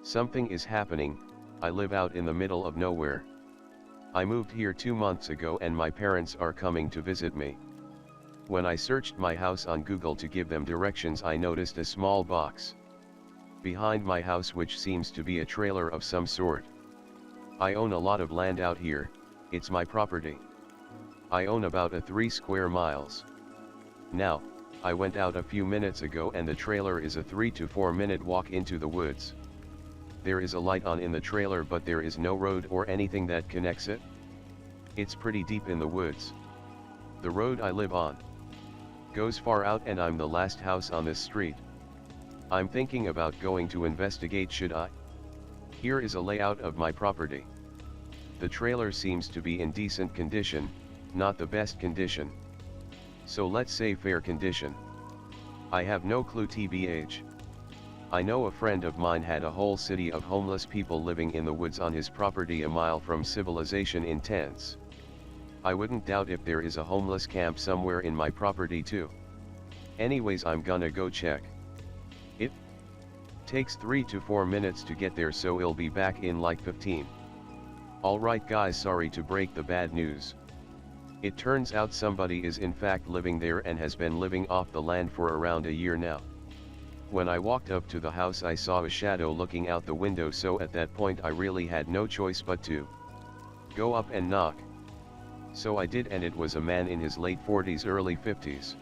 Something is happening. I live out in the middle of nowhere. I moved here 2 months ago and my parents are coming to visit me. When I searched my house on Google to give them directions, I noticed a small box behind my house which seems to be a trailer of some sort. I own a lot of land out here, it's my property. I own about 3 square miles. Now, I went out a few minutes ago and the trailer is a 3 to 4 minute walk into the woods. There is a light on in the trailer but there is no road or anything that connects it. It's pretty deep in the woods. The road I live on goes far out and I'm the last house on this street. I'm thinking about going to investigate. Should I? Here is a layout of my property. The trailer seems to be in decent condition, not the best condition. So let's say fair condition. I have no clue tbh. I know a friend of mine had a whole city of homeless people living in the woods on his property a mile from civilization in tents. I wouldn't doubt if there is a homeless camp somewhere in my property too. Anyways, I'm gonna go check. It takes 3 to 4 minutes to get there, so I'll be back in like 15. Alright guys, sorry to break the bad news. It turns out somebody is in fact living there and has been living off the land for around a year now. When I walked up to the house I saw a shadow looking out the window, so at that point I really had no choice but to go up and knock. So I did, and it was a man in his late 40s early 50s.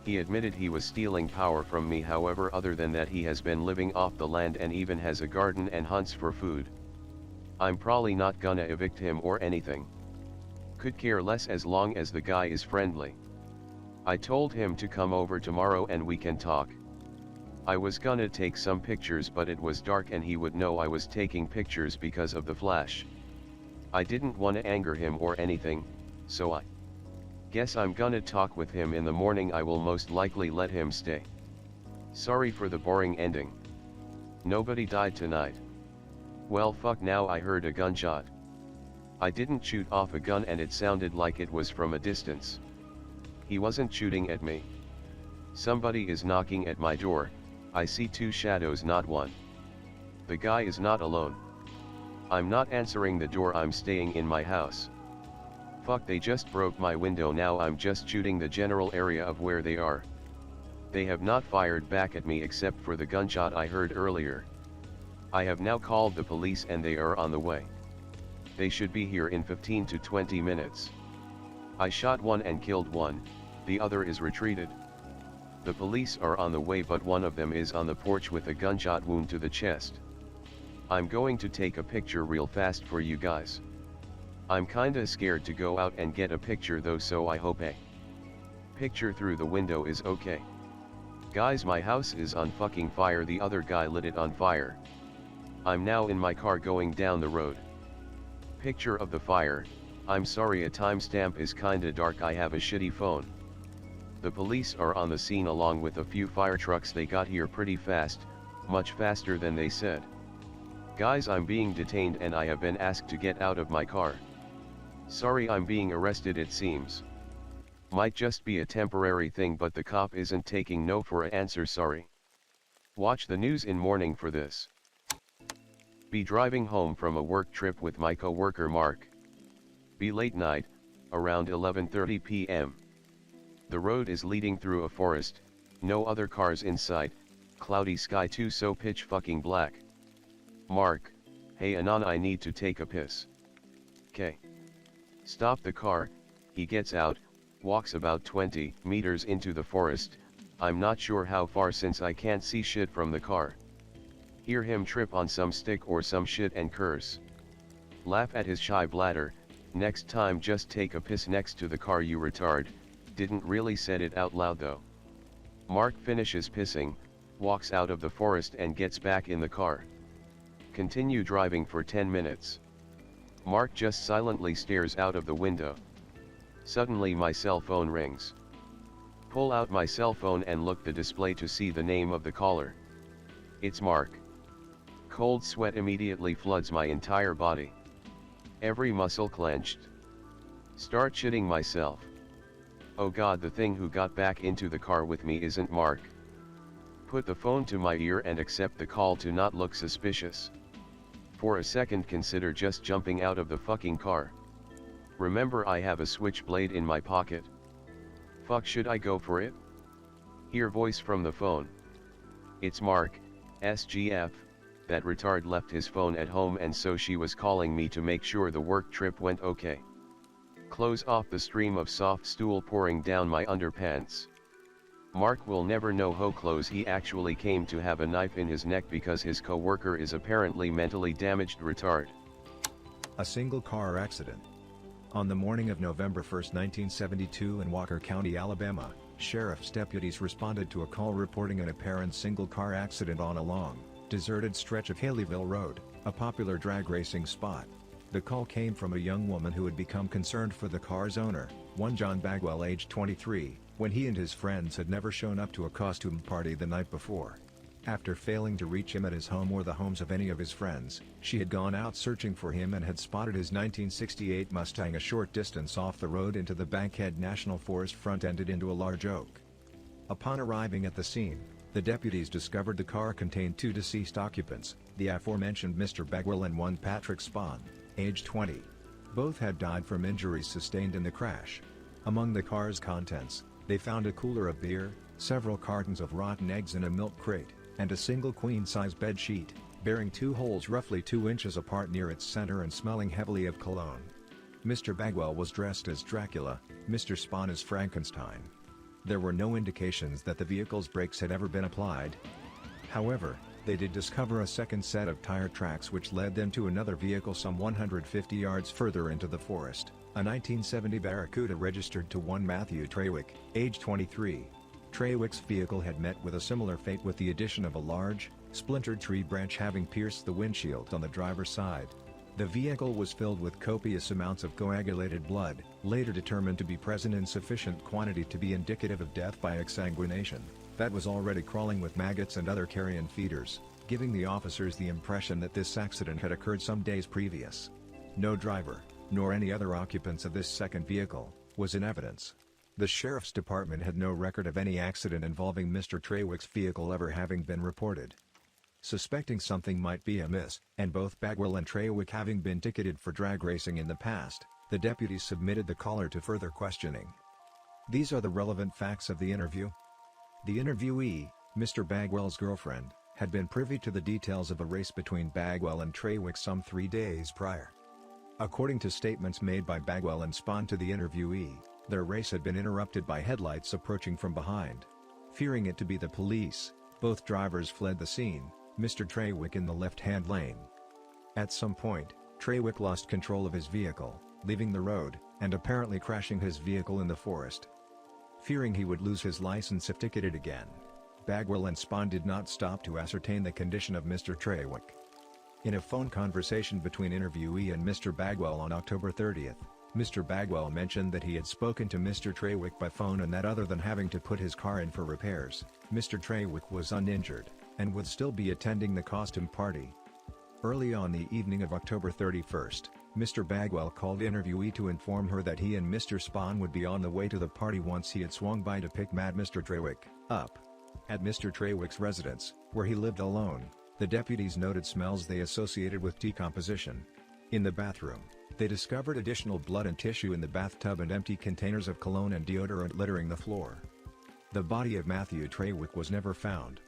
He admitted he was stealing power from me, however other than that he has been living off the land and even has a garden and hunts for food. I'm probably not gonna evict him or anything. Could care less as long as the guy is friendly. I told him to come over tomorrow and we can talk. I was gonna take some pictures but it was dark and he would know I was taking pictures because of the flash. I didn't want to anger him or anything, so I guess I'm gonna talk with him in the morning. I will most likely let him stay. Sorry for the boring ending. Nobody died tonight. Well fuck, now I heard a gunshot. I didn't shoot off a gun and it sounded like it was from a distance. He wasn't shooting at me. Somebody is knocking at my door. I see 2 shadows, not one. The guy is not alone. I'm not answering the door, I'm staying in my house. Fuck, they just broke my window. Now I'm just shooting the general area of where they are. They have not fired back at me except for the gunshot I heard earlier. I have now called the police and they are on the way. They should be here in 15 to 20 minutes. I shot one and killed one, the other is retreated. The police are on the way but one of them is on the porch with a gunshot wound to the chest. I'm going to take a picture real fast for you guys. I'm kinda scared to go out and get a picture though, so I hope a picture through the window is okay. Guys, my house is on fucking fire. The other guy lit it on fire. I'm now in my car going down the road. Picture of the fire. I'm sorry, a timestamp is kinda dark, I have a shitty phone. The police are on the scene along with a few fire trucks. They got here pretty fast, much faster than they said. Guys, I'm being detained and I have been asked to get out of my car. Sorry, I'm being arrested it seems. Might just be a temporary thing but the cop isn't taking no for an answer, sorry. Watch the news in morning for this. Be driving home from a work trip with my co-worker Mark. Be late night, around 11:30 p.m. The road is leading through a forest, no other cars in sight, cloudy sky too, so pitch fucking black. Mark, hey Anon, I need to take a piss. K. Stop the car. He gets out, walks about 20 meters into the forest. I'm not sure how far since I can't see shit from the car. Hear him trip on some stick or some shit and curse. Laugh at his shy bladder. Next time just take a piss next to the car, you retard. Didn't really said it out loud though. Mark finishes pissing, walks out of the forest and gets back in the car. Continue driving for 10 minutes. Mark just silently stares out of the window. Suddenly my cell phone rings. Pull out my cell phone and look the display to see the name of the caller. It's Mark. Cold sweat immediately floods my entire body. Every muscle clenched. Start shitting myself. Oh god, the thing who got back into the car with me isn't Mark. put the phone to my ear and accept the call to not look suspicious. For a second consider just jumping out of the fucking car. Remember, I have a switchblade in my pocket. Fuck, should I go for it? Hear voice from the phone. It's Mark, SGF, that retard left his phone at home and so she was calling me to make sure the work trip went okay. Close off the stream of soft stool pouring down my underpants. Mark will never know how close he actually came to have a knife in his neck because his co-worker is apparently mentally damaged retard. A single car accident. On the morning of November 1, 1972 in Walker County, Alabama, sheriff's deputies responded to a call reporting an apparent single car accident on a long, deserted stretch of Haleyville Road, a popular drag racing spot. The call came from a young woman who had become concerned for the car's owner, one John Bagwell, age 23, when he and his friends had never shown up to a costume party the night before. After failing to reach him at his home or the homes of any of his friends, she had gone out searching for him and had spotted his 1968 Mustang a short distance off the road into the Bankhead National Forest, front-ended into a large oak. Upon arriving at the scene, the deputies discovered the car contained two deceased occupants, the aforementioned Mr. Bagwell and one Patrick Spahn, age 20. Both had died from injuries sustained in the crash. Among the car's contents, they found a cooler of beer, several cartons of rotten eggs in a milk crate, and a single queen-size bed sheet, bearing two holes roughly 2 inches apart near its center and smelling heavily of cologne. Mr. Bagwell was dressed as Dracula, Mr. Spahn as Frankenstein. There were no indications that the vehicle's brakes had ever been applied. However, they did discover a second set of tire tracks which led them to another vehicle some 150 yards further into the forest, a 1970 Barracuda registered to one Matthew Trawick, age 23. Trawick's vehicle had met with a similar fate, with the addition of a large, splintered tree branch having pierced the windshield on the driver's side. The vehicle was filled with copious amounts of coagulated blood, later determined to be present in sufficient quantity to be indicative of death by exsanguination, that was already crawling with maggots and other carrion feeders, giving the officers the impression that this accident had occurred some days previous. No driver, nor any other occupants of this second vehicle, was in evidence. The sheriff's department had no record of any accident involving Mr. Trawick's vehicle ever having been reported. Suspecting something might be amiss, and both Bagwell and Trawick having been ticketed for drag racing in the past, the deputies submitted the caller to further questioning. These are the relevant facts of the interview. The interviewee, Mr. Bagwell's girlfriend, had been privy to the details of a race between Bagwell and Trawick some 3 days prior. According to statements made by Bagwell and Spahn to the interviewee, their race had been interrupted by headlights approaching from behind. Fearing it to be the police, both drivers fled the scene, Mr. Trawick in the left-hand lane. At some point, Trawick lost control of his vehicle, leaving the road, and apparently crashing his vehicle in the forest. Fearing he would lose his license if ticketed again, Bagwell and Spahn did not stop to ascertain the condition of Mr. Trawick. In a phone conversation between interviewee and Mr. Bagwell on October 30th, Mr. Bagwell mentioned that he had spoken to Mr. Trawick by phone and that other than having to put his car in for repairs, Mr. Trawick was uninjured, and would still be attending the costume party. Early on the evening of October 31st, Mr. Bagwell called interviewee to inform her that he and Mr. Spahn would be on the way to the party once he had swung by to pick Mad Mr. Trawick up. At Mr. Trawick's residence, where he lived alone, the deputies noted smells they associated with decomposition. In the bathroom, they discovered additional blood and tissue in the bathtub and empty containers of cologne and deodorant littering the floor. The body of Matthew Trawick was never found.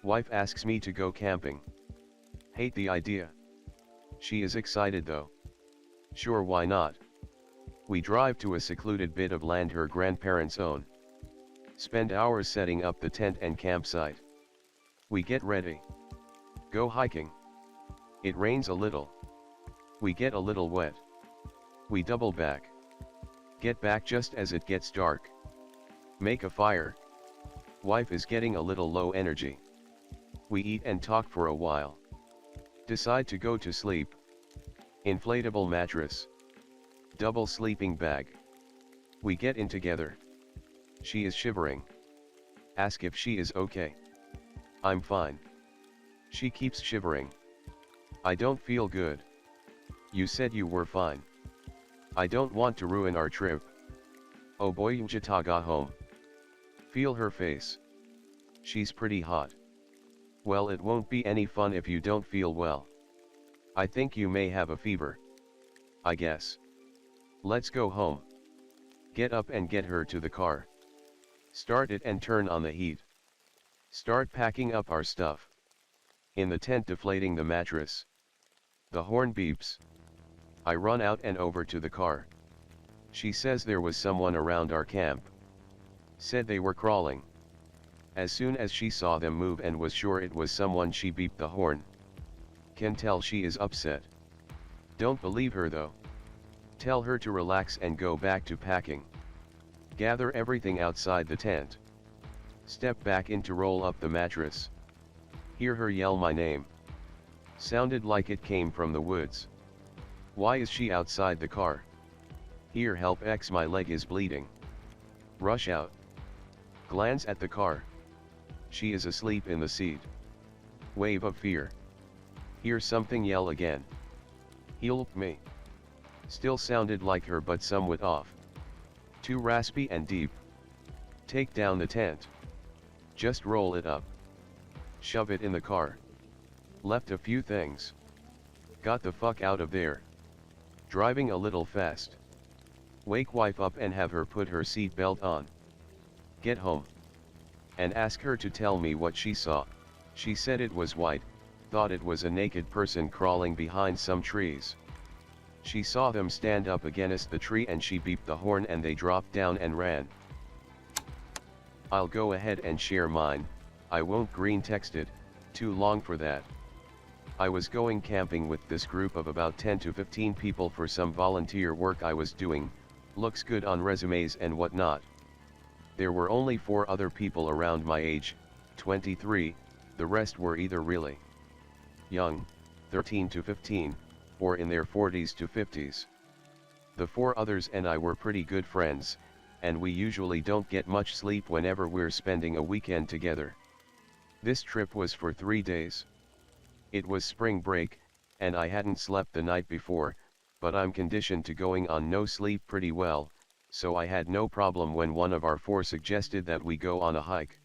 Wife asks me to go camping. Hate the idea. She is excited though. Sure, why not? We drive to a secluded bit of land her grandparents own. Spend hours setting up the tent and campsite. We get ready. Go hiking. It rains a little. We get a little wet. We double back. Get back just as it gets dark. Make a fire. Wife is getting a little low energy. We eat and talk for a while. Decide to go to sleep. Inflatable mattress. Double sleeping bag. We get in together. She is shivering. Ask if she is okay. I'm fine. She keeps shivering. I don't feel good. You said you were fine. I don't want to ruin our trip. Oh boy, Jataga home. Feel her face. She's pretty hot. Well, it won't be any fun if you don't feel well. I think you may have a fever. I guess. Let's go home. Get up and get her to the car. Start it and turn on the heat. Start packing up our stuff. In the tent, deflating the mattress. The horn beeps. I run out and over to the car. She says there was someone around our camp. Said they were crawling. As soon as she saw them move and was sure it was someone, she beeped the horn. Can tell she is upset. Don't believe her though. Tell her to relax and go back to packing. Gather everything outside the tent. Step back in to roll up the mattress. Hear her yell my name. Sounded like it came from the woods. Why is she outside the car? Here, help X, my leg is bleeding. Rush out. Glance at the car. She is asleep in the seat. Wave of fear. Hear something yell again. Help me. Still sounded like her but somewhat off. Too raspy and deep. Take down the tent. Just roll it up. Shove it in the car. Left a few things. Got the fuck out of there. Driving a little fast. Wake wife up and have her put her seat belt on. Get home. And ask her to tell me what she saw. She said it was white, thought it was a naked person crawling behind some trees. She saw them stand up against the tree and she beeped the horn and they dropped down and ran. I'll go ahead and share mine. I won't green text it, too long for that. I was going camping with this group of about 10 to 15 people for some volunteer work I was doing, looks good on resumes and whatnot. There were only 4 other people around my age, 23, the rest were either really young, 13 to 15, or in their 40s to 50s. The 4 others and I were pretty good friends, and we usually don't get much sleep whenever we're spending a weekend together. This trip was for 3 days. It was spring break, and I hadn't slept the night before, but I'm conditioned to going on no sleep pretty well, so I had no problem when one of our 4 suggested that we go on a hike.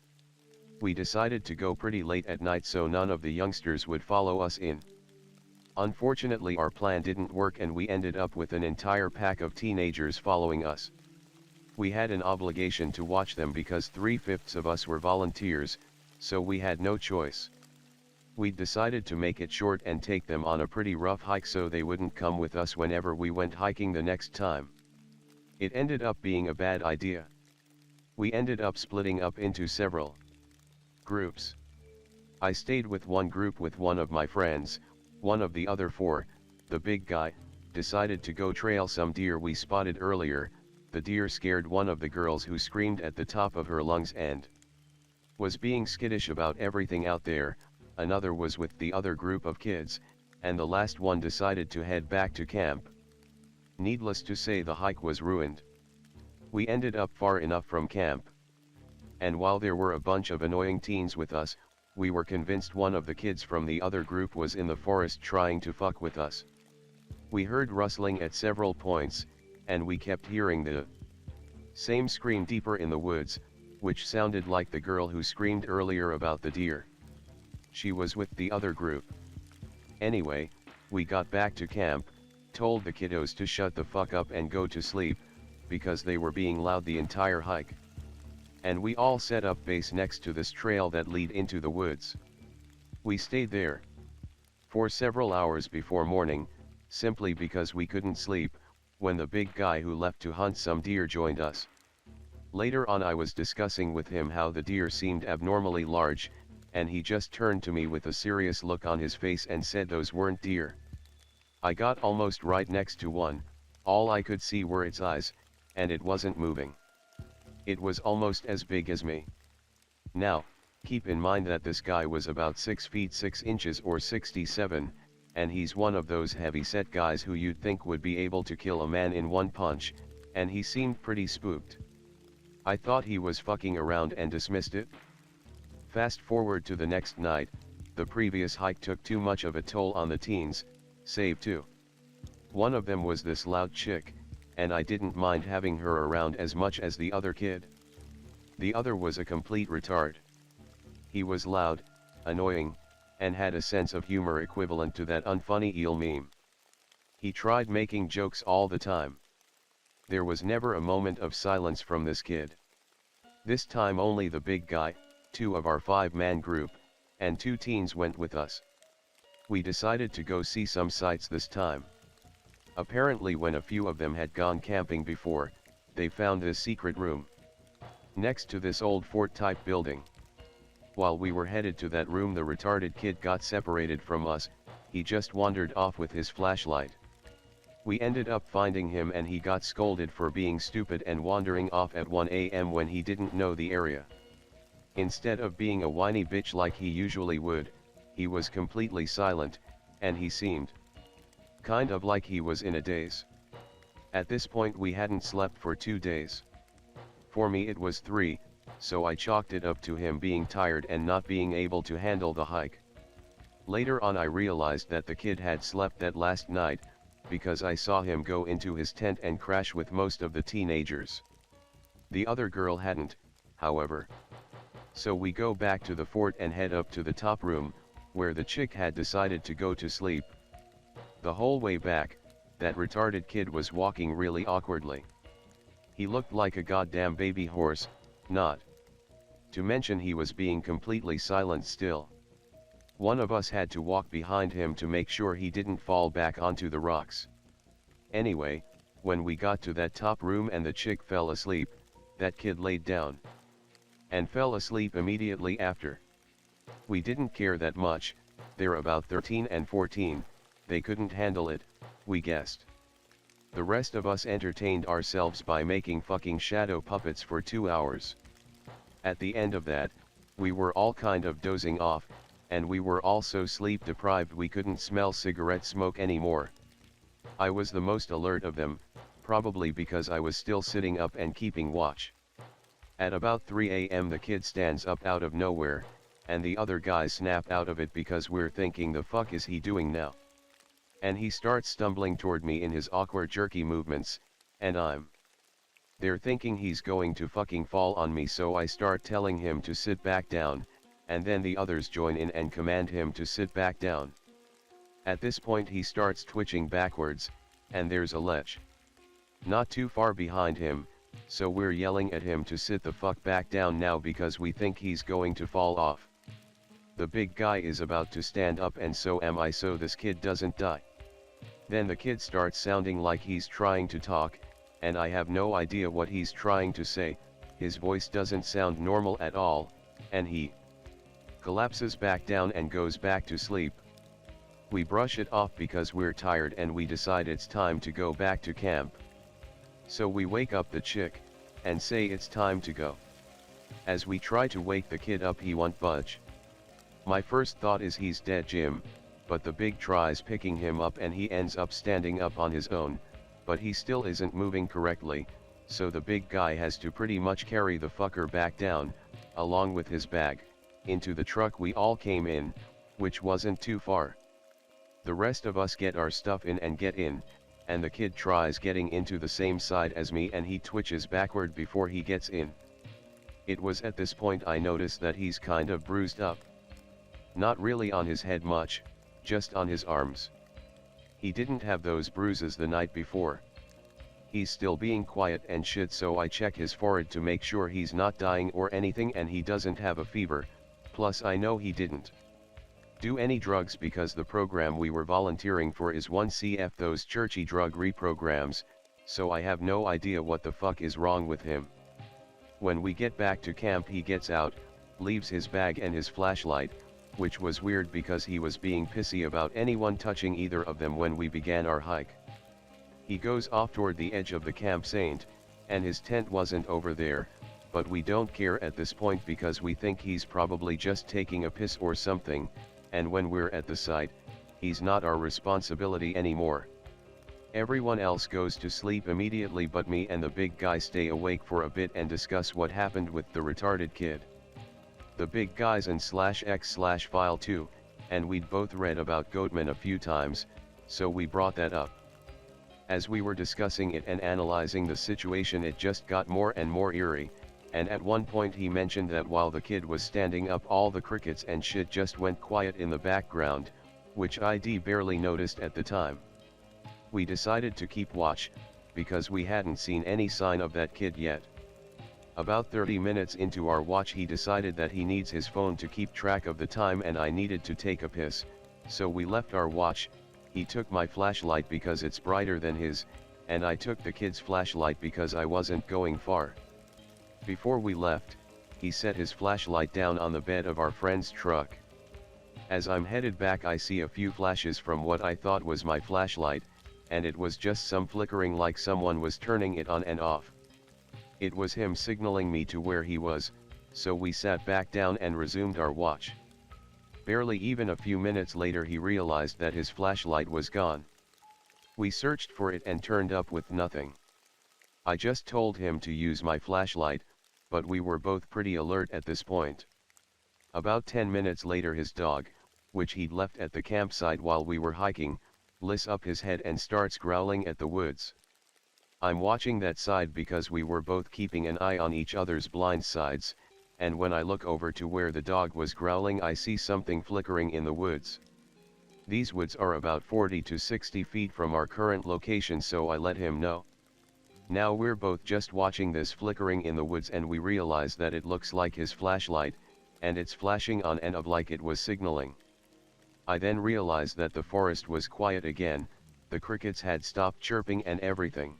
We decided to go pretty late at night so none of the youngsters would follow us in. Unfortunately, our plan didn't work and we ended up with an entire pack of teenagers following us. We had an obligation to watch them because 3/5 of us were volunteers, so we had no choice. We'd decided to make it short and take them on a pretty rough hike so they wouldn't come with us whenever we went hiking the next time. It ended up being a bad idea. We ended up splitting up into several groups. I stayed with one group with one of my friends. One of the other 4, the big guy, decided to go trail some deer we spotted earlier. The deer scared one of the girls who screamed at the top of her lungs and was being skittish about everything out there. Another was with the other group of kids, and the last one decided to head back to camp. Needless to say, the hike was ruined. We ended up far enough from camp. And while there were a bunch of annoying teens with us, we were convinced one of the kids from the other group was in the forest trying to fuck with us. We heard rustling at several points, and we kept hearing the same scream deeper in the woods, which sounded like the girl who screamed earlier about the deer. She was with the other group. Anyway, we got back to camp, told the kiddos to shut the fuck up and go to sleep, because they were being loud the entire hike. And we all set up base next to this trail that lead into the woods. We stayed there for several hours before morning, simply because we couldn't sleep, when the big guy who left to hunt some deer joined us. Later on I was discussing with him how the deer seemed abnormally large, and he just turned to me with a serious look on his face and said those weren't deer. I got almost right next to one, all I could see were its eyes, and it wasn't moving. It was almost as big as me. Now, keep in mind that this guy was about 6 feet 6 inches or 67, and he's one of those heavy-set guys who you'd think would be able to kill a man in one punch, and he seemed pretty spooked. I thought he was fucking around and dismissed it. Fast forward to the next night, the previous hike took too much of a toll on the teens, save 2. One of them was this loud chick, and I didn't mind having her around as much as the other kid. The other was a complete retard. He was loud, annoying, and had a sense of humor equivalent to that unfunny eel meme. He tried making jokes all the time. There was never a moment of silence from this kid. This time only the big guy, 2 of our 5-man group, and 2 teens went with us. We decided to go see some sights this time. Apparently when a few of them had gone camping before, they found this secret room next to this old fort-type building. While we were headed to that room, the retarded kid got separated from us. He just wandered off with his flashlight. We ended up finding him and he got scolded for being stupid and wandering off at 1 a.m. when he didn't know the area. Instead of being a whiny bitch like he usually would, he was completely silent, and he seemed kind of like he was in a daze. At this point we hadn't slept for 2 days. For me it was 3, so I chalked it up to him being tired and not being able to handle the hike. Later on I realized that the kid had slept that last night, because I saw him go into his tent and crash with most of the teenagers. The other girl hadn't, however. So we go back to the fort and head up to the top room, where the chick had decided to go to sleep. The whole way back, that retarded kid was walking really awkwardly. He looked like a goddamn baby horse, not to mention he was being completely silent still. One of us had to walk behind him to make sure he didn't fall back onto the rocks. Anyway, when we got to that top room and the chick fell asleep, that kid laid down and fell asleep immediately after. We didn't care that much, they're about 13 and 14, they couldn't handle it, we guessed. The rest of us entertained ourselves by making fucking shadow puppets for 2 hours. At the end of that, we were all kind of dozing off, and we were all so sleep deprived we couldn't smell cigarette smoke anymore. I was the most alert of them, probably because I was still sitting up and keeping watch. At about 3 a.m. the kid stands up out of nowhere, and the other guys snap out of it because we're thinking the fuck is he doing now? And he starts stumbling toward me in his awkward jerky movements, and I'm there thinking he's going to fucking fall on me, so I start telling him to sit back down, and then the others join in and command him to sit back down. At this point he starts twitching backwards, and there's a ledge not too far behind him, so we're yelling at him to sit the fuck back down now because we think he's going to fall off. The big guy is about to stand up and so am I, so this kid doesn't die. Then the kid starts sounding like he's trying to talk, and I have no idea what he's trying to say. His voice doesn't sound normal at all, and he collapses back down and goes back to sleep. We brush it off because we're tired and we decide it's time to go back to camp. So we wake up the chick, and say it's time to go. As we try to wake the kid up he won't budge. My first thought is he's dead Jim, but the big tries picking him up and he ends up standing up on his own, but he still isn't moving correctly, so the big guy has to pretty much carry the fucker back down, along with his bag, into the truck we all came in, which wasn't too far. The rest of us get our stuff in and get in, and the kid tries getting into the same side as me and he twitches backward before he gets in. It was at this point I noticed that he's kind of bruised up. Not really on his head much, just on his arms. He didn't have those bruises the night before. He's still being quiet and shit, so I check his forehead to make sure he's not dying or anything and he doesn't have a fever, plus I know he didn't do any drugs because the program we were volunteering for is 1CF, those churchy drug reprograms, so I have no idea what the fuck is wrong with him. When we get back to camp he gets out, leaves his bag and his flashlight, which was weird because he was being pissy about anyone touching either of them when we began our hike. He goes off toward the edge of the campsite, and his tent wasn't over there, but we don't care at this point because we think he's probably just taking a piss or something, and when we're at the site, he's not our responsibility anymore. Everyone else goes to sleep immediately but me and the big guy stay awake for a bit and discuss what happened with the retarded kid. The big guy's in /x/file 2, and we'd both read about Goatman a few times, so we brought that up. As we were discussing it and analyzing the situation it just got more and more eerie. and at one point he mentioned that while the kid was standing up all the crickets and shit just went quiet in the background, which ID barely noticed at the time. We decided to keep watch, because we hadn't seen any sign of that kid yet. About 30 minutes into our watch he decided that he needs his phone to keep track of the time and I needed to take a piss, so we left our watch. He took my flashlight because it's brighter than his, and I took the kid's flashlight because I wasn't going far. Before we left, he set his flashlight down on the bed of our friend's truck. As I'm headed back I see a few flashes from what I thought was my flashlight, and it was just some flickering like someone was turning it on and off. It was him signaling me to where he was, so we sat back down and resumed our watch. Barely even a few minutes later he realized that his flashlight was gone. We searched for it and turned up with nothing. I just told him to use my flashlight, but we were both pretty alert at this point. About 10 minutes later his dog, which he'd left at the campsite while we were hiking, lifts up his head and starts growling at the woods. I'm watching that side because we were both keeping an eye on each other's blind sides, and when I look over to where the dog was growling I see something flickering in the woods. These woods are about 40 to 60 feet from our current location, so I let him know. Now we're both just watching this flickering in the woods and we realize that it looks like his flashlight, and it's flashing on and off like it was signaling. I then realized that the forest was quiet again, the crickets had stopped chirping and everything.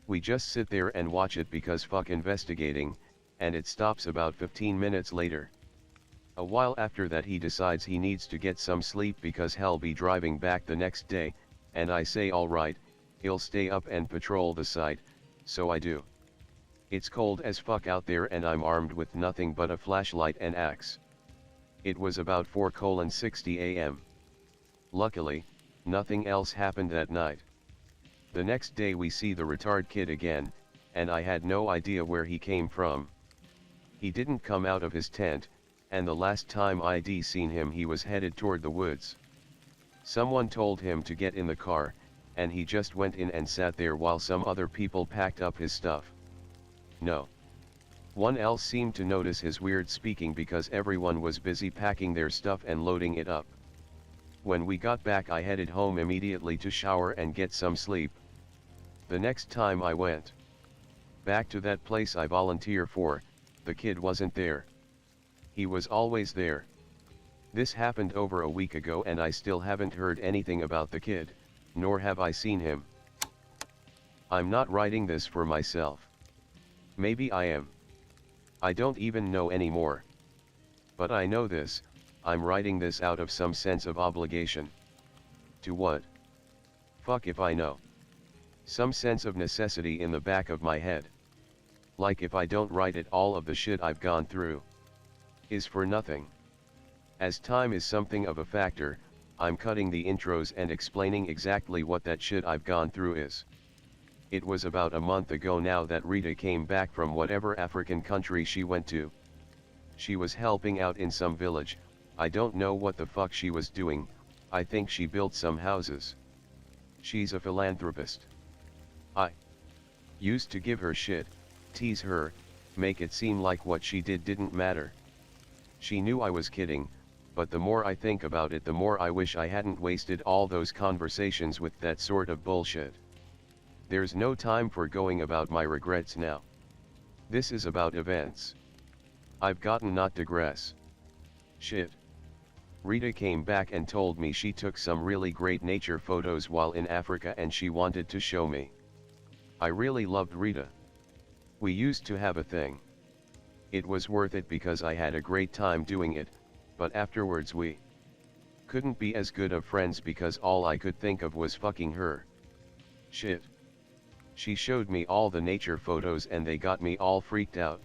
We just sit there and watch it because fuck investigating, and it stops about 15 minutes later. A while after that he decides he needs to get some sleep because he'll be driving back the next day, and I say alright, he'll stay up and patrol the site, so I do. It's cold as fuck out there and I'm armed with nothing but a flashlight and axe. It was about 4:60 a.m. Luckily, nothing else happened that night. The next day we see the retard kid again, and I had no idea where he came from. He didn't come out of his tent, and the last time I'd seen him he was headed toward the woods. Someone told him to get in the car, and he just went in and sat there while some other people packed up his stuff. No one else seemed to notice his weird speaking because everyone was busy packing their stuff and loading it up. When we got back I headed home immediately to shower and get some sleep. The next time I went back to that place I volunteer for, the kid wasn't there. He was always there. This happened over a week ago and I still haven't heard anything about the kid, nor have I seen him. I'm not writing this for myself. Maybe I am. I don't even know anymore. But I know this, I'm writing this out of some sense of obligation. To what? Fuck if I know. Some sense of necessity in the back of my head. Like if I don't write it, all of the shit I've gone through is for nothing. As time is something of a factor, I'm cutting the intros and explaining exactly what that shit I've gone through is. It was about a month ago now that Rita came back from whatever African country she went to. She was helping out in some village, I don't know what the fuck she was doing, I think she built some houses. She's a philanthropist. I used to give her shit, tease her, make it seem like what she did didn't matter. She knew I was kidding, but the more I think about it the more I wish I hadn't wasted all those conversations with that sort of bullshit. There's no time for going about my regrets now. This is about events. I've gotten not digress. Shit. Rita came back and told me she took some really great nature photos while in Africa and she wanted to show me. I really loved Rita. We used to have a thing. It was worth it because I had a great time doing it, but afterwards we couldn't be as good of friends because all I could think of was fucking her. Shit. She showed me all the nature photos and they got me all freaked out.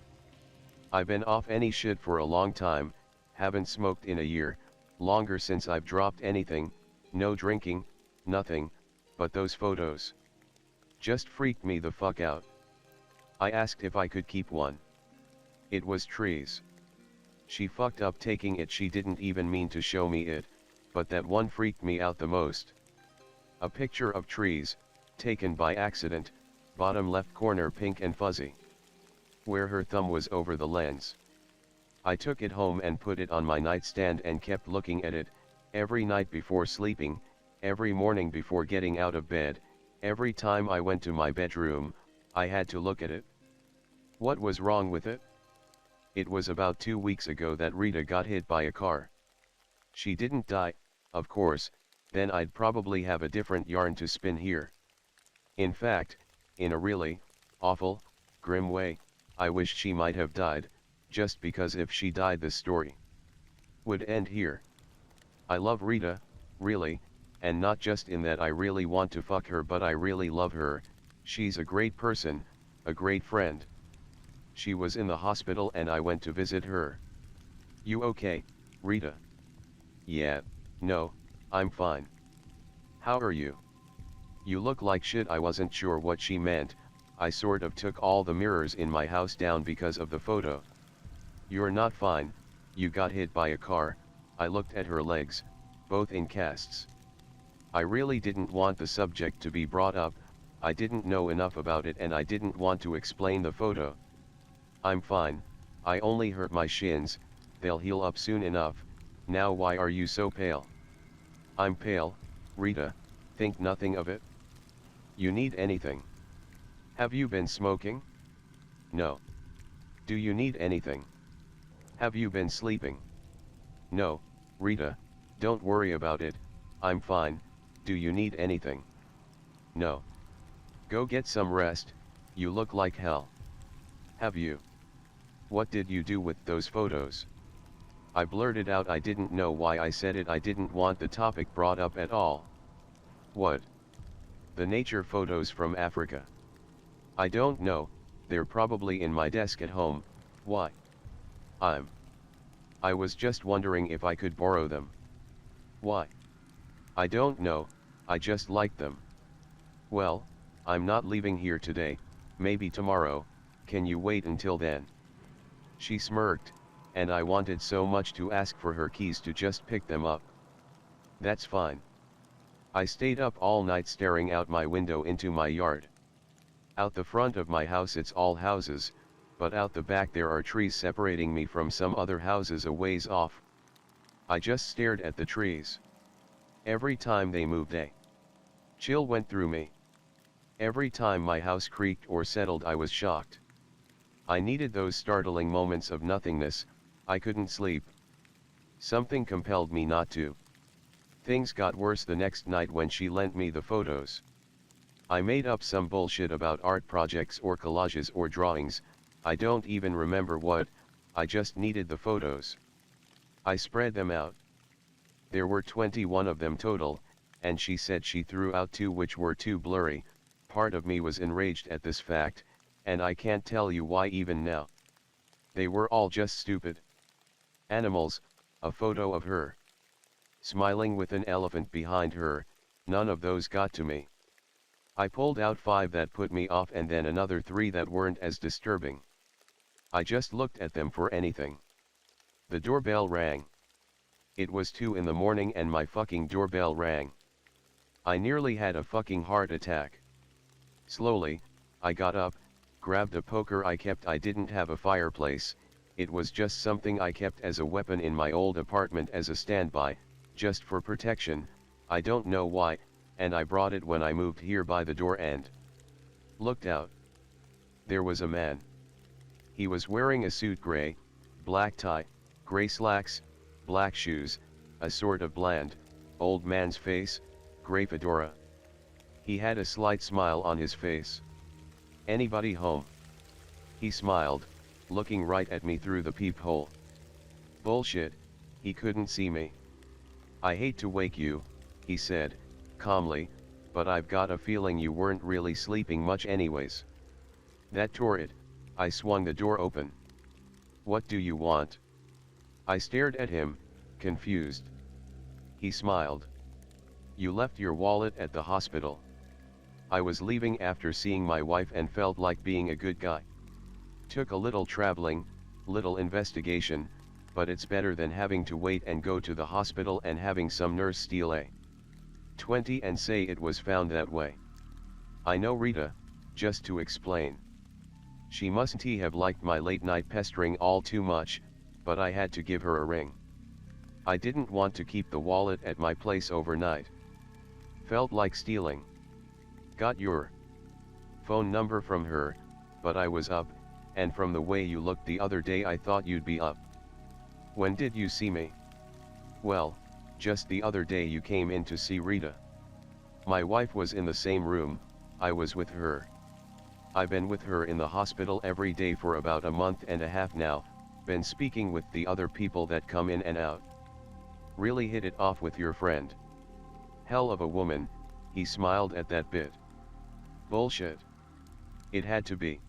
I've been off any shit for a long time, haven't smoked in a year, longer since I've dropped anything, no drinking, nothing, but those photos just freaked me the fuck out. I asked if I could keep one. It was trees. She fucked up taking it, she didn't even mean to show me it, but that one freaked me out the most. A picture of trees, taken by accident, bottom left corner pink and fuzzy. where her thumb was over the lens. I took it home and put it on my nightstand and kept looking at it, every night before sleeping, every morning before getting out of bed, every time I went to my bedroom, I had to look at it. What was wrong with it? It was about 2 weeks ago that Rita got hit by a car. She didn't die, of course, then I'd probably have a different yarn to spin here. In fact, in a really awful, grim way, I wish she might have died, just because if she died the story would end here. I love Rita, really, and not just in that I really want to fuck her, but I really love her. She's a great person, a great friend. She was in the hospital and I went to visit her. You okay, Rita? Yeah, no, I'm fine. How are you? You look like shit. I wasn't sure what she meant. I sort of took all the mirrors in my house down because of the photo. You're not fine, you got hit by a car. I looked at her legs, both in casts. I really didn't want the subject to be brought up, I didn't know enough about it and I didn't want to explain the photo. I'm fine, I only hurt my shins, they'll heal up soon enough. Now why are you so pale? I'm pale, Rita, think nothing of it. You need anything? Have you been smoking? No. Do you need anything? Have you been sleeping? No, Rita, don't worry about it, I'm fine. Do you need anything? No. Go get some rest, you look like hell. Have you? What did you do with those photos? I blurted out. I didn't know why I said it. I didn't want the topic brought up at all. What? The nature photos from Africa. I don't know, they're probably in my desk at home. Why? I was just wondering if I could borrow them. Why? I don't know, I just like them. Well, I'm not leaving here today, maybe tomorrow, can you wait until then? She smirked, and I wanted so much to ask for her keys to just pick them up. That's fine. I stayed up all night staring out my window into my yard. Out the front of my house it's all houses, but out the back there are trees separating me from some other houses a ways off. I just stared at the trees. Every time they moved a chill went through me. Every time my house creaked or settled I was shocked. I needed those startling moments of nothingness. I couldn't sleep. Something compelled me not to. Things got worse the next night when she lent me the photos. I made up some bullshit about art projects or collages or drawings, I don't even remember what, I just needed the photos. I spread them out. There were 21 of them total, and she said she threw out 2 which were too blurry. Part of me was enraged at this fact, and I can't tell you why even now. They were all just stupid. Animals, a photo of her smiling with an elephant behind her, none of those got to me. I pulled out 5 that put me off and then another 3 that weren't as disturbing. I just looked at them for anything. The doorbell rang. It was 2 in the morning and my fucking doorbell rang. I nearly had a fucking heart attack. Slowly, I got up, grabbed a poker I kept. I didn't have a fireplace, it was just something I kept as a weapon in my old apartment as a standby, just for protection, I don't know why, and I brought it when I moved here by the door and looked out. There was a man. He was wearing a suit, gray, black tie, gray slacks, black shoes, a sort of bland, old man's face, gray fedora. He had a slight smile on his face. Anybody home? He smiled, looking right at me through the peephole. Bullshit, he couldn't see me. I hate to wake you, he said, calmly, but I've got a feeling you weren't really sleeping much anyways. That tore it. I swung the door open. What do you want? I stared at him, confused. He smiled. You left your wallet at the hospital. I was leaving after seeing my wife and felt like being a good guy. Took a little traveling, little investigation, but it's better than having to wait and go to the hospital and having some nurse steal a 20 and say it was found that way. I know, Rita, just to explain. She mustn't have liked my late night pestering all too much, but I had to give her a ring. I didn't want to keep the wallet at my place overnight. Felt like stealing. Got your phone number from her, but I was up, and from the way you looked the other day I thought you'd be up. When did you see me? Well, just the other day you came in to see Rita. My wife was in the same room, I was with her. I've been with her in the hospital every day for about a month and a half now, been speaking with the other people that come in and out. Really hit it off with your friend. Hell of a woman, he smiled at that bit. Bullshit. It had to be.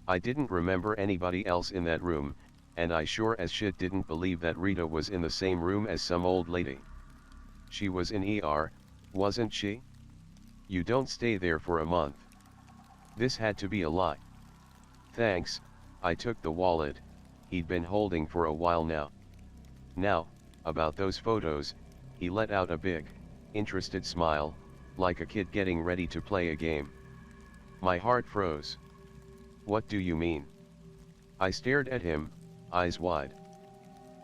I didn't remember anybody else in that room, and I sure as shit didn't believe that Rita was in the same room as some old lady. She was in ER, wasn't she? You don't stay there for a month. This had to be a lie. Thanks, I took the wallet, he'd been holding for a while now. Now, about those photos, he let out a big, interested smile, like a kid getting ready to play a game. My heart froze. What do you mean? I stared at him, eyes wide.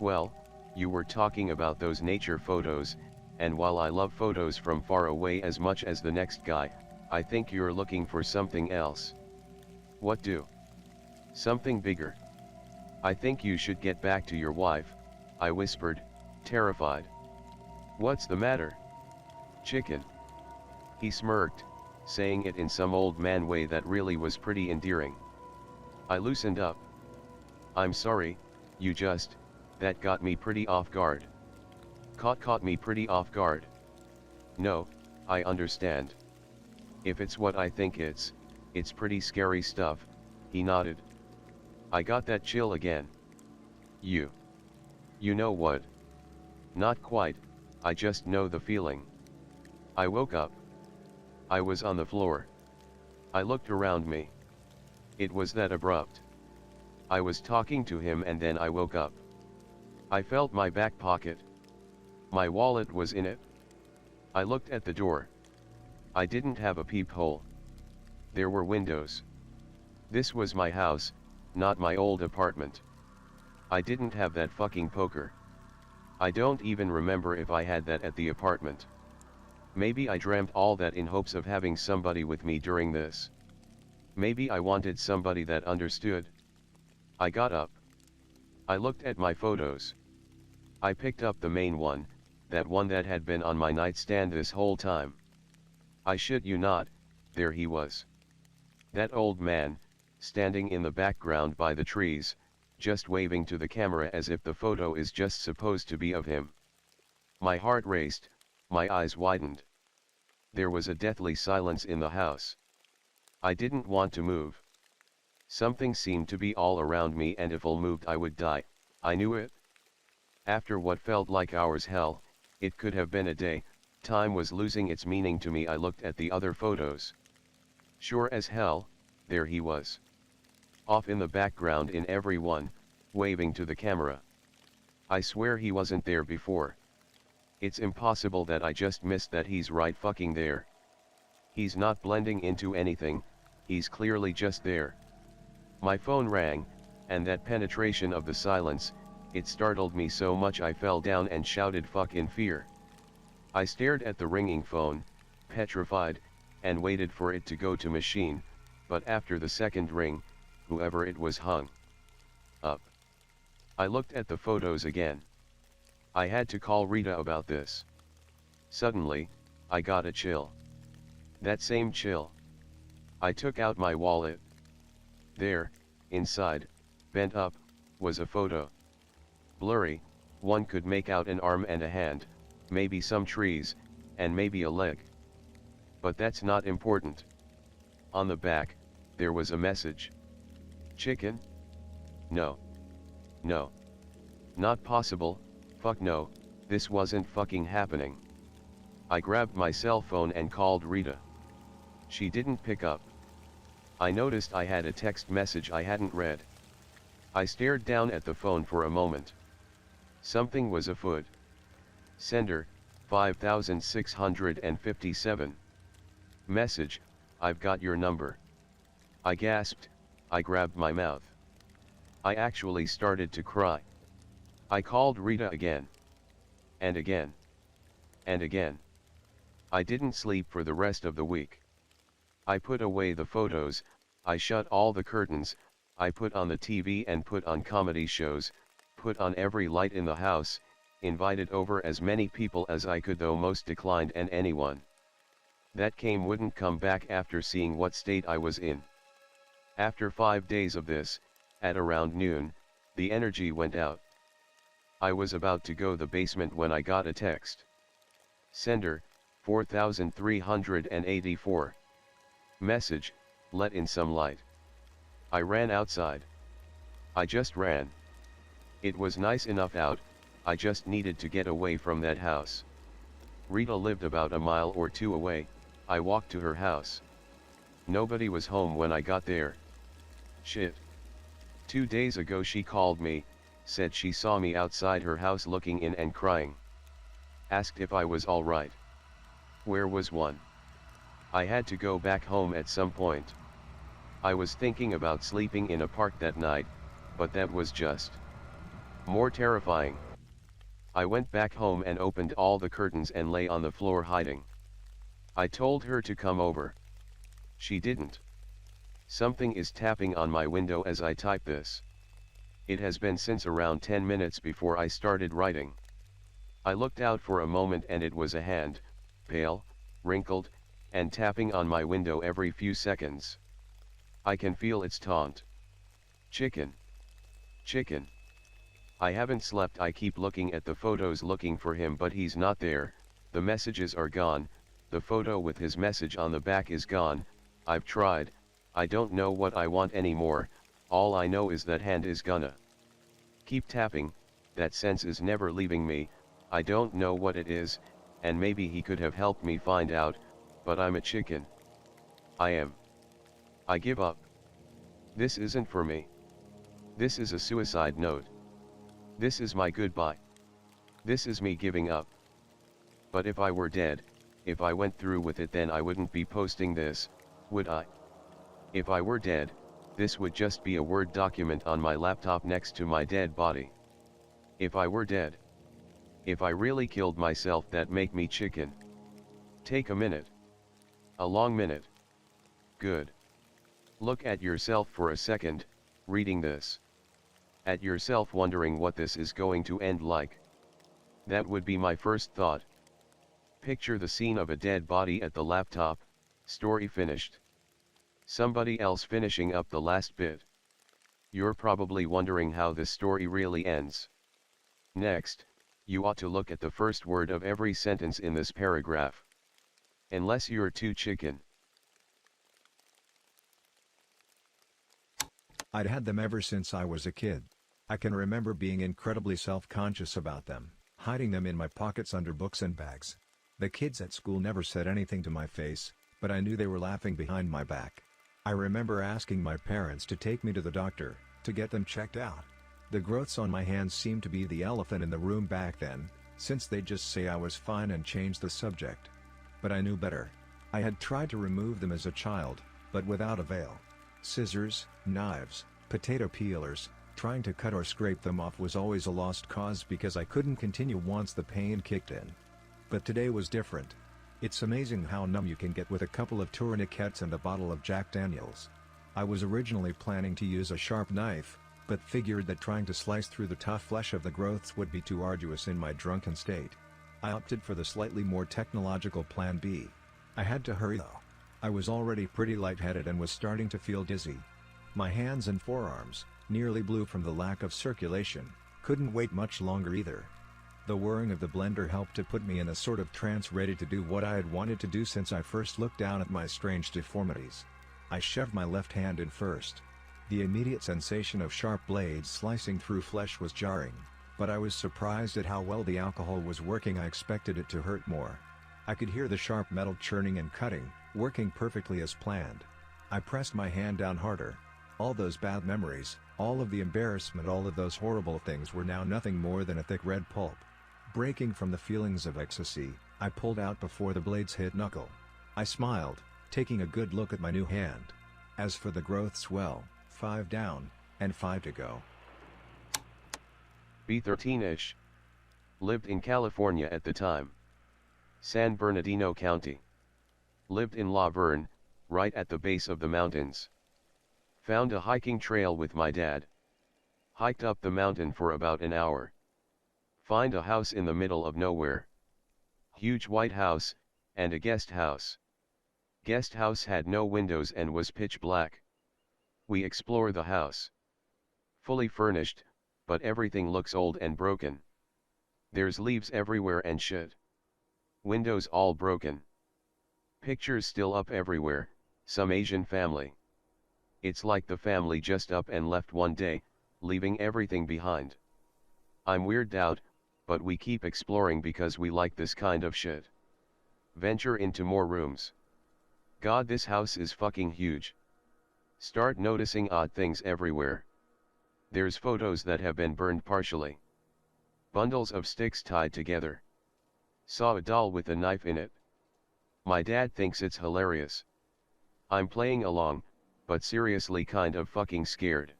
Well, you were talking about those nature photos, and while I love photos from far away as much as the next guy, I think you're looking for something else. What do? Something bigger. I think you should get back to your wife, I whispered, terrified. What's the matter? Chicken. He smirked, saying it in some old man way that really was pretty endearing. I loosened up. I'm sorry, that got me pretty off guard. Caught me pretty off guard. No, I understand. If it's what I think it's pretty scary stuff, he nodded. I got that chill again. You know what? Not quite, I just know the feeling. I woke up. I was on the floor. I looked around me. It was that abrupt. I was talking to him and then I woke up. I felt my back pocket. My wallet was in it. I looked at the door. I didn't have a peephole. There were windows. This was my house, not my old apartment. I didn't have that fucking poker. I don't even remember if I had that at the apartment. Maybe I dreamt all that in hopes of having somebody with me during this. Maybe I wanted somebody that understood. I got up. I looked at my photos. I picked up the main one, that one that had been on my nightstand this whole time. I shit you not, there he was. That old man, standing in the background by the trees, just waving to the camera as if the photo is just supposed to be of him. My heart raced, my eyes widened. There was a deathly silence in the house. I didn't want to move. Something seemed to be all around me and if I moved I would die, I knew it. After what felt like hours hell, it could have been a day. Time was losing its meaning to me. I looked at the other photos. Sure as hell, there he was. Off in the background in every one, waving to the camera. I swear he wasn't there before. It's impossible that I just missed that he's right fucking there. He's not blending into anything, he's clearly just there. My phone rang, and that penetration of the silence, it startled me so much I fell down and shouted fuck in fear. I stared at the ringing phone, petrified, and waited for it to go to machine, but after the second ring, whoever it was hung up. I looked at the photos again. I had to call Rita about this. Suddenly, I got a chill. That same chill. I took out my wallet. There, inside, bent up, was a photo. Blurry, one could make out an arm and a hand, maybe some trees, and maybe a leg. But that's not important. On the back, there was a message. Chicken? No. No. Not possible, fuck no, this wasn't fucking happening. I grabbed my cell phone and called Rita. She didn't pick up. I noticed I had a text message I hadn't read. I stared down at the phone for a moment. Something was afoot. Sender, 5657. Message, I've got your number. I gasped, I grabbed my mouth. I actually started to cry. I called Rita again. And again. And again. I didn't sleep for the rest of the week. I put away the photos, I shut all the curtains, I put on the TV and put on comedy shows, put on every light in the house, invited over as many people as I could, though most declined, and anyone that came wouldn't come back after seeing what state I was in. After 5 days of this, at around noon, the energy went out. I was about to go the basement when I got a text. Sender, 4384. Message, let in some light. I ran outside. I just ran. It was nice enough out, I just needed to get away from that house. Rita lived about a mile or two away, I walked to her house. Nobody was home when I got there. Shit. 2 days ago she called me, said she saw me outside her house looking in and crying. Asked if I was alright. Where was one? I had to go back home at some point. I was thinking about sleeping in a park that night, but that was just more terrifying. I went back home and opened all the curtains and lay on the floor hiding. I told her to come over. She didn't. Something is tapping on my window as I type this. It has been since around 10 minutes before I started writing. I looked out for a moment and it was a hand, pale, wrinkled, and tapping on my window every few seconds. I can feel its taunt. Chicken. Chicken. I haven't slept. I keep looking at the photos looking for him, but he's not there. The messages are gone, the photo with his message on the back is gone. I've tried, I don't know what I want anymore. All I know is that hand is gonna keep tapping, that sense is never leaving me. I don't know what it is, and maybe he could have helped me find out, but I'm a chicken. I am. I give up. This isn't for me. This is a suicide note. This is my goodbye. This is me giving up. But if I were dead, if I went through with it, then I wouldn't be posting this, would I? If I were dead, this would just be a Word document on my laptop next to my dead body. If I were dead. If I really killed myself, that make me chicken. Take a minute. A long minute. Good. Look at yourself for a second, reading this. At yourself wondering what this is going to end like. That would be my first thought. Picture the scene of a dead body at the laptop, story finished. Somebody else finishing up the last bit. You're probably wondering how this story really ends. Next, you ought to look at the first word of every sentence in this paragraph. Unless you're too chicken. I'd had them ever since I was a kid. I can remember being incredibly self-conscious about them, hiding them in my pockets under books and bags. The kids at school never said anything to my face, but I knew they were laughing behind my back. I remember asking my parents to take me to the doctor, to get them checked out. The growths on my hands seemed to be the elephant in the room back then, since they'd just say I was fine and change the subject. But I knew better. I had tried to remove them as a child, but without avail. Scissors, knives, potato peelers, trying to cut or scrape them off was always a lost cause because I couldn't continue once the pain kicked in. But today was different. It's amazing how numb you can get with a couple of tourniquets and a bottle of Jack Daniels. I was originally planning to use a sharp knife, but figured that trying to slice through the tough flesh of the growths would be too arduous in my drunken state. I opted for the slightly more technological plan B. I had to hurry though. I was already pretty lightheaded and was starting to feel dizzy. My hands and forearms, nearly blue from the lack of circulation, couldn't wait much longer either. The whirring of the blender helped to put me in a sort of trance, ready to do what I had wanted to do since I first looked down at my strange deformities. I shoved my left hand in first. The immediate sensation of sharp blades slicing through flesh was jarring, but I was surprised at how well the alcohol was working. I expected it to hurt more. I could hear the sharp metal churning and cutting, working perfectly as planned. I pressed my hand down harder. All those bad memories, all of the embarrassment, all of those horrible things were now nothing more than a thick red pulp. Breaking from the feelings of ecstasy, I pulled out before the blades hit knuckle. I smiled, taking a good look at my new hand. As for the growths, well, 5 down, and 5 to go. B13-ish. Lived in California at the time. San Bernardino County. Lived in La Verne, right at the base of the mountains. Found a hiking trail with my dad. Hiked up the mountain for about an hour. Find a house in the middle of nowhere. Huge white house, and a guest house. Guest house had no windows and was pitch black. We explore the house. Fully furnished, but everything looks old and broken. There's leaves everywhere and shit. Windows all broken. Pictures still up everywhere, some Asian family. It's like the family just up and left one day, leaving everything behind. I'm weirded out, but we keep exploring because we like this kind of shit. Venture into more rooms. God, this house is fucking huge. Start noticing odd things everywhere. There's photos that have been burned partially. Bundles of sticks tied together. Saw a doll with a knife in it. My dad thinks it's hilarious. I'm playing along, but seriously kind of fucking scared.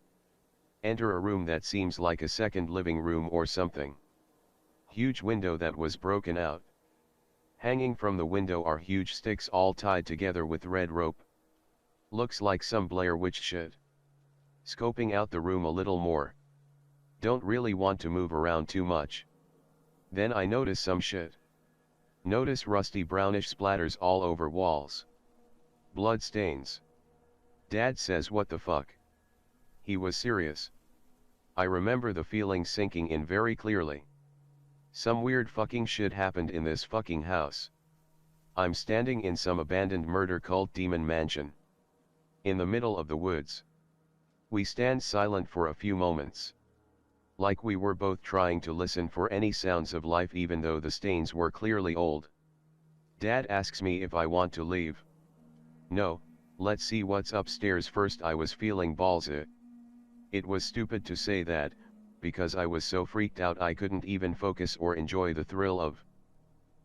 Enter a room that seems like a second living room or something. Huge window that was broken out. Hanging from the window are huge sticks all tied together with red rope. Looks like some Blair Witch shit. Scoping out the room a little more. Don't really want to move around too much. Then I notice some shit. Notice rusty brownish splatters all over walls. Blood stains. Dad says, what the fuck? He was serious. I remember the feeling sinking in very clearly. Some weird fucking shit happened in this fucking house. I'm standing in some abandoned murder cult demon mansion. In the middle of the woods. We stand silent for a few moments. Like we were both trying to listen for any sounds of life even though the stains were clearly old. Dad asks me if I want to leave. No, let's see what's upstairs first. I was feeling ballsy. It was stupid to say that, because I was so freaked out I couldn't even focus or enjoy the thrill of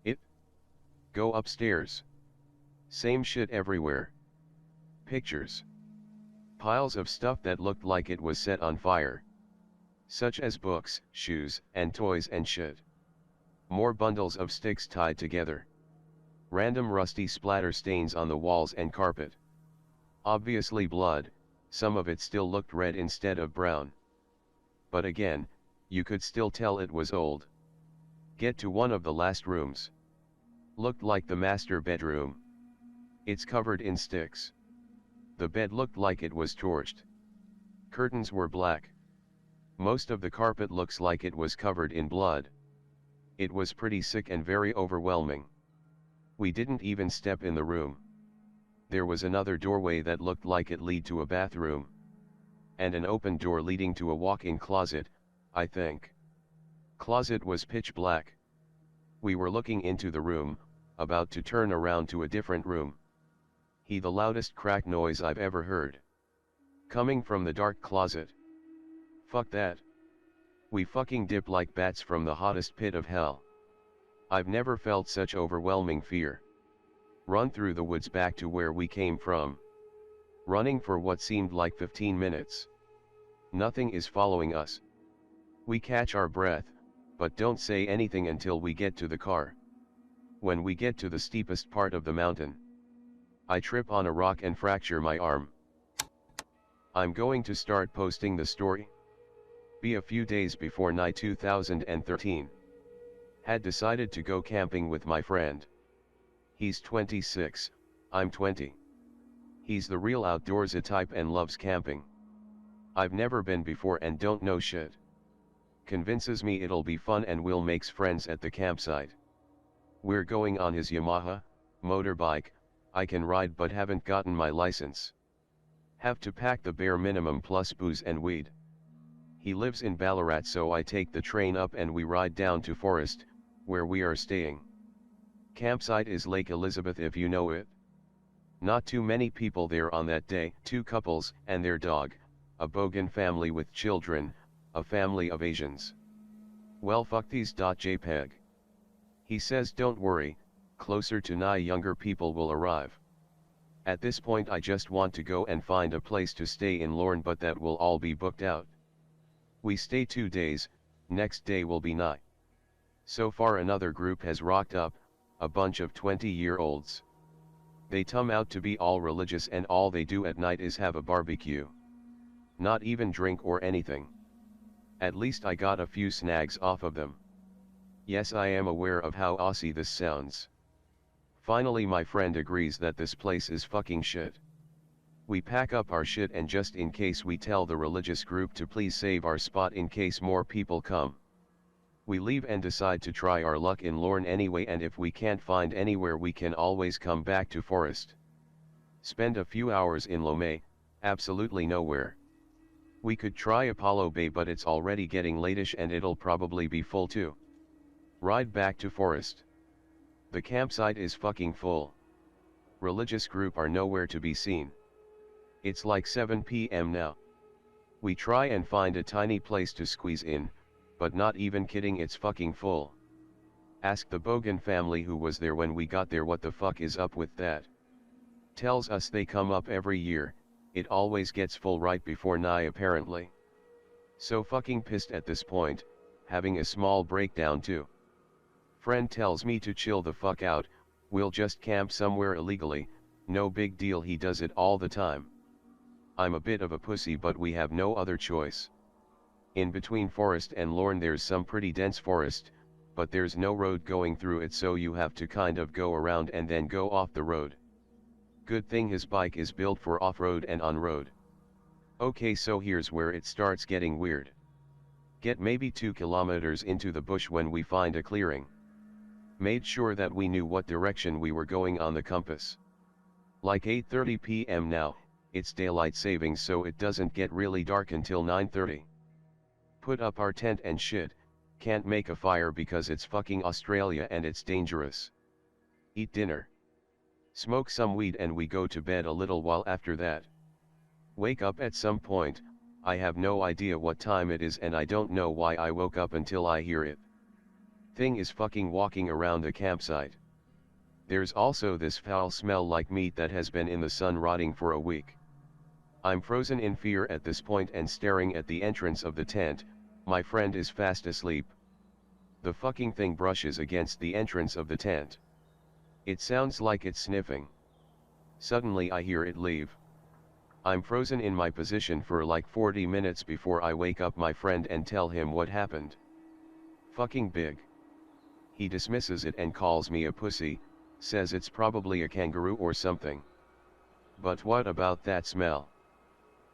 it. Go upstairs. Same shit everywhere. Pictures. Piles of stuff that looked like it was set on fire. Such as books, shoes, and toys and shit. More bundles of sticks tied together. Random rusty splatter stains on the walls and carpet. Obviously blood, some of it still looked red instead of brown. But again, you could still tell it was old. Get to one of the last rooms. Looked like the master bedroom. It's covered in sticks. The bed looked like it was torched. Curtains were black. Most of the carpet looks like it was covered in blood. It was pretty sick and very overwhelming. We didn't even step in the room. There was another doorway that looked like it led to a bathroom. And an open door leading to a walk-in closet, I think. Closet was pitch black. We were looking into the room, about to turn around to a different room. The loudest crack noise I've ever heard. Coming from the dark closet. Fuck that. We fucking dip like bats from the hottest pit of hell. I've never felt such overwhelming fear. Run through the woods back to where we came from. Running for what seemed like 15 minutes. Nothing is following us. We catch our breath, but don't say anything until we get to the car. When we get to the steepest part of the mountain, I trip on a rock and fracture my arm. I'm going to start posting the story. Be a few days before night 2013. Had decided to go camping with my friend. He's 26, I'm 20. He's the real outdoorsy type and loves camping. I've never been before and don't know shit. Convinces me it'll be fun and we'll make friends at the campsite. We're going on his Yamaha motorbike. I can ride but haven't gotten my license. Have to pack the bare minimum plus booze and weed. He lives in Ballarat, so I take the train up and we ride down to Forest, where we are staying. Campsite is Lake Elizabeth if you know it. Not too many people there on that day, 2 couples and their dog, a Bogan family with children, a family of Asians. Well fuck these. JPEG. He says don't worry, closer to 9 younger people will arrive. At this point I just want to go and find a place to stay in Lorne, but that will all be booked out. We stay 2 days, next day will be night. So far another group has rocked up, a bunch of 20-year-olds. They come out to be all religious and all they do at night is have a barbecue. Not even drink or anything. At least I got a few snags off of them. Yes, I am aware of how Aussie this sounds. Finally my friend agrees that this place is fucking shit. We pack up our shit and just in case we tell the religious group to please save our spot in case more people come. We leave and decide to try our luck in Lorne anyway, and if we can't find anywhere we can always come back to Forest. Spend a few hours in Lomé, absolutely nowhere. We could try Apollo Bay but it's already getting latish and it'll probably be full too. Ride back to Forest. The campsite is fucking full. Religious group are nowhere to be seen. It's like 7 p.m. now. We try and find a tiny place to squeeze in, but not even kidding, it's fucking full. Ask the Bogan family who was there when we got there what the fuck is up with that. Tells us they come up every year, it always gets full right before Nye apparently. So fucking pissed at this point, having a small breakdown too. Friend tells me to chill the fuck out, we'll just camp somewhere illegally, no big deal, he does it all the time. I'm a bit of a pussy but we have no other choice. In between Forest and Lorne there's some pretty dense forest, but there's no road going through it, so you have to kind of go around and then go off the road. Good thing his bike is built for off-road and on-road. Okay, so here's where it starts getting weird. Get maybe 2 kilometers into the bush when we find a clearing. Made sure that we knew what direction we were going on the compass. Like 8:30 p.m. now, it's daylight savings so it doesn't get really dark until 9:30. Put up our tent and shit, can't make a fire because it's fucking Australia and it's dangerous. Eat dinner. Smoke some weed and we go to bed a little while after that. Wake up at some point, I have no idea what time it is and I don't know why I woke up until I hear it. Thing is fucking walking around the campsite. There's also this foul smell like meat that has been in the sun rotting for a week. I'm frozen in fear at this point and staring at the entrance of the tent, my friend is fast asleep. The fucking thing brushes against the entrance of the tent. It sounds like it's sniffing. Suddenly I hear it leave. I'm frozen in my position for like 40 minutes before I wake up my friend and tell him what happened. Fucking big. He dismisses it and calls me a pussy, says it's probably a kangaroo or something. But what about that smell?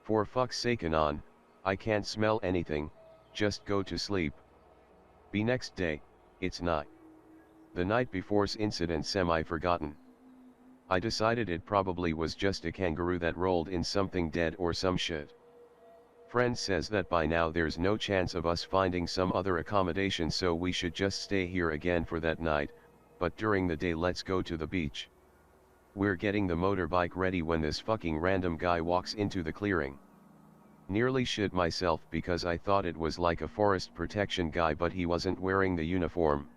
For fuck's sake Anon, I can't smell anything, just go to sleep. Be next day, it's night. The night before's incident semi-forgotten. I decided it probably was just a kangaroo that rolled in something dead or some shit. Friend says that by now there's no chance of us finding some other accommodation so we should just stay here again for that night, but during the day let's go to the beach. We're getting the motorbike ready when this fucking random guy walks into the clearing. Nearly shit myself because I thought it was like a forest protection guy but he wasn't wearing the uniform.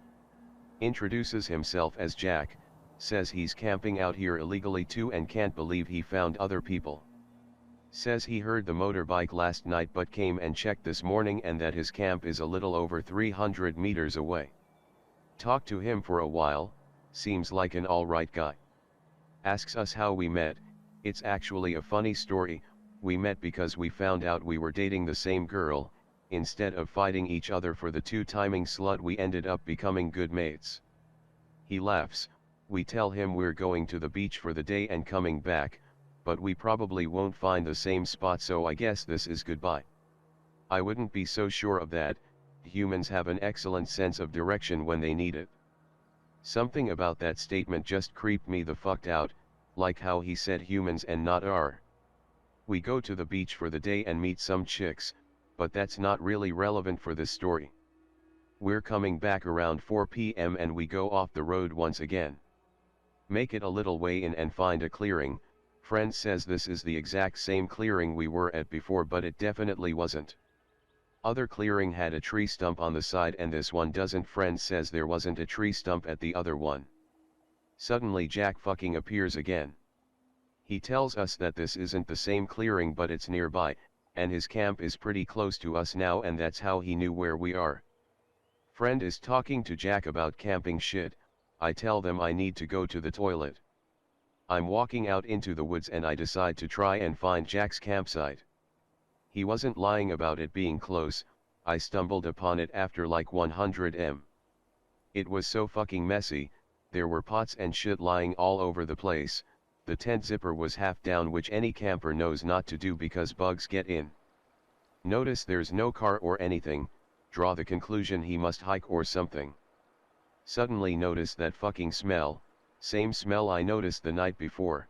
Introduces himself as Jack, says he's camping out here illegally too and can't believe he found other people. Says he heard the motorbike last night but came and checked this morning and that his camp is a little over 300 meters away. Talked to him for a while, seems like an alright guy. Asks us how we met, it's actually a funny story, we met because we found out we were dating the same girl, instead of fighting each other for the two-timing slut we ended up becoming good mates. He laughs, we tell him we're going to the beach for the day and coming back, but we probably won't find the same spot so I guess this is goodbye. I wouldn't be so sure of that, humans have an excellent sense of direction when they need it. Something about that statement just creeped me the fuck out, like how he said humans and not our. We go to the beach for the day and meet some chicks, but that's not really relevant for this story. We're coming back around 4 p.m. and we go off the road once again. Make it a little way in and find a clearing. Friend says this is the exact same clearing we were at before but it definitely wasn't. Other clearing had a tree stump on the side and this one doesn't. Friend says there wasn't a tree stump at the other one. Suddenly Jack fucking appears again. He tells us that this isn't the same clearing but it's nearby, and his camp is pretty close to us now, and that's how he knew where we are. Friend is talking to Jack about camping shit. I tell them I need to go to the toilet. I'm walking out into the woods and I decide to try and find Jack's campsite. He wasn't lying about it being close. I stumbled upon it after like 100 m. It was so fucking messy, there were pots and shit lying all over the place. The tent zipper was half down, which any camper knows not to do because bugs get in. Notice there's no car or anything, draw the conclusion he must hike or something. Suddenly notice that fucking smell, same smell I noticed the night before.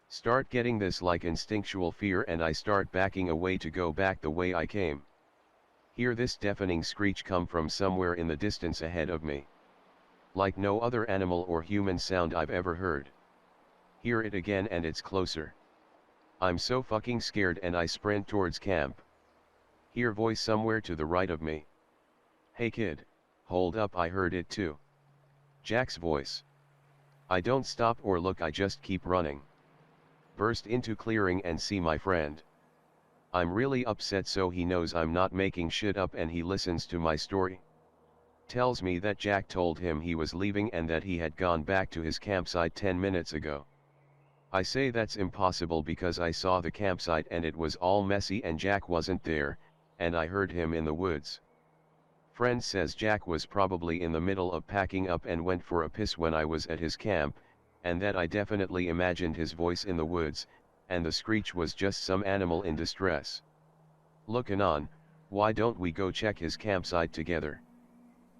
Start getting this like instinctual fear and I start backing away to go back the way I came. Hear this deafening screech come from somewhere in the distance ahead of me. Like no other animal or human sound I've ever heard. Hear it again and it's closer. I'm so fucking scared and I sprint towards camp. Hear voice somewhere to the right of me. Hey kid, hold up, I heard it too. Jack's voice. I don't stop or look, I just keep running. Burst into clearing and see my friend. I'm really upset, so he knows I'm not making shit up and he listens to my story. Tells me that Jack told him he was leaving and that he had gone back to his campsite 10 minutes ago. I say that's impossible because I saw the campsite and it was all messy and Jack wasn't there, and I heard him in the woods. Friend says Jack was probably in the middle of packing up and went for a piss when I was at his camp, and that I definitely imagined his voice in the woods, and the screech was just some animal in distress. Look Anon, why don't we go check his campsite together?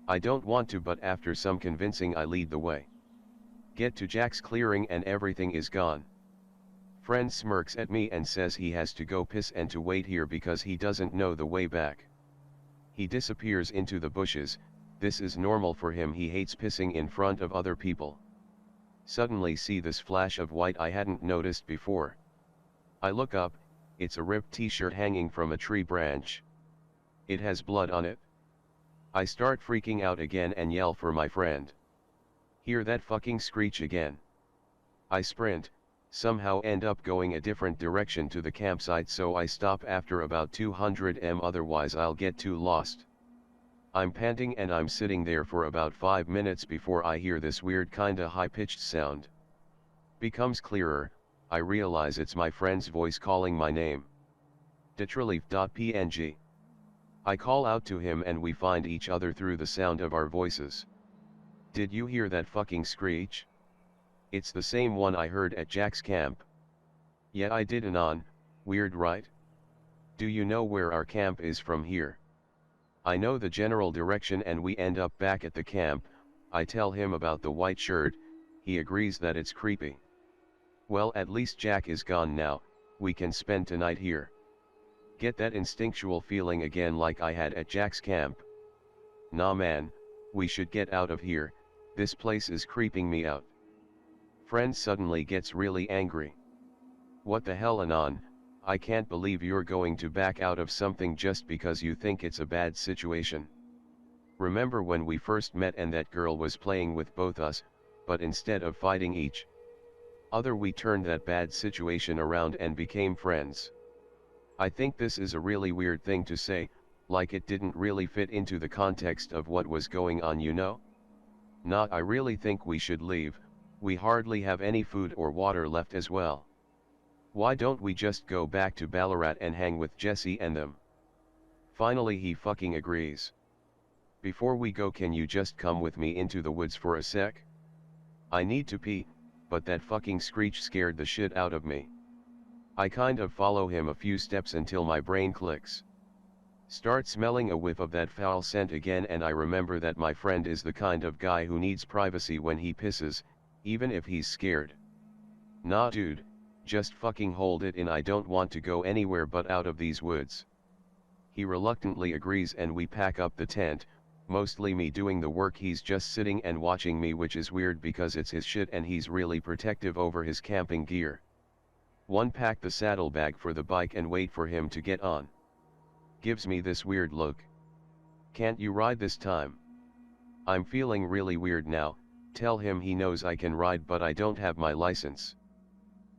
I don't want to, but after some convincing I lead the way. Get to Jack's clearing and everything is gone. Friend smirks at me and says he has to go piss and to wait here because he doesn't know the way back. He disappears into the bushes. This is normal for him, he hates pissing in front of other people. Suddenly see this flash of white I hadn't noticed before. I look up, it's a ripped t-shirt hanging from a tree branch. It has blood on it. I start freaking out again and yell for my friend. Hear that fucking screech again. I sprint, somehow end up going a different direction to the campsite, so I stop after about 200 m, otherwise I'll get too lost. I'm panting and I'm sitting there for about 5 minutes before I hear this weird kinda high-pitched sound. Becomes clearer, I realize it's my friend's voice calling my name. Detrelief.png. I call out to him and we find each other through the sound of our voices. Did you hear that fucking screech? It's the same one I heard at Jack's camp. Yeah, I did. Anon, weird right? Do you know where our camp is from here? I know the general direction and we end up back at the camp. I tell him about the white shirt, he agrees that it's creepy. Well, at least Jack is gone now, we can spend tonight here. Get that instinctual feeling again like I had at Jack's camp. Nah man, we should get out of here, this place is creeping me out. Friend suddenly gets really angry. What the hell Anon, I can't believe you're going to back out of something just because you think it's a bad situation. Remember when we first met and that girl was playing with both us, but instead of fighting each other we turned that bad situation around and became friends. I think this is a really weird thing to say, like it didn't really fit into the context of what was going on, you know? Nah, I really think we should leave, we hardly have any food or water left as well. Why don't we just go back to Ballarat and hang with Jesse and them? Finally he fucking agrees. Before we go, can you just come with me into the woods for a sec? I need to pee, but that fucking screech scared the shit out of me. I kind of follow him a few steps until my brain clicks. Start smelling a whiff of that foul scent again and I remember that my friend is the kind of guy who needs privacy when he pisses, even if he's scared. Nah dude, just fucking hold it in, I don't want to go anywhere but out of these woods. He reluctantly agrees and we pack up the tent, mostly me doing the work, he's just sitting and watching me, which is weird because it's his shit and he's really protective over his camping gear. One, pack the saddlebag for the bike and wait for him to get on. Gives me this weird look. Can't you ride this time? I'm feeling really weird now, tell him he knows I can ride but I don't have my license.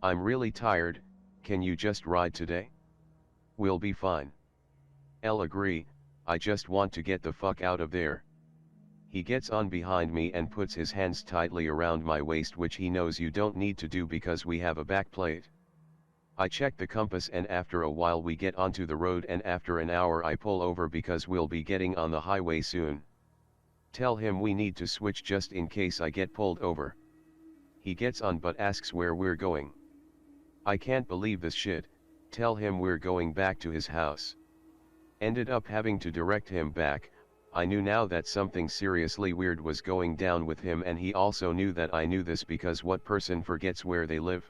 I'm really tired, can you just ride today? We'll be fine. L agree, I just want to get the fuck out of there. He gets on behind me and puts his hands tightly around my waist, which he knows you don't need to do because we have a backplate. I check the compass and after a while we get onto the road, and after an hour I pull over because we'll be getting on the highway soon. Tell him we need to switch just in case I get pulled over. He gets on but asks where we're going. I can't believe this shit, tell him we're going back to his house. Ended up having to direct him back. I knew now that something seriously weird was going down with him, and he also knew that I knew this because what person forgets where they live?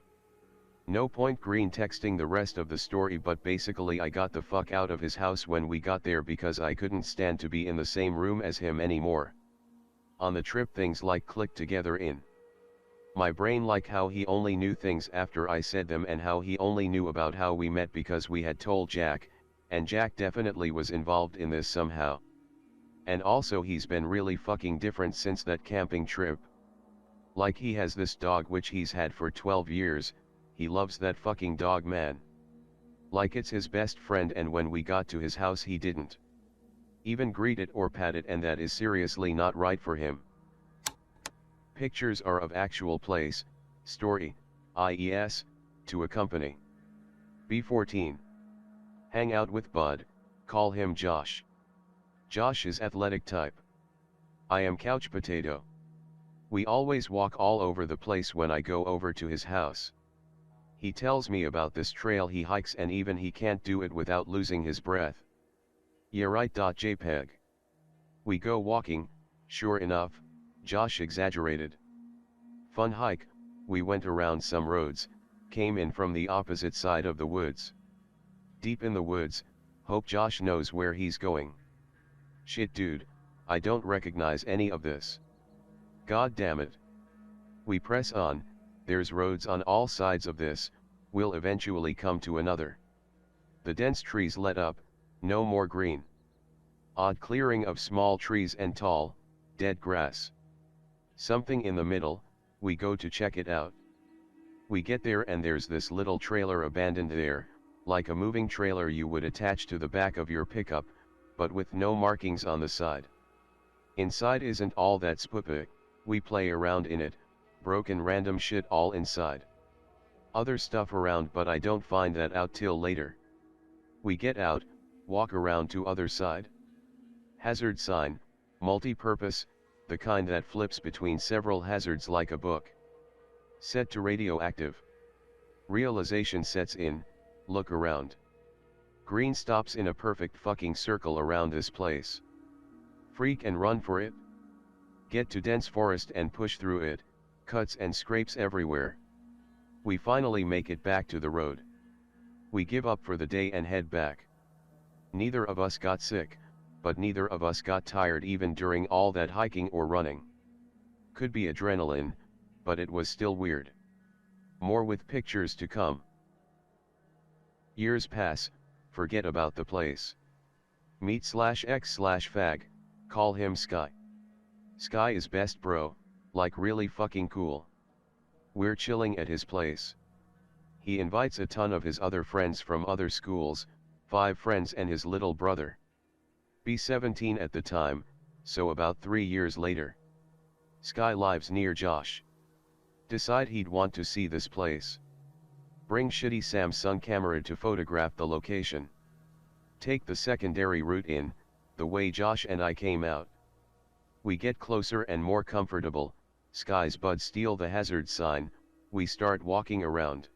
No point green texting the rest of the story, but basically I got the fuck out of his house when we got there because I couldn't stand to be in the same room as him anymore. On the trip things like clicked together in my brain, like how he only knew things after I said them and how he only knew about how we met because we had told Jack, and Jack definitely was involved in this somehow. And also he's been really fucking different since that camping trip. Like he has this dog which he's had for 12 years, he loves that fucking dog, man. Like it's his best friend, and when we got to his house he didn't even greet it or pat it, and that is seriously not right for him. Pictures are of actual place, story, IES, to accompany. B14. Hang out with Bud, call him Josh. Josh is athletic type. I am couch potato. We always walk all over the place when I go over to his house. He tells me about this trail he hikes, and even he can't do it without losing his breath. Yeah right. JPEG. We go walking, sure enough, Josh exaggerated. Fun hike, we went around some roads, came in from the opposite side of the woods. Deep in the woods, hope Josh knows where he's going. Shit dude, I don't recognize any of this. God damn it. We press on, there's roads on all sides of this, we'll eventually come to another. The dense trees let up, no more green. Odd clearing of small trees and tall, dead grass. Something in the middle, we go to check it out. We get there and there's this little trailer abandoned there, like a moving trailer you would attach to the back of your pickup, but with no markings on the side. Inside isn't all that spoopy, we play around in it, broken random shit all inside. Other stuff around, but I don't find that out till later. We get out, walk around to other side. Hazard sign, multi-purpose, the kind that flips between several hazards like a book. Set to radioactive. Realization sets in, look around. Green stops in a perfect fucking circle around this place. Freak and run for it. Get to dense forest and push through it, cuts and scrapes everywhere. We finally make it back to the road. We give up for the day and head back. Neither of us got sick, but neither of us got tired even during all that hiking or running. Could be adrenaline, but it was still weird. More with pictures to come. Years pass, forget about the place. Meet/X/Fag, call him Sky. Sky is best bro, like really fucking cool. We're chilling at his place. He invites a ton of his other friends from other schools, 5 friends and his little brother. Be 17 at the time, so about 3 years later. Sky lives near Josh. Decide he'd want to see this place. Bring shitty Samsung camera to photograph the location. Take the secondary route in, the way Josh and I came out. We get closer and more comfortable, Sky's buds steal the hazard sign, we start walking around.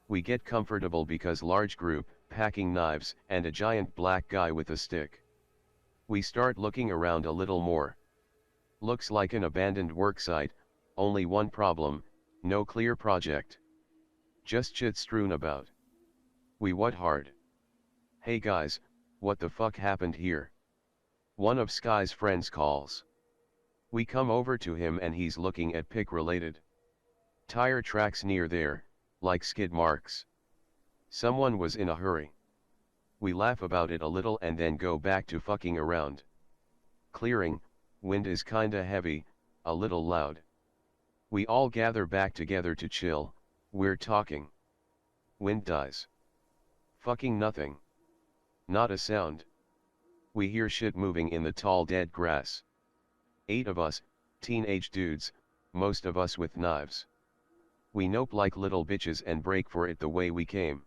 We get comfortable because large group, packing knives, and a giant black guy with a stick. We start looking around a little more. Looks like an abandoned worksite, only one problem, no clear project. Just shit strewn about. We what hard. Hey guys, what the fuck happened here? One of Sky's friends calls. We come over to him and he's looking at pick related tire tracks near there, like skid marks. Someone was in a hurry. We laugh about it a little and then go back to fucking around. Clearing, wind is kinda heavy, a little loud. We all gather back together to chill, we're talking. Wind dies. Fucking nothing. Not a sound. We hear shit moving in the tall dead grass. 8 of us, teenage dudes, most of us with knives. We nope like little bitches and break for it the way we came.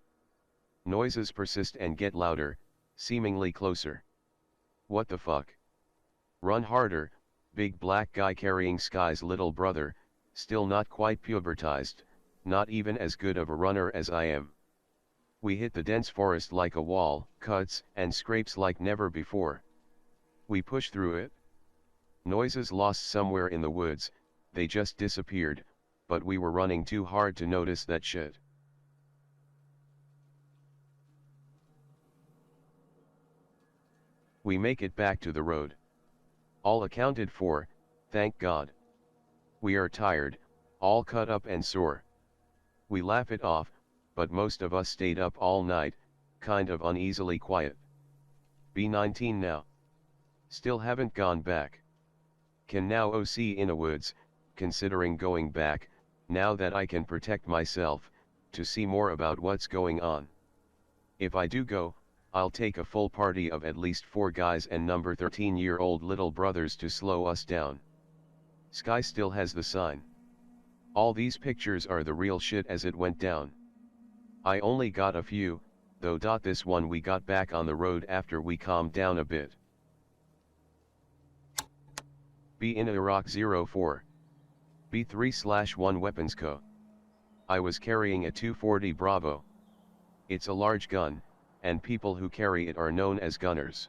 Noises persist and get louder, seemingly closer. What the fuck? Run harder, big black guy carrying Sky's little brother, still not quite pubertized, not even as good of a runner as I am. We hit the dense forest like a wall, cuts and scrapes like never before. We push through it. Noises lost somewhere in the woods, they just disappeared, but we were running too hard to notice that shit. We make it back to the road. All accounted for, thank God. We are tired, all cut up and sore. We laugh it off, but most of us stayed up all night, kind of uneasily quiet. B19 now. Still haven't gone back. Can now OC in a woods, considering going back, now that I can protect myself, to see more about what's going on. If I do go, I'll take a full party of at least 4 guys and number 13-year-old little brothers to slow us down. Sky still has the sign. All these pictures are the real shit as it went down. I only got a few, though. This one we got back on the road after we calmed down a bit. B in Iraq 04. B3/1 Weapons Co. I was carrying a 240 Bravo. It's a large gun, and people who carry it are known as gunners.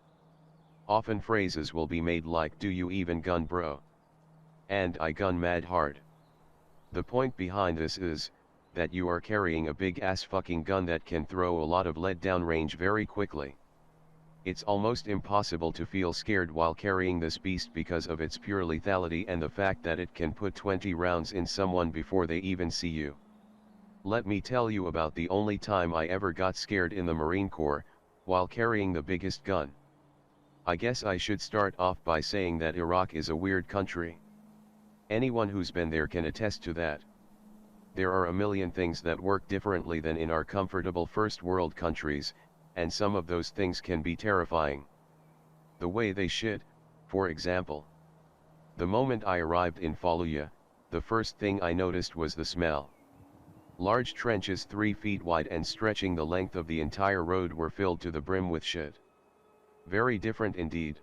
Often phrases will be made like, "Do you even gun, bro?" And "I gun mad hard." The point behind this is that you are carrying a big ass fucking gun that can throw a lot of lead downrange very quickly. It's almost impossible to feel scared while carrying this beast because of its pure lethality and the fact that it can put 20 rounds in someone before they even see you. Let me tell you about the only time I ever got scared in the Marine Corps, while carrying the biggest gun. I guess I should start off by saying that Iraq is a weird country. Anyone who's been there can attest to that. There are a million things that work differently than in our comfortable first world countries, and some of those things can be terrifying. The way they shit, for example. The moment I arrived in Fallujah, the first thing I noticed was the smell. Large trenches 3 feet wide and stretching the length of the entire road were filled to the brim with shit. Very different indeed.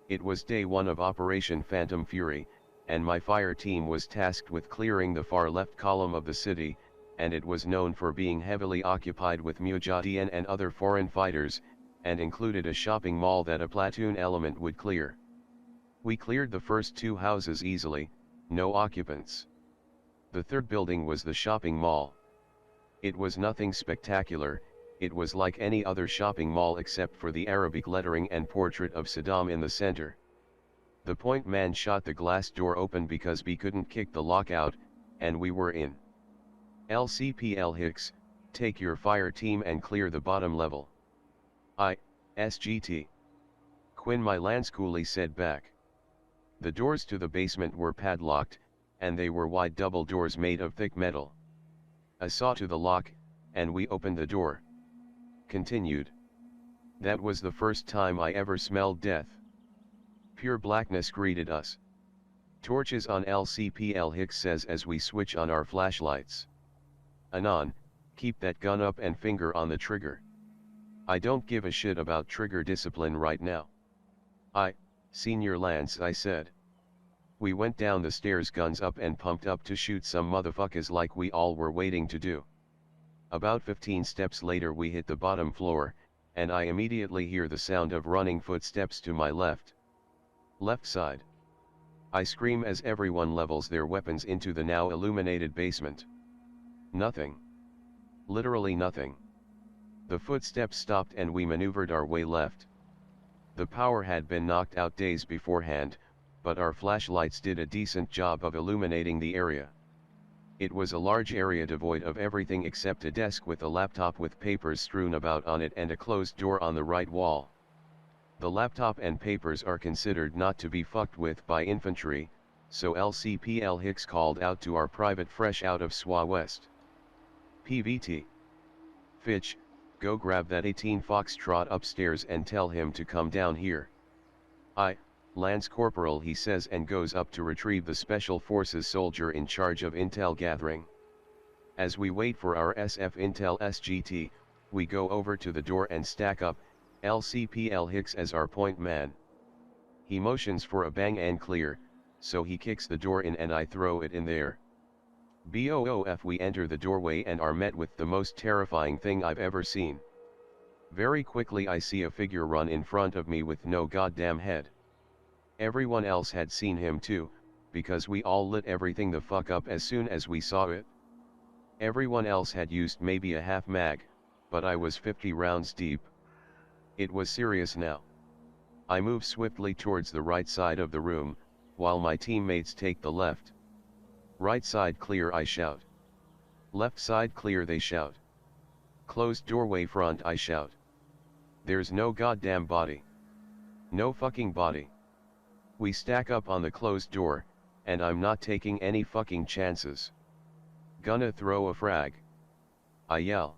It was day 1 of Operation Phantom Fury, and my fire team was tasked with clearing the far left column of the city, and it was known for being heavily occupied with Mujahideen and other foreign fighters, and included a shopping mall that a platoon element would clear. We cleared the first 2 houses easily, no occupants. The third building was the shopping mall. It was nothing spectacular, it was like any other shopping mall except for the Arabic lettering and portrait of Saddam in the center. The point man shot the glass door open because we couldn't kick the lock out, and we were in. S.T.A.L.K.E.R, take your fire team and clear the bottom level. SGT. Quinn, my lance coolie, said back. The doors to the basement were padlocked, and they were wide double doors made of thick metal. I saw to the lock, and we opened the door. Continued. That was the first time I ever smelled death. Pure blackness greeted us. Torches on S.T.A.L.K.E.R says as we switch on our flashlights. Anon, keep that gun up and finger on the trigger. I don't give a shit about trigger discipline right now. Senior Lance, I said. We went down the stairs, guns up and pumped up to shoot some motherfuckers like we all were waiting to do. About 15 steps later we hit the bottom floor, and I immediately hear the sound of running footsteps to my left. Left side. I scream as everyone levels their weapons into the now illuminated basement. Nothing. Literally nothing. The footsteps stopped and we maneuvered our way left. The power had been knocked out days beforehand, but our flashlights did a decent job of illuminating the area. It was a large area devoid of everything except a desk with a laptop with papers strewn about on it and a closed door on the right wall. The laptop and papers are considered not to be fucked with by infantry, so LCPL Hicks called out to our private fresh out of SWA West. PVT. Fitch, go grab that 18 Foxtrot upstairs and tell him to come down here. Lance Corporal, he says, and goes up to retrieve the Special Forces soldier in charge of intel gathering. As we wait for our SF Intel SGT, we go over to the door and stack up LCPL Hicks as our point man. He motions for a bang and clear, so he kicks the door in and I throw it in there. BOOF, we enter the doorway and are met with the most terrifying thing I've ever seen. Very quickly I see a figure run in front of me with no goddamn head. Everyone else had seen him too, because we all lit everything the fuck up as soon as we saw it. Everyone else had used maybe a half mag, but I was 50 rounds deep. It was serious now. I move swiftly towards the right side of the room, while my teammates take the left. Right side clear, I shout. Left side clear, they shout. Closed doorway front, I shout. There's no goddamn body. No fucking body. We stack up on the closed door, and I'm not taking any fucking chances. Gonna throw a frag. I yell.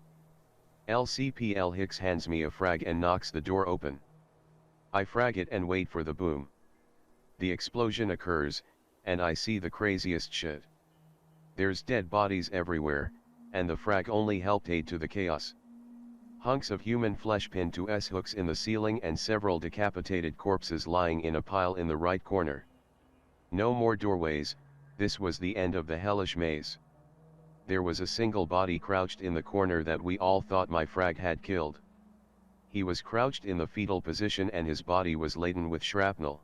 LCPL Hicks hands me a frag and knocks the door open. I frag it and wait for the boom. The explosion occurs, and I see the craziest shit. There's dead bodies everywhere, and the frag only helped aid to the chaos. Hunks of human flesh pinned to S-hooks in the ceiling and several decapitated corpses lying in a pile in the right corner. No more doorways, this was the end of the hellish maze. There was a single body crouched in the corner that we all thought my frag had killed. He was crouched in the fetal position and his body was laden with shrapnel.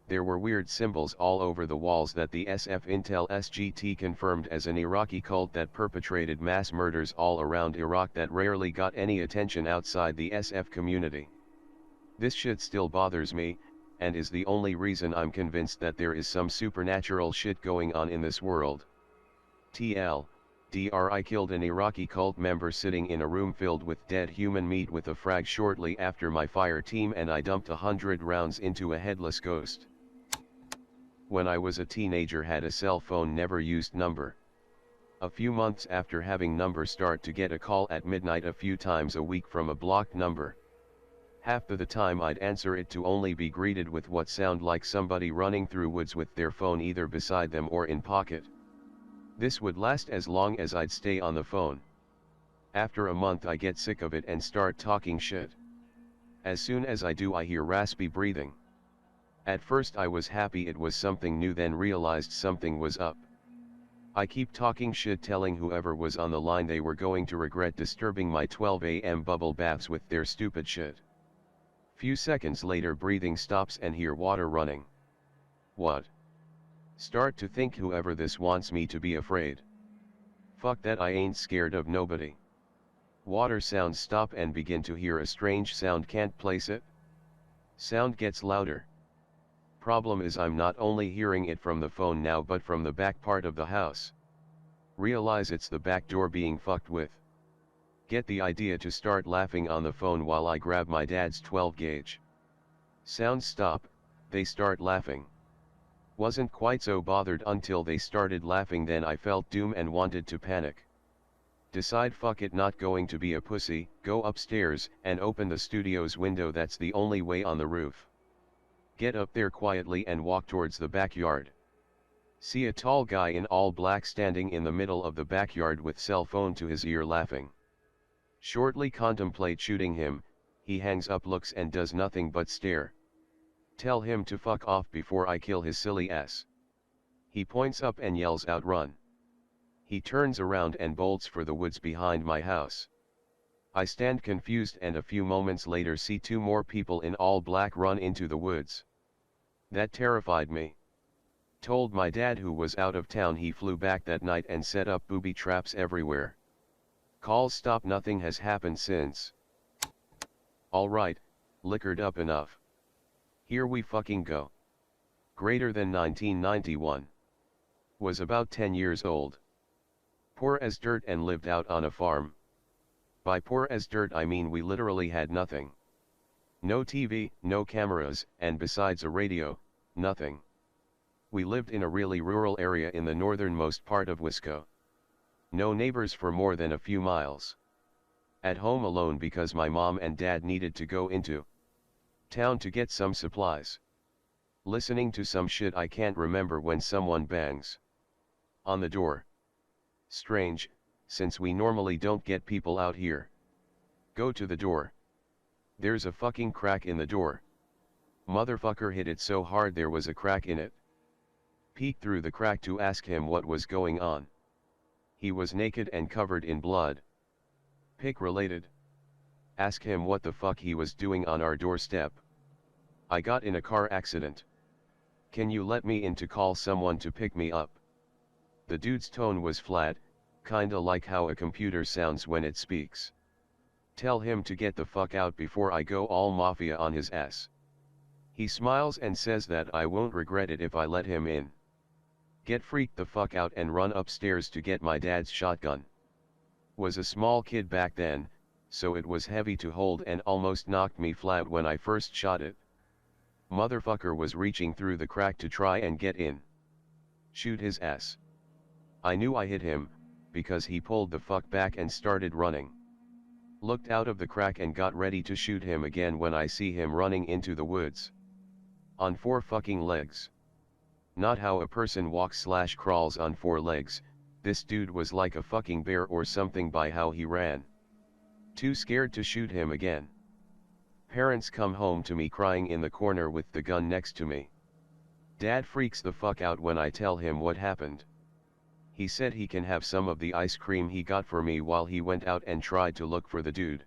There were weird symbols all over the walls that the SF Intel SGT confirmed as an Iraqi cult that perpetrated mass murders all around Iraq that rarely got any attention outside the SF community. This shit still bothers me, and is the only reason I'm convinced that there is some supernatural shit going on in this world. T.L.D.R. I killed an Iraqi cult member sitting in a room filled with dead human meat with a frag shortly after my fire team and I dumped 100 rounds into a headless ghost. When I was a teenager, had a cell phone never used number. A few months after having number, start to get a call at midnight a few times a week from a blocked number. Half of the time I'd answer it to only be greeted with what sound like somebody running through woods with their phone either beside them or in pocket. This would last as long as I'd stay on the phone. After a month I get sick of it and start talking shit. As soon as I do I hear raspy breathing. At first I was happy it was something new, then realized something was up. I keep talking shit, telling whoever was on the line they were going to regret disturbing my 12 a.m. bubble baths with their stupid shit. Few seconds later breathing stops and hear water running. What? Start to think whoever this wants me to be afraid. Fuck that, I ain't scared of nobody. Water sounds stop and begin to hear a strange sound, can't place it. Sound gets louder. Problem is I'm not only hearing it from the phone now but from the back part of the house. Realize it's the back door being fucked with. Get the idea to start laughing on the phone while I grab my dad's 12 gauge. Sounds stop, they start laughing. Wasn't quite so bothered until they started laughing, then I felt doom and wanted to panic. Decide fuck it, not going to be a pussy, go upstairs and open the studio's window, that's the only way on the roof. Get up there quietly and walk towards the backyard. See a tall guy in all black standing in the middle of the backyard with cell phone to his ear laughing. Shortly contemplate shooting him, he hangs up, looks and does nothing but stare. Tell him to fuck off before I kill his silly ass. He points up and yells out, run. He turns around and bolts for the woods behind my house. I stand confused and a few moments later see two more people in all black run into the woods. That terrified me. Told my dad, who was out of town. He flew back that night and set up booby traps everywhere. Calls stop, nothing has happened since. Alright, liquored up enough. Here we fucking go. Greater than 1991. Was about 10 years old. Poor as dirt and lived out on a farm. By poor as dirt I mean we literally had nothing. No TV, no cameras, and besides a radio, nothing. We lived in a really rural area in the northernmost part of Wisco. No neighbors for more than a few miles. At home alone because my mom and dad needed to go into town to get some supplies. Listening to some shit I can't remember when someone bangs on the door. Strange, since we normally don't get people out here. Go to the door. There's a fucking crack in the door. Motherfucker hit it so hard there was a crack in it. Peeked through the crack to ask him what was going on. He was naked and covered in blood. Pick related. Ask him what the fuck he was doing on our doorstep. I got in a car accident. Can you let me in to call someone to pick me up? The dude's tone was flat, kinda like how a computer sounds when it speaks. Tell him to get the fuck out before I go all mafia on his ass. He smiles and says that I won't regret it if I let him in. Get freaked the fuck out and run upstairs to get my dad's shotgun. Was a small kid back then, so it was heavy to hold and almost knocked me flat when I first shot it. Motherfucker was reaching through the crack to try and get in. Shoot his ass. I knew I hit him, because he pulled the fuck back and started running. Looked out of the crack and got ready to shoot him again when I see him running into the woods. On 4 fucking legs. Not how a person walks/crawls on 4 legs, this dude was like a fucking bear or something by how he ran. Too scared to shoot him again. Parents come home to me crying in the corner with the gun next to me. Dad freaks the fuck out when I tell him what happened. He said he can have some of the ice cream he got for me while he went out and tried to look for the dude.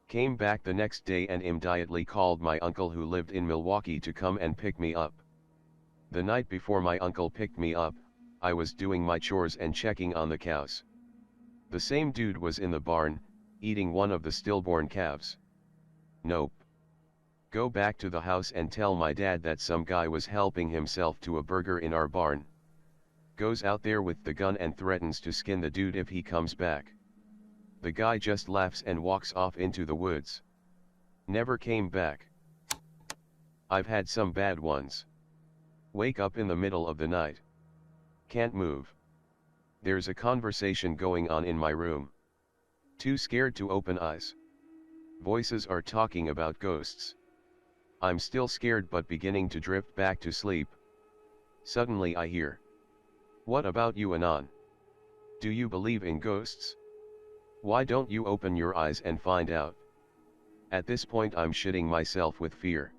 Came back the next day and immediately called my uncle who lived in Milwaukee to come and pick me up. The night before my uncle picked me up, I was doing my chores and checking on the cows. The same dude was in the barn, eating one of the stillborn calves. Nope. Go back to the house and tell my dad that some guy was helping himself to a burger in our barn. Goes out there with the gun and threatens to skin the dude if he comes back. The guy just laughs and walks off into the woods. Never came back. I've had some bad ones. Wake up in the middle of the night. Can't move. There's a conversation going on in my room. Too scared to open eyes. Voices are talking about ghosts. I'm still scared but beginning to drift back to sleep. Suddenly I hear. What about you, Anon? Do you believe in ghosts? Why don't you open your eyes and find out? At this point I'm shitting myself with fear.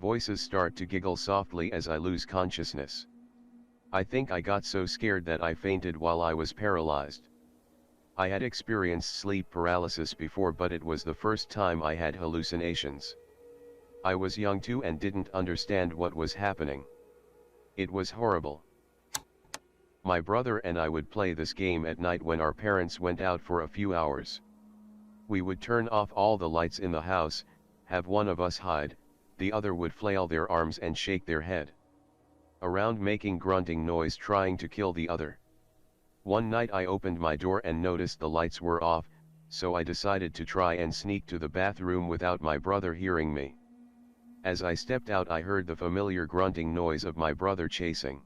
Voices start to giggle softly as I lose consciousness. I think I got so scared that I fainted while I was paralyzed. I had experienced sleep paralysis before, but it was the first time I had hallucinations. I was young too and didn't understand what was happening. It was horrible. My brother and I would play this game at night when our parents went out for a few hours. We would turn off all the lights in the house, have one of us hide, the other would flail their arms and shake their head around making grunting noise trying to kill the other. One night I opened my door and noticed the lights were off, so I decided to try and sneak to the bathroom without my brother hearing me. As I stepped out I heard the familiar grunting noise of my brother chasing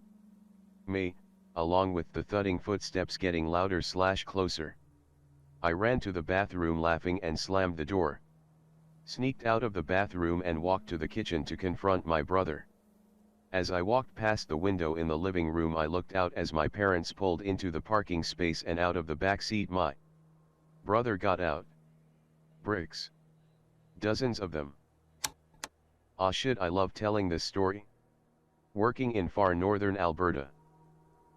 me, along with the thudding footsteps getting louder/closer. I ran to the bathroom laughing and slammed the door. Sneaked out of the bathroom and walked to the kitchen to confront my brother. As I walked past the window in the living room I looked out as my parents pulled into the parking space and out of the back seat my brother got out. Bricks. Dozens of them. Ah shit, I love telling this story. Working in far northern Alberta.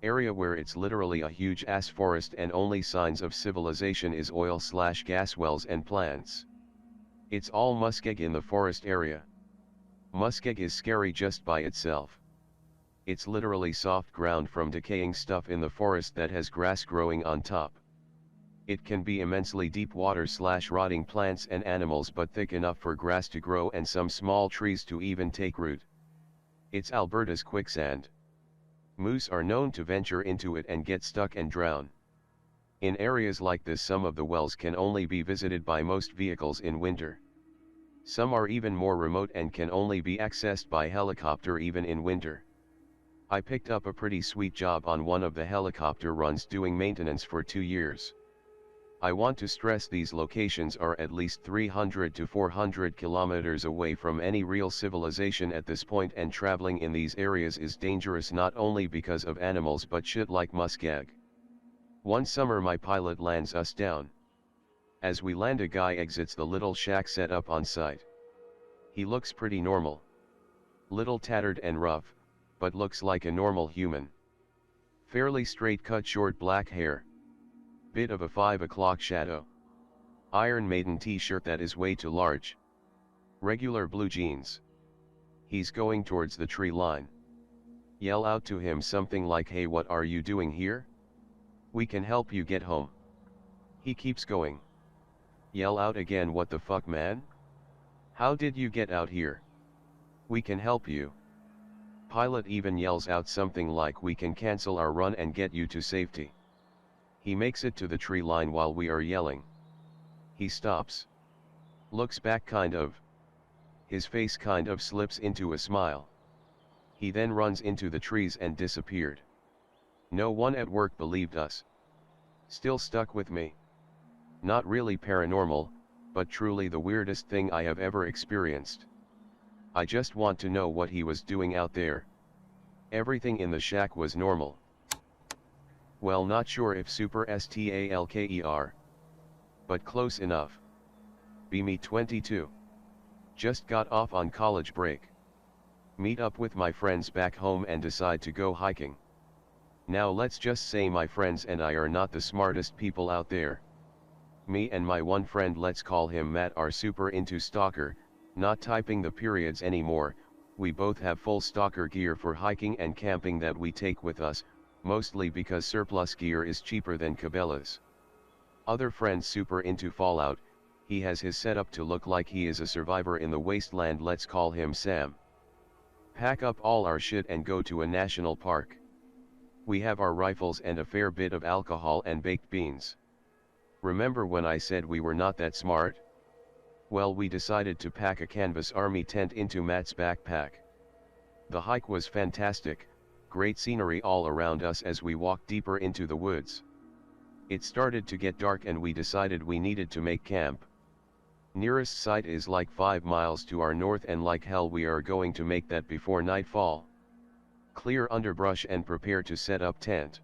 Area where it's literally a huge ass forest and only signs of civilization is oil/gas wells and plants. It's all muskeg in the forest area. Muskeg is scary just by itself. It's literally soft ground from decaying stuff in the forest that has grass growing on top. It can be immensely deep water/rotting plants and animals but thick enough for grass to grow and some small trees to even take root. It's Alberta's quicksand. Moose are known to venture into it and get stuck and drown. In areas like this some of the wells can only be visited by most vehicles in winter. Some are even more remote and can only be accessed by helicopter even in winter. I picked up a pretty sweet job on one of the helicopter runs doing maintenance for 2 years. I want to stress these locations are at least 300 to 400 kilometers away from any real civilization at this point, and traveling in these areas is dangerous not only because of animals but shit like muskeg. One summer my pilot lands us down. As we land, a guy exits the little shack set up on site. He looks pretty normal. Little tattered and rough, but looks like a normal human. Fairly straight cut short black hair. Bit of a 5 o'clock shadow. Iron Maiden t-shirt that is way too large. Regular blue jeans. He's going towards the tree line. Yell out to him something like, "Hey, what are you doing here? We can help you get home." He keeps going. Yell out again, "What the fuck, man? How did you get out here? We can help you." Pilot even yells out something like, "We can cancel our run and get you to safety." He makes it to the tree line while we are yelling. He stops. Looks back kind of. His face kind of slips into a smile. He then runs into the trees and disappeared. No one at work believed us. Still stuck with me. Not really paranormal, but truly the weirdest thing I have ever experienced. I just want to know what he was doing out there. Everything in the shack was normal. Well, not sure if super S.T.A.L.K.E.R. but close enough. Me 22. Just got off on college break. Meet up with my friends back home and decide to go hiking. Now let's just say my friends and I are not the smartest people out there. Me and my one friend, let's call him Matt, are super into stalker, not typing the periods anymore. We both have full stalker gear for hiking and camping that we take with us, mostly because surplus gear is cheaper than Cabela's. Other friends super into Fallout. He has his setup to look like he is a survivor in the wasteland, let's call him Sam. Pack up all our shit and go to a national park. We have our rifles and a fair bit of alcohol and baked beans. Remember when I said we were not that smart? Well, we decided to pack a canvas army tent into Matt's backpack. The hike was fantastic, great scenery all around us as we walked deeper into the woods. It started to get dark and we decided we needed to make camp. Nearest site is like 5 miles to our north, and like hell we are going to make that before nightfall. Clear underbrush and prepare to set up tent.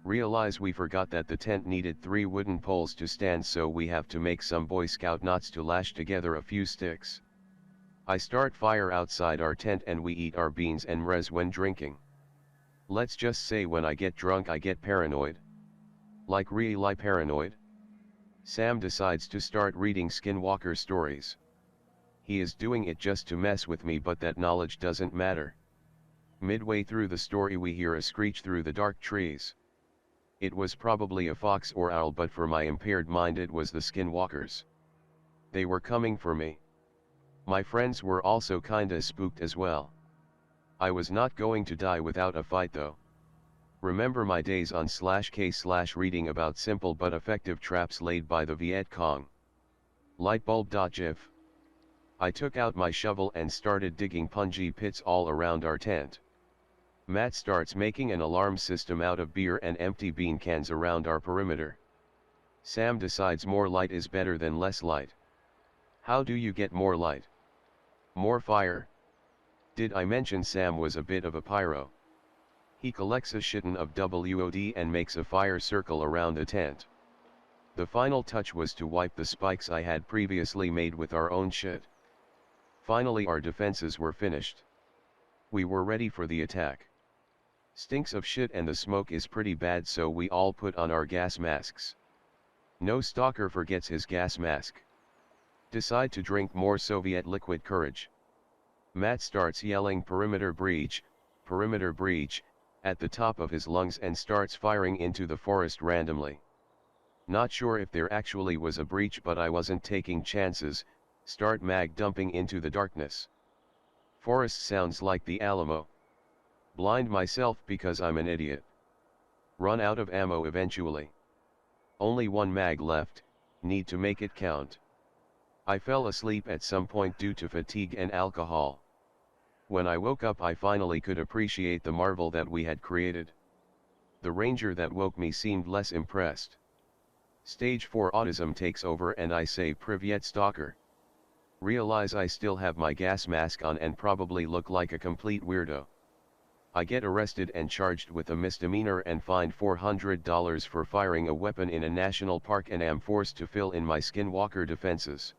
Realize we forgot that the tent needed 3 wooden poles to stand, so we have to make some Boy Scout knots to lash together a few sticks. I start fire outside our tent and we eat our beans and res when drinking. Let's just say when I get drunk I get paranoid. Like really paranoid. Sam decides to start reading skinwalker stories. He is doing it just to mess with me, but that knowledge doesn't matter. Midway through the story we hear a screech through the dark trees. It was probably a fox or owl, but for my impaired mind it was the skinwalkers. They were coming for me. My friends were also kinda spooked as well. I was not going to die without a fight though. Remember my days on /k/ reading about simple but effective traps laid by the Viet Cong. Lightbulb.gif. I took out my shovel and started digging punji pits all around our tent. Matt starts making an alarm system out of beer and empty bean cans around our perimeter. Sam decides more light is better than less light. How do you get more light? More fire. Did I mention Sam was a bit of a pyro? He collects a shitton of WOD and makes a fire circle around the tent. The final touch was to wipe the spikes I had previously made with our own shit. Finally our defenses were finished. We were ready for the attack. Stinks of shit and the smoke is pretty bad, so we all put on our gas masks. No stalker forgets his gas mask. Decide to drink more Soviet liquid courage. Matt starts yelling perimeter breach, at the top of his lungs and starts firing into the forest randomly. Not sure if there actually was a breach, but I wasn't taking chances. Start mag dumping into the darkness. Forest sounds like the Alamo. Blind myself because I'm an idiot. Run out of ammo eventually. Only 1 mag left, need to make it count. I fell asleep at some point due to fatigue and alcohol. When I woke up I finally could appreciate the marvel that we had created. The ranger that woke me seemed less impressed. Stage 4 autism takes over and I say Privyet stalker. Realize I still have my gas mask on and probably look like a complete weirdo. I get arrested and charged with a misdemeanor and fined $400 for firing a weapon in a national park and am forced to fill in my skinwalker defenses.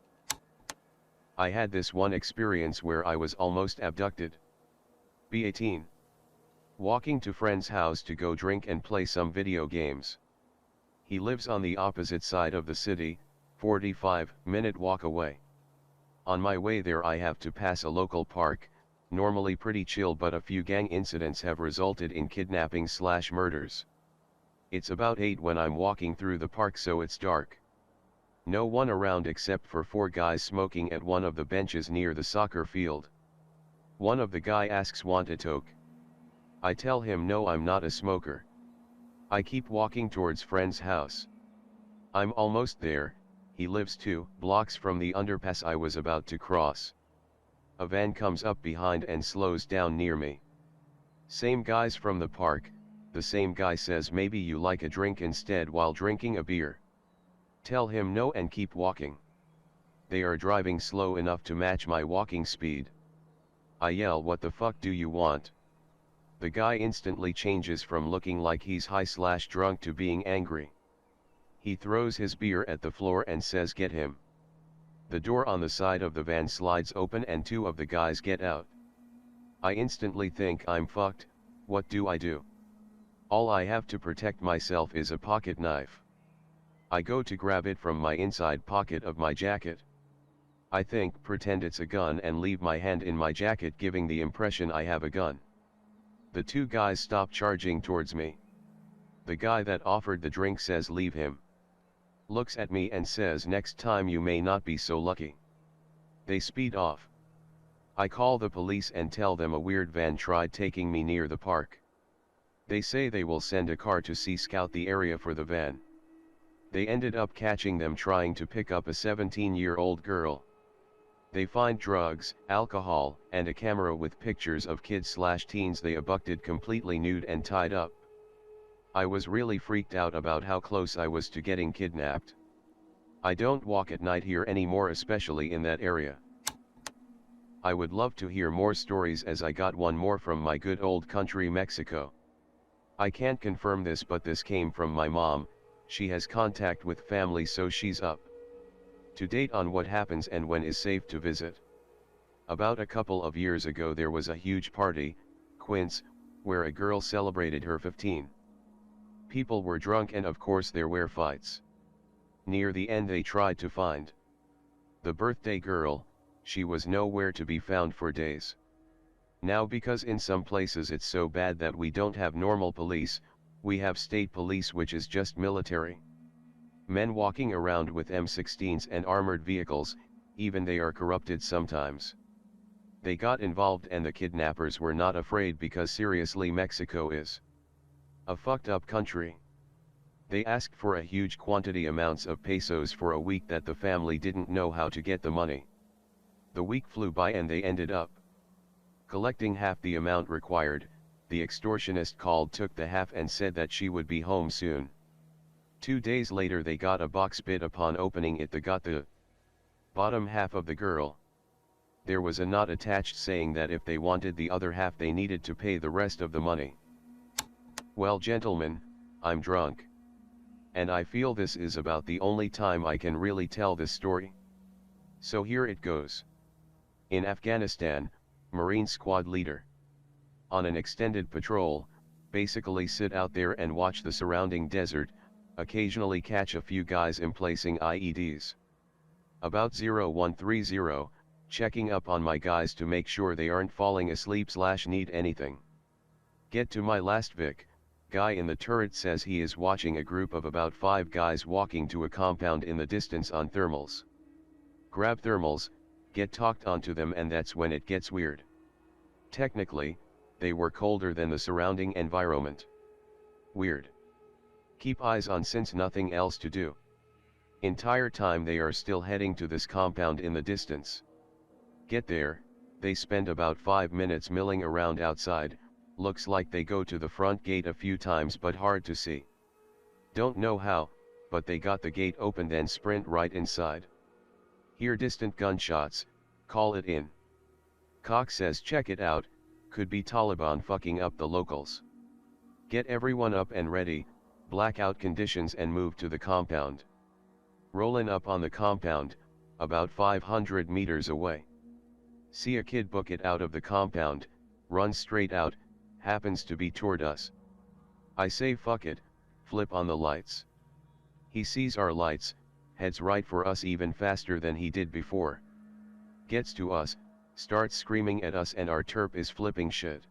I had this one experience where I was almost abducted. B18. Walking to friend's house to go drink and play some video games. He lives on the opposite side of the city, 45-minute walk away. On my way there I have to pass a local park, normally pretty chill, but a few gang incidents have resulted in kidnappings/murders. It's about 8 when I'm walking through the park, so it's dark. No one around except for 4 guys smoking at one of the benches near the soccer field. One of the guy asks want a toke. I tell him no, I'm not a smoker. I keep walking towards friend's house. I'm almost there. He lives 2 blocks from the underpass I was about to cross. A van comes up behind and slows down near me. Same guys from the park. The same guy says maybe you like a drink instead while drinking a beer. Tell him no and keep walking. They are driving slow enough to match my walking speed. I yell, what the fuck do you want? The guy instantly changes from looking like he's high/drunk to being angry. He throws his beer at the floor and says get him. The door on the side of the van slides open and 2 of the guys get out. I instantly think I'm fucked. What do I do? All I have to protect myself is a pocket knife. I go to grab it from my inside pocket of my jacket. I pretend it's a gun and leave my hand in my jacket, giving the impression I have a gun. The 2 guys stop charging towards me. The guy that offered the drink says leave him. Looks at me and says next time you may not be so lucky. They speed off. I call the police and tell them a weird van tried taking me near the park. They say they will send a car to scout the area for the van. They ended up catching them trying to pick up a 17-year-old girl. They find drugs, alcohol, and a camera with pictures of kids/teens they abducted completely nude and tied up. I was really freaked out about how close I was to getting kidnapped. I don't walk at night here anymore, especially in that area. I would love to hear more stories, as I got one more from my good old country Mexico. I can't confirm this, but this came from my mom. She has contact with family, so she's up to date on what happens and when is safe to visit. About a couple of years ago there was a huge party, Quince, where a girl celebrated her 15. People were drunk and of course there were fights. Near the end they tried to find the birthday girl. She was nowhere to be found for days. Now, because in some places it's so bad that we don't have normal police, we have state police, which is just military. Men walking around with M16s and armored vehicles, even they are corrupted sometimes. They got involved and the kidnappers were not afraid, because seriously, Mexico is a fucked up country. They asked for a huge quantity amounts of pesos for a week that the family didn't know how to get the money. The week flew by and they ended up collecting half the amount required. The extortionist called, took the half and said that she would be home soon. 2 days later they got a box bid. Upon opening it, they got the bottom half of the girl. There was a note attached saying that if they wanted the other half they needed to pay the rest of the money. Well gentlemen, I'm drunk. And I feel this is about the only time I can really tell this story. So here it goes. In Afghanistan, Marine Squad leader. On an extended patrol, basically sit out there and watch the surrounding desert, occasionally catch a few guys emplacing IEDs. About 0130, checking up on my guys to make sure they aren't falling asleep/need anything. Get to my last Vic. Guy in the turret says he is watching a group of about 5 guys walking to a compound in the distance on thermals. Grab thermals, get talked onto them, and that's when it gets weird. Technically, they were colder than the surrounding environment. Weird. Keep eyes on since nothing else to do. Entire time they are still heading to this compound in the distance. Get there, They spend about 5 minutes milling around outside, looks like they go to the front gate a few times but hard to see. Don't know how, but they got the gate opened and sprint right inside. Hear distant gunshots, call it in. Cox says check it out, could be Taliban fucking up the locals. Get everyone up and ready, blackout conditions and move to the compound. Rollin' up on the compound, about 500 meters away. See a kid book it out of the compound, runs straight out, happens to be toward us. I say fuck it, flip on the lights. He sees our lights, heads right for us even faster than he did before. Gets to us, starts screaming at us and our terp is flipping shit.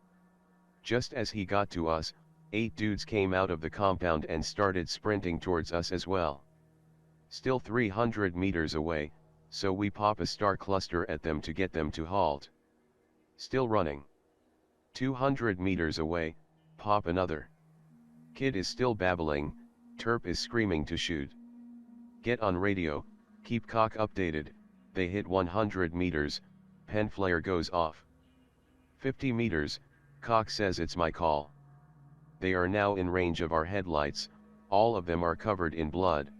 Just as he got to us, 8 dudes came out of the compound and started sprinting towards us as well. Still 300 meters away, so we pop a star cluster at them to get them to halt. Still running. 200 meters away, pop another. Kid is still babbling, terp is screaming to shoot. Get on radio, keep cock updated, they hit 100 meters, pen flare goes off. 50 meters, cock says it's my call. They are now in range of our headlights, all of them are covered in blood.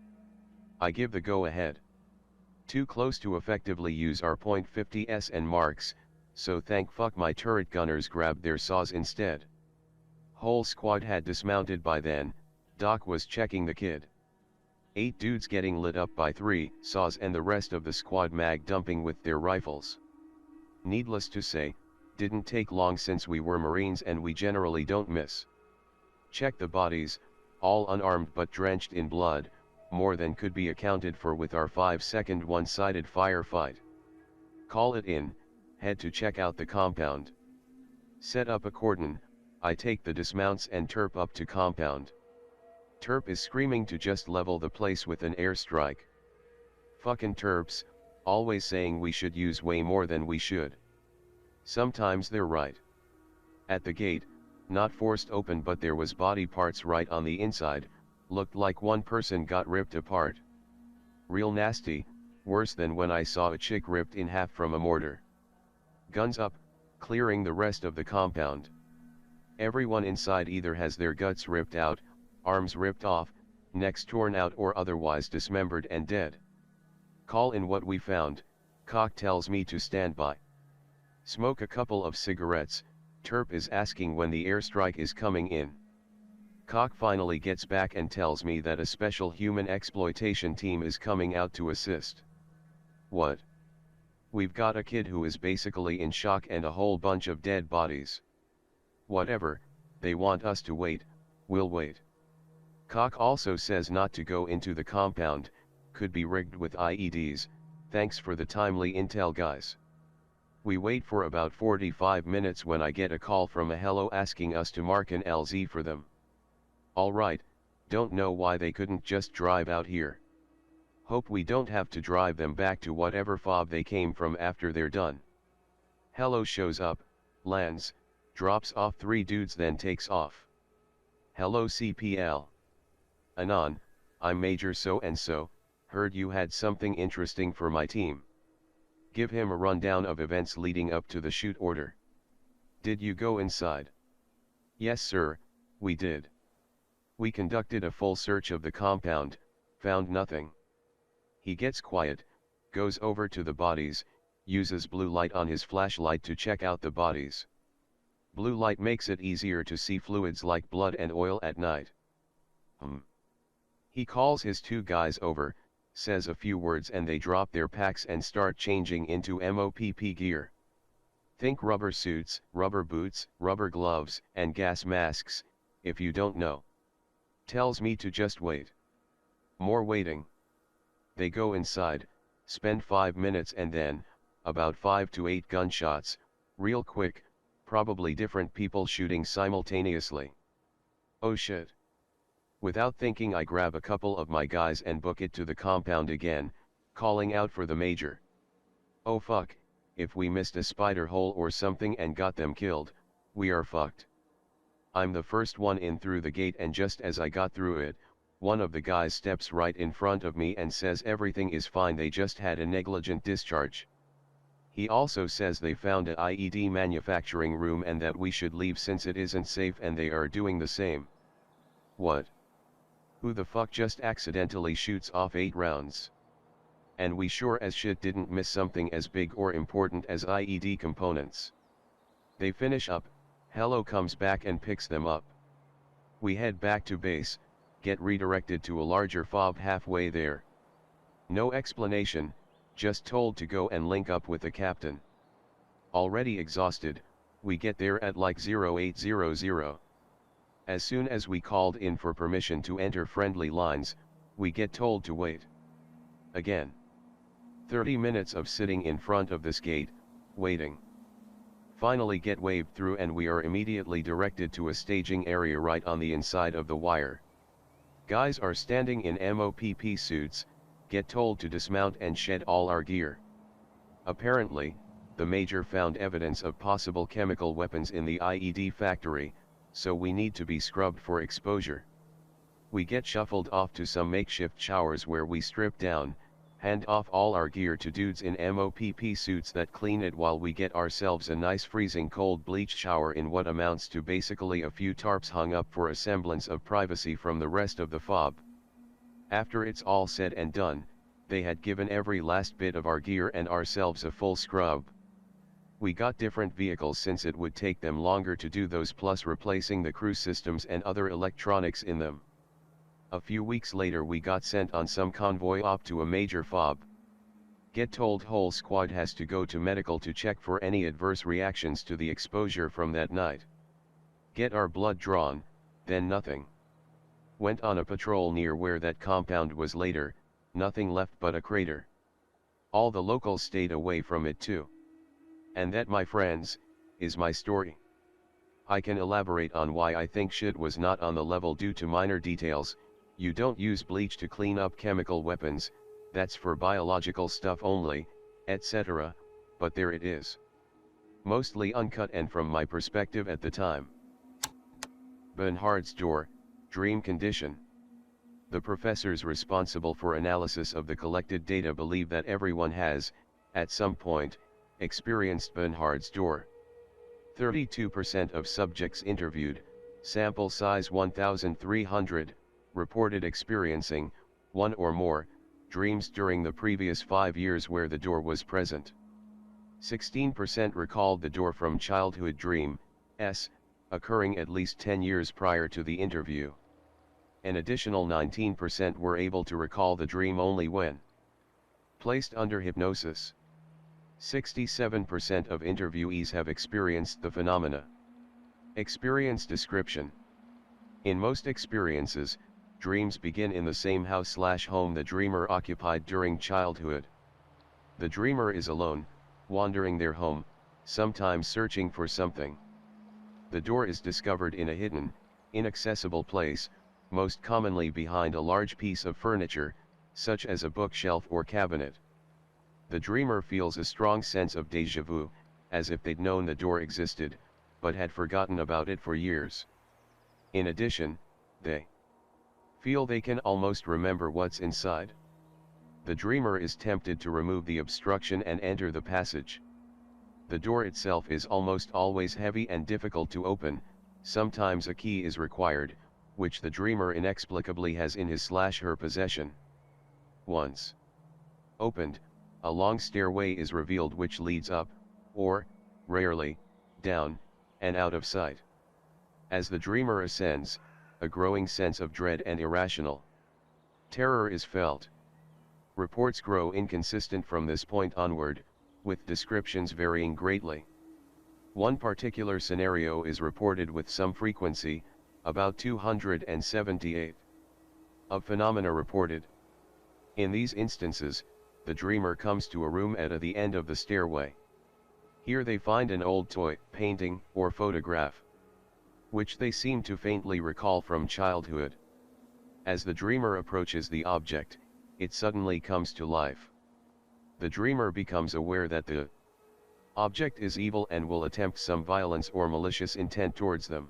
I give the go ahead. Too close to effectively use our .50s and marks, so thank fuck my turret gunners grabbed their saws instead. Whole squad had dismounted by then, Doc was checking the kid. 8 dudes getting lit up by 3 saws and the rest of the squad mag dumping with their rifles. Needless to say, didn't take long since we were Marines and we generally don't miss. Check the bodies, all unarmed but drenched in blood, more than could be accounted for with our 5-second one-sided firefight. Call it in, head to check out the compound. Set up a cordon, I take the dismounts and terp up to compound. Terp is screaming to just level the place with an airstrike. Fucking terps, always saying we should use way more than we should. Sometimes they're right. At the gate, not forced open but there was body parts right on the inside, looked like one person got ripped apart. Real nasty, worse than when I saw a chick ripped in half from a mortar. Guns up, clearing the rest of the compound. Everyone inside either has their guts ripped out, arms ripped off, necks torn out or otherwise dismembered and dead. Call in what we found, Cock tells me to stand by. Smoke a couple of cigarettes, terp is asking when the airstrike is coming in. Cock finally gets back and tells me that a special human exploitation team is coming out to assist. What? We've got a kid who is basically in shock and a whole bunch of dead bodies. Whatever, they want us to wait, we'll wait. Cock also says not to go into the compound, could be rigged with IEDs, thanks for the timely intel guys. We wait for about 45 minutes when I get a call from a hello asking us to mark an LZ for them. Alright, don't know why they couldn't just drive out here. Hope we don't have to drive them back to whatever fob they came from after they're done. Hello shows up, lands, drops off 3 dudes then takes off. Hello CPL. Anon, I'm Major so and so, heard you had something interesting for my team. Give him a rundown of events leading up to the shoot order. Did you go inside? Yes sir, we did. We conducted a full search of the compound, found nothing. He gets quiet, goes over to the bodies, uses blue light on his flashlight to check out the bodies. Blue light makes it easier to see fluids like blood and oil at night. He calls his 2 guys over, says a few words and they drop their packs and start changing into MOPP gear. Think rubber suits, rubber boots, rubber gloves, and gas masks, if you don't know. Tells me to just wait. More waiting. They go inside, spend 5 minutes and then, about 5 to 8 gunshots, real quick, probably different people shooting simultaneously. Oh shit. Without thinking I grab a couple of my guys and book it to the compound again, calling out for the major. Oh fuck, if we missed a spider hole or something and got them killed, we are fucked. I'm the first one in through the gate and just as I got through it, one of the guys steps right in front of me and says everything is fine, they just had a negligent discharge. He also says they found a IED manufacturing room and that we should leave since it isn't safe, and they are doing the same. What? Who the fuck just accidentally shoots off 8 rounds? And we sure as shit didn't miss something as big or important as IED components. They finish up, Hello comes back and picks them up. We head back to base, get redirected to a larger fob halfway there. No explanation, just told to go and link up with the captain. Already exhausted, we get there at like 0800. As soon as we called in for permission to enter friendly lines, we get told to wait. Again. 30 minutes of sitting in front of this gate, waiting. Finally get waved through and we are immediately directed to a staging area right on the inside of the wire. Guys are standing in MOPP suits, get told to dismount and shed all our gear. Apparently, the Major found evidence of possible chemical weapons in the IED factory, so we need to be scrubbed for exposure. We get shuffled off to some makeshift showers where we strip down, hand off all our gear to dudes in MOPP suits that clean it while we get ourselves a nice freezing cold bleach shower in what amounts to basically a few tarps hung up for a semblance of privacy from the rest of the fob. After it's all said and done, they had given every last bit of our gear and ourselves a full scrub. We got different vehicles since it would take them longer to do those, plus replacing the crew systems and other electronics in them. A few weeks later we got sent on some convoy op to a major fob. Get told whole squad has to go to medical to check for any adverse reactions to the exposure from that night. Get our blood drawn, then nothing. Went on a patrol near where that compound was later, nothing left but a crater. All the locals stayed away from it too. And that, my friends, is my story. I can elaborate on why I think shit was not on the level due to minor details. You don't use bleach to clean up chemical weapons, that's for biological stuff only, etc., but there it is. Mostly uncut and from my perspective at the time. Bernhards Door, dream condition. The professors responsible for analysis of the collected data believe that everyone has, at some point, experienced Bernhards Door. 32% of subjects interviewed, sample size 1,300, reported experiencing, one or more, dreams during the previous 5 years where the door was present. 16% recalled the door from childhood dream, occurring at least 10 years prior to the interview. An additional 19% were able to recall the dream only when placed under hypnosis. 67% of interviewees have experienced the phenomena. Experience description. In most experiences, dreams begin in the same house/home the dreamer occupied during childhood. The dreamer is alone, wandering their home, sometimes searching for something. The door is discovered in a hidden, inaccessible place, most commonly behind a large piece of furniture, such as a bookshelf or cabinet. The dreamer feels a strong sense of déjà vu, as if they'd known the door existed, but had forgotten about it for years. In addition, they feel they can almost remember what's inside. The dreamer is tempted to remove the obstruction and enter the passage. The door itself is almost always heavy and difficult to open, sometimes a key is required, which the dreamer inexplicably has in his/her possession. Once opened, a long stairway is revealed which leads up, or, rarely, down, and out of sight. As the dreamer ascends, a growing sense of dread and irrational terror is felt. Reports grow inconsistent from this point onward, with descriptions varying greatly. One particular scenario is reported with some frequency, about 278 of phenomena reported. In these instances, the dreamer comes to a room at the end of the stairway. Here they find an old toy, painting, or photograph, which they seem to faintly recall from childhood. As the dreamer approaches the object, it suddenly comes to life. The dreamer becomes aware that the object is evil and will attempt some violence or malicious intent towards them.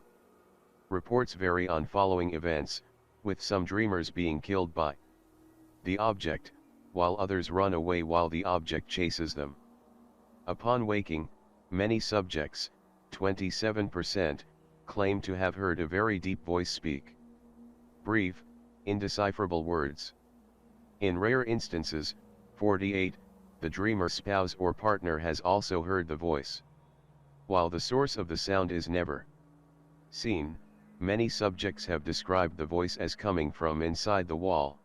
Reports vary on following events, with some dreamers being killed by the object, while others run away while the object chases them. Upon waking, many subjects, 27%, claim to have heard a very deep voice speak. Brief, indecipherable words. In rare instances, 48, the dreamer's spouse or partner has also heard the voice. While the source of the sound is never seen, many subjects have described the voice as coming from inside the wall.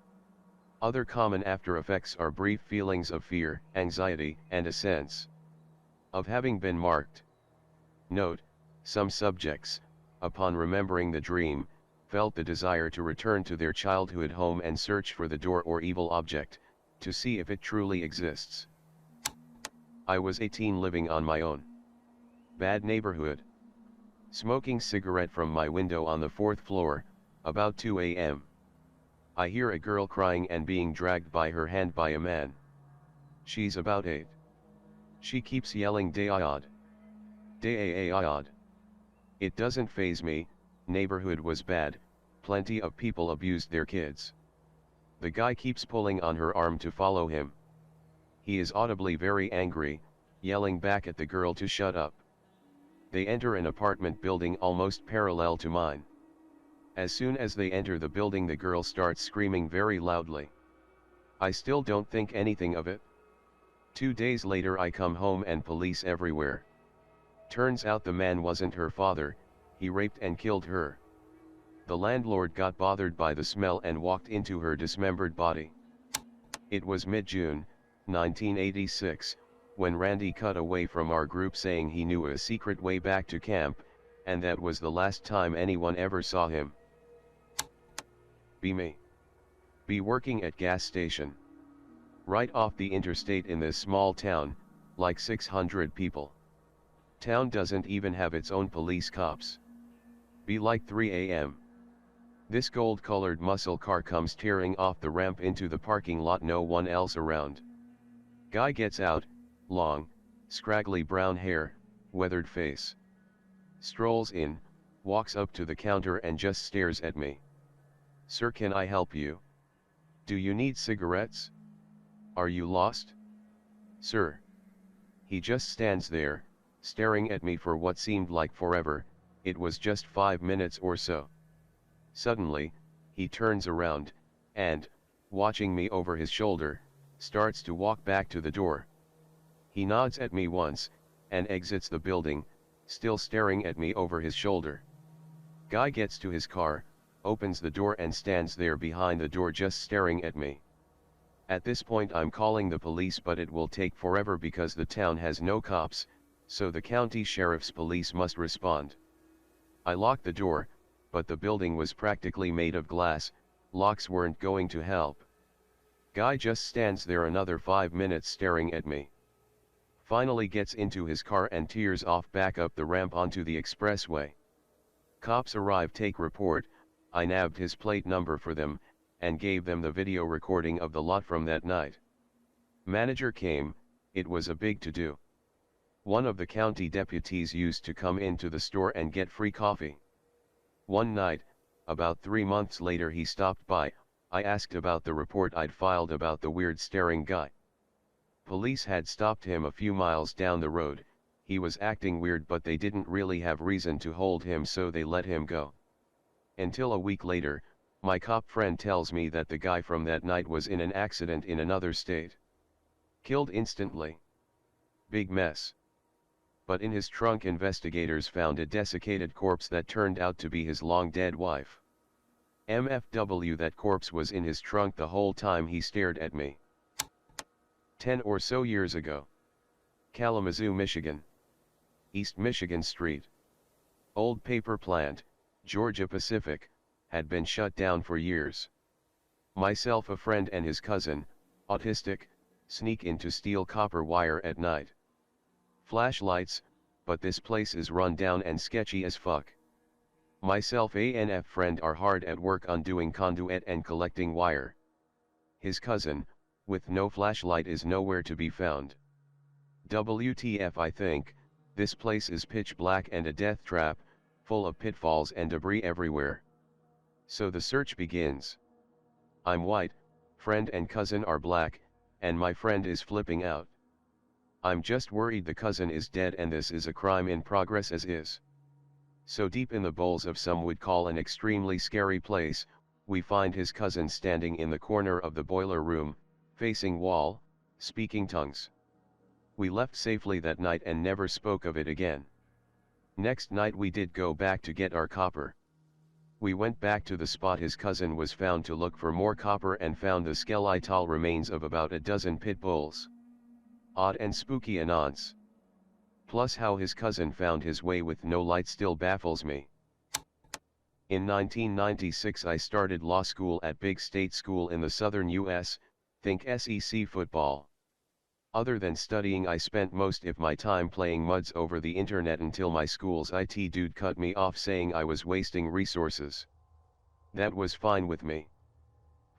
Other common after effects are brief feelings of fear, anxiety, and a sense of having been marked. Note, some subjects, upon remembering the dream, felt the desire to return to their childhood home and search for the door or evil object, to see if it truly exists. I was 18 living on my own. Bad neighborhood. Smoking cigarette from my window on the 4th floor, about 2 a.m. I hear a girl crying and being dragged by her hand by a man. She's about 8. She keeps yelling "Dayayad. Dayayad." It doesn't faze me, neighborhood was bad, plenty of people abused their kids. The guy keeps pulling on her arm to follow him. He is audibly very angry, yelling back at the girl to shut up. They enter an apartment building almost parallel to mine. As soon as they enter the building, the girl starts screaming very loudly. I still don't think anything of it. 2 days later I come home and police everywhere. Turns out the man wasn't her father, he raped and killed her. The landlord got bothered by the smell and walked into her dismembered body. It was mid-June, 1986, when Randy cut away from our group saying he knew a secret way back to camp, and that was the last time anyone ever saw him. Be me. Be working at gas station. Right off the interstate in this small town, like 600 people. Town doesn't even have its own police cops. Be like 3 a.m. This gold-colored muscle car comes tearing off the ramp into the parking lot, no one else around. Guy gets out, long, scraggly brown hair, weathered face. Strolls in, walks up to the counter and just stares at me. "Sir, can I help you? Do you need cigarettes? Are you lost? Sir." He just stands there, staring at me for what seemed like forever. It was just 5 minutes or so. Suddenly, he turns around, and, watching me over his shoulder, starts to walk back to the door. He nods at me once, and exits the building, still staring at me over his shoulder. Guy gets to his car, opens the door and stands there behind the door just staring at me. At this point I'm calling the police, but it will take forever because the town has no cops, so the county sheriff's police must respond. I locked the door, but the building was practically made of glass, locks weren't going to help. Guy just stands there another 5 minutes staring at me. Finally gets into his car and tears off back up the ramp onto the expressway. Cops arrive, take report. I nabbed his plate number for them, and gave them the video recording of the lot from that night. Manager came, it was a big to-do. One of the county deputies used to come into the store and get free coffee. One night, about 3 months later, he stopped by. I asked about the report I'd filed about the weird staring guy. Police had stopped him a few miles down the road. He was acting weird, but they didn't really have reason to hold him, so they let him go. Until a week later, my cop friend tells me that the guy from that night was in an accident in another state. Killed instantly. Big mess. But in his trunk, investigators found a desiccated corpse that turned out to be his long-dead wife. MFW, that corpse was in his trunk the whole time he stared at me. 10 or so years ago. Kalamazoo, Michigan. East Michigan Street. Old paper plant, Georgia Pacific, had been shut down for years. Myself, a friend, and his cousin, autistic, sneak in to steal copper wire at night. Flashlights, but this place is run down and sketchy as fuck. Myself and friend are hard at work undoing conduit and collecting wire. His cousin, with no flashlight, is nowhere to be found. WTF, I think, this place is pitch black and a death trap, full of pitfalls and debris everywhere. So the search begins. I'm white, friend and cousin are black, and my friend is flipping out. I'm just worried the cousin is dead and this is a crime in progress as is. So deep in the bowls of some would call an extremely scary place, we find his cousin standing in the corner of the boiler room, facing wall, speaking tongues. We left safely that night and never spoke of it again. Next night we did go back to get our copper. We went back to the spot his cousin was found to look for more copper and found the skeletal remains of about a dozen pit bulls. Odd and spooky Anons. Plus how his cousin found his way with no light still baffles me. In 1996 I started law school at Big State School in the southern US, think SEC football. Other than studying I spent most of my time playing muds over the internet until my school's IT dude cut me off saying I was wasting resources. That was fine with me.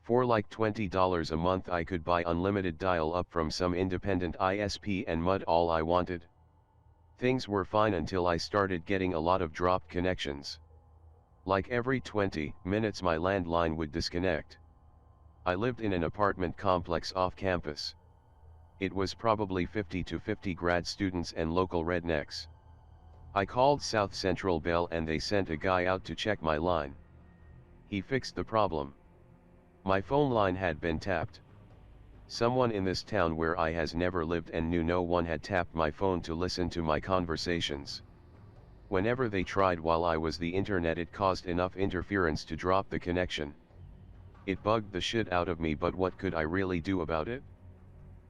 For like $20 a month I could buy unlimited dial-up from some independent ISP and mud all I wanted. Things were fine until I started getting a lot of dropped connections. Like every 20 minutes my landline would disconnect. I lived in an apartment complex off campus. It was probably 50 to 50 grad students and local rednecks. I called South Central Bell and they sent a guy out to check my line. He fixed the problem. My phone line had been tapped. Someone in this town where I has never lived and knew no one had tapped my phone to listen to my conversations. Whenever they tried while I was the internet it caused enough interference to drop the connection. It bugged the shit out of me, but what could I really do about it?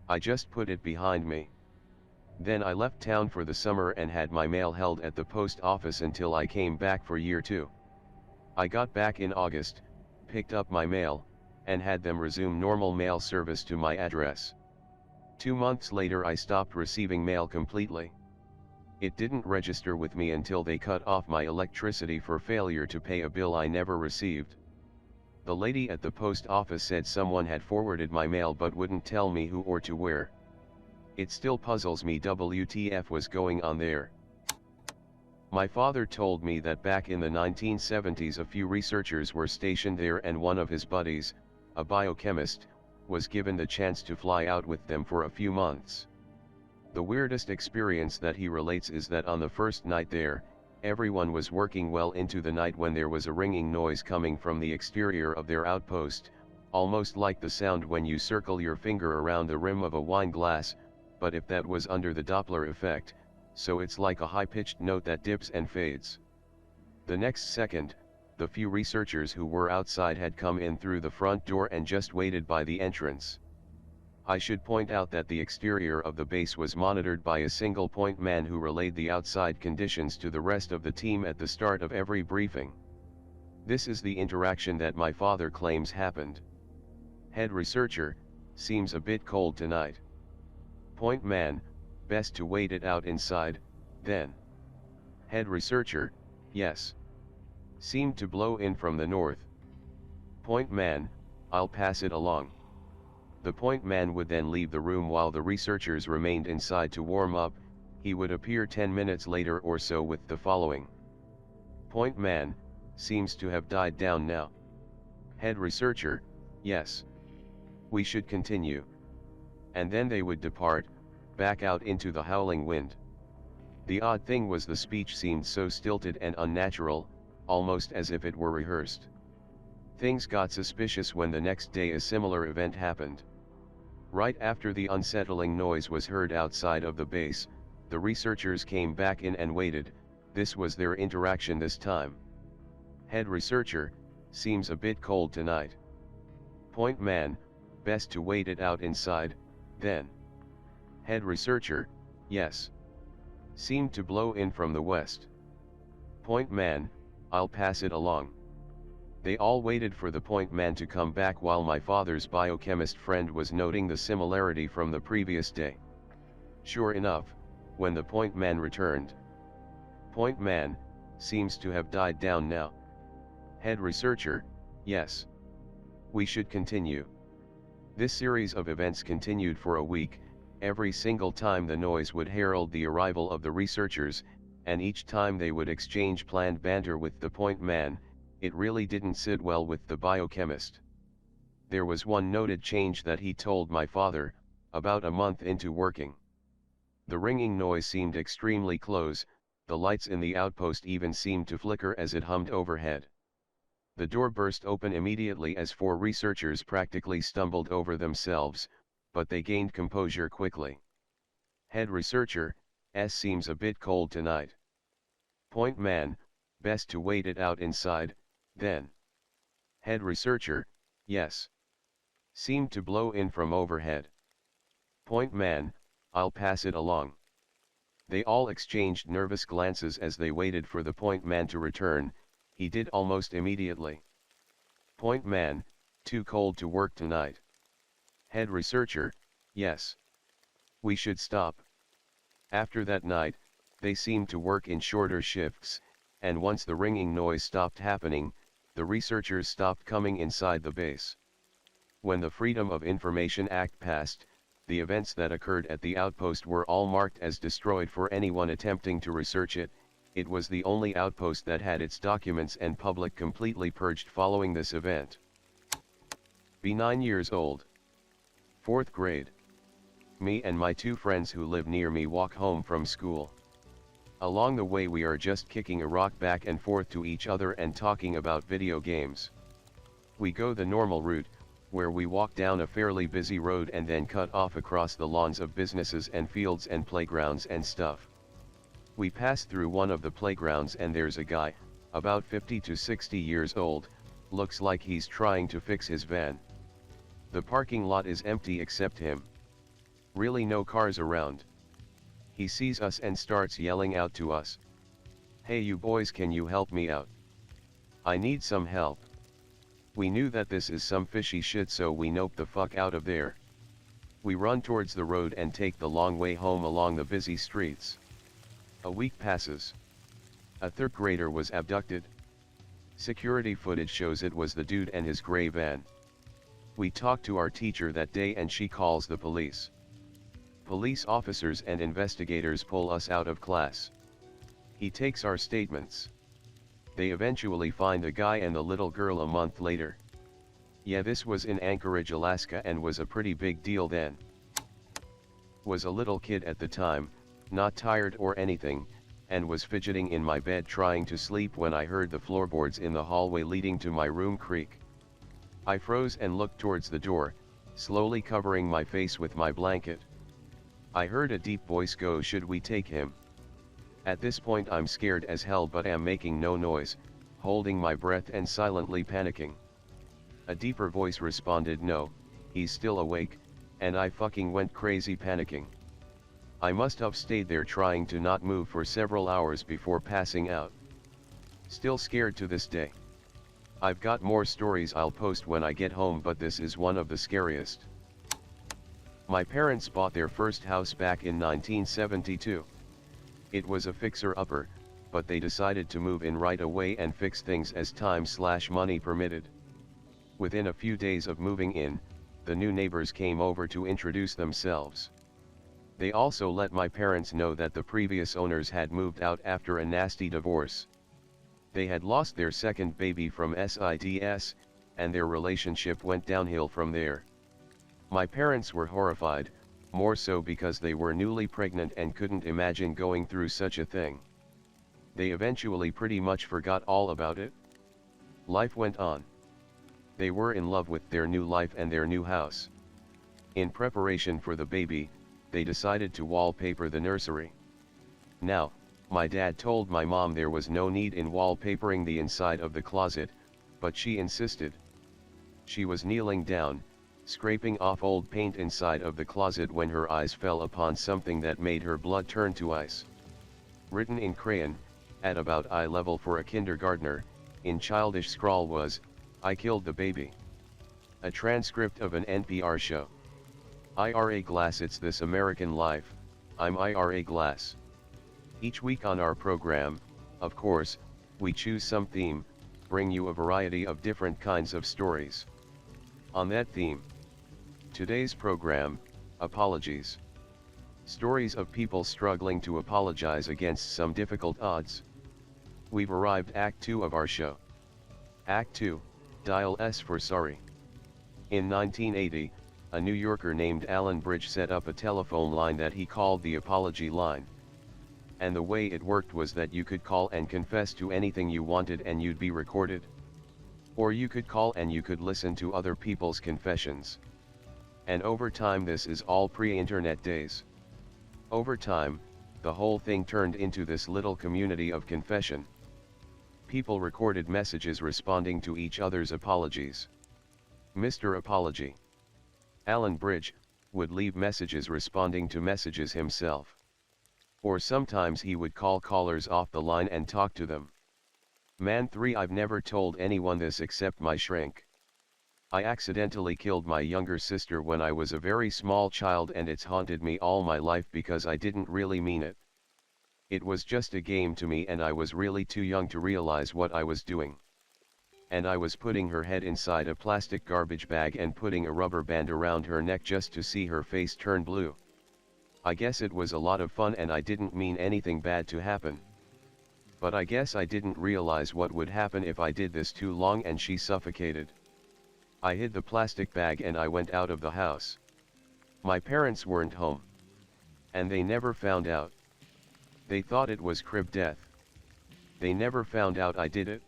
I just put it behind me. Then I left town for the summer and had my mail held at the post office until I came back for year 2. I got back in August, picked up my mail, and had them resume normal mail service to my address. 2 months later I stopped receiving mail completely. It didn't register with me until they cut off my electricity for failure to pay a bill I never received. The lady at the post office said someone had forwarded my mail but wouldn't tell me who or to where. It still puzzles me WTF was going on there. My father told me that back in the 1970s a few researchers were stationed there and one of his buddies, a biochemist, was given the chance to fly out with them for a few months. The weirdest experience that he relates is that on the first night there, everyone was working well into the night when there was a ringing noise coming from the exterior of their outpost, almost like the sound when you circle your finger around the rim of a wine glass, but if that was under the Doppler effect, so it's like a high-pitched note that dips and fades. The next second, the few researchers who were outside had come in through the front door and just waited by the entrance. I should point out that the exterior of the base was monitored by a single point man who relayed the outside conditions to the rest of the team at the start of every briefing. This is the interaction that my father claims happened. Head researcher, seems a bit cold tonight. Point man, best to wait it out inside, then. Head researcher, yes. Seemed to blow in from the north. Point man, I'll pass it along. The point man would then leave the room while the researchers remained inside to warm up. He would appear 10 minutes later or so with the following. Point man, seems to have died down now. Head researcher, yes. We should continue. And then they would depart, back out into the howling wind. The odd thing was the speech seemed so stilted and unnatural, almost as if it were rehearsed. Things got suspicious when the next day a similar event happened. Right after the unsettling noise was heard outside of the base, the researchers came back in and waited. This was their interaction this time. Head researcher, seems a bit cold tonight. Point man, best to wait it out inside, then. Head researcher, yes. Seemed to blow in from the west. Point man, I'll pass it along. They all waited for the point man to come back while my father's biochemist friend was noting the similarity from the previous day. Sure enough, when the point man returned. Point man, seems to have died down now. Head researcher, yes. We should continue. This series of events continued for a week. Every single time the noise would herald the arrival of the researchers, and each time they would exchange planned banter with the point man. It really didn't sit well with the biochemist. There was one noted change that he told my father, about a month into working. The ringing noise seemed extremely close, the lights in the outpost even seemed to flicker as it hummed overhead. The door burst open immediately as 4 researchers practically stumbled over themselves, but they gained composure quickly. Head researcher, seems a bit cold tonight. Point man, best to wait it out inside, then. Head researcher, yes. Seemed to blow in from overhead. Point man, I'll pass it along. They all exchanged nervous glances as they waited for the point man to return. He did almost immediately. Point man, too cold to work tonight. Head researcher, yes. We should stop. After that night, they seemed to work in shorter shifts, and once the ringing noise stopped happening, the researchers stopped coming inside the base. When the Freedom of Information Act passed, the events that occurred at the outpost were all marked as destroyed for anyone attempting to research it. It was the only outpost that had its documents and public completely purged following this event. Be 9 years old. 4th grade. Me and my 2 friends who live near me walk home from school. Along the way we are just kicking a rock back and forth to each other and talking about video games. We go the normal route, where we walk down a fairly busy road and then cut off across the lawns of businesses and fields and playgrounds and stuff. We pass through one of the playgrounds and there's a guy, about 50 to 60 years old, looks like he's trying to fix his van. The parking lot is empty except him. Really no cars around. He sees us and starts yelling out to us. Hey you boys, can you help me out? I need some help. We knew that this is some fishy shit, so we nope the fuck out of there. We run towards the road and take the long way home along the busy streets. A week passes. A 3rd grader was abducted. Security footage shows it was the dude and his gray van. We talked to our teacher that day and she calls the police. Police officers and investigators pull us out of class. He takes our statements. They eventually find the guy and the little girl a month later. Yeah, this was in Anchorage, Alaska, and was a pretty big deal then. Was a little kid at the time, not tired or anything, and was fidgeting in my bed trying to sleep when I heard the floorboards in the hallway leading to my room creak. I froze and looked towards the door, slowly covering my face with my blanket. I heard a deep voice go, "Should we take him?" At this point I'm scared as hell but am making no noise, holding my breath and silently panicking. A deeper voice responded, "No, he's still awake," and I fucking went crazy panicking. I must have stayed there trying to not move for several hours before passing out. Still scared to this day. I've got more stories I'll post when I get home, but this is one of the scariest. My parents bought their first house back in 1972. It was a fixer-upper, but they decided to move in right away and fix things as time/money permitted. Within a few days of moving in, the new neighbors came over to introduce themselves. They also let my parents know that the previous owners had moved out after a nasty divorce. They had lost their second baby from SIDS, and their relationship went downhill from there. My parents were horrified, more so because they were newly pregnant and couldn't imagine going through such a thing. They eventually pretty much forgot all about it. Life went on. They were in love with their new life and their new house. In preparation for the baby, they decided to wallpaper the nursery. Now, my dad told my mom there was no need in wallpapering the inside of the closet, but she insisted. She was kneeling down, scraping off old paint inside of the closet when her eyes fell upon something that made her blood turn to ice. Written in crayon, at about eye level for a kindergartner, in childish scrawl was, "I killed the baby." A transcript of an NPR show. Ira Glass, it's This American Life, I'm Ira Glass. Each week on our program, of course, we choose some theme, bring you a variety of different kinds of stories. On that theme, today's program, apologies. Stories of people struggling to apologize against some difficult odds. We've arrived Act 2 of our show. Act 2, Dial S for Sorry. In 1980, a New Yorker named Alan Bridge set up a telephone line that he called the apology line. And the way it worked was that you could call and confess to anything you wanted and you'd be recorded. Or you could call and you could listen to other people's confessions. And over time, this is all pre-internet days. Over time, the whole thing turned into this little community of confession. People recorded messages responding to each other's apologies. Mr. Apology. Alan Bridge would leave messages responding to messages himself. Or sometimes he would call callers off the line and talk to them. Man 3, I've never told anyone this except my shrink. I accidentally killed my younger sister when I was a very small child, and it's haunted me all my life because I didn't really mean it. It was just a game to me and I was really too young to realize what I was doing. And I was putting her head inside a plastic garbage bag and putting a rubber band around her neck just to see her face turn blue. I guess it was a lot of fun and I didn't mean anything bad to happen. But I guess I didn't realize what would happen if I did this too long and she suffocated. I hid the plastic bag and I went out of the house. My parents weren't home. And they never found out. They thought it was crib death. They never found out I did it.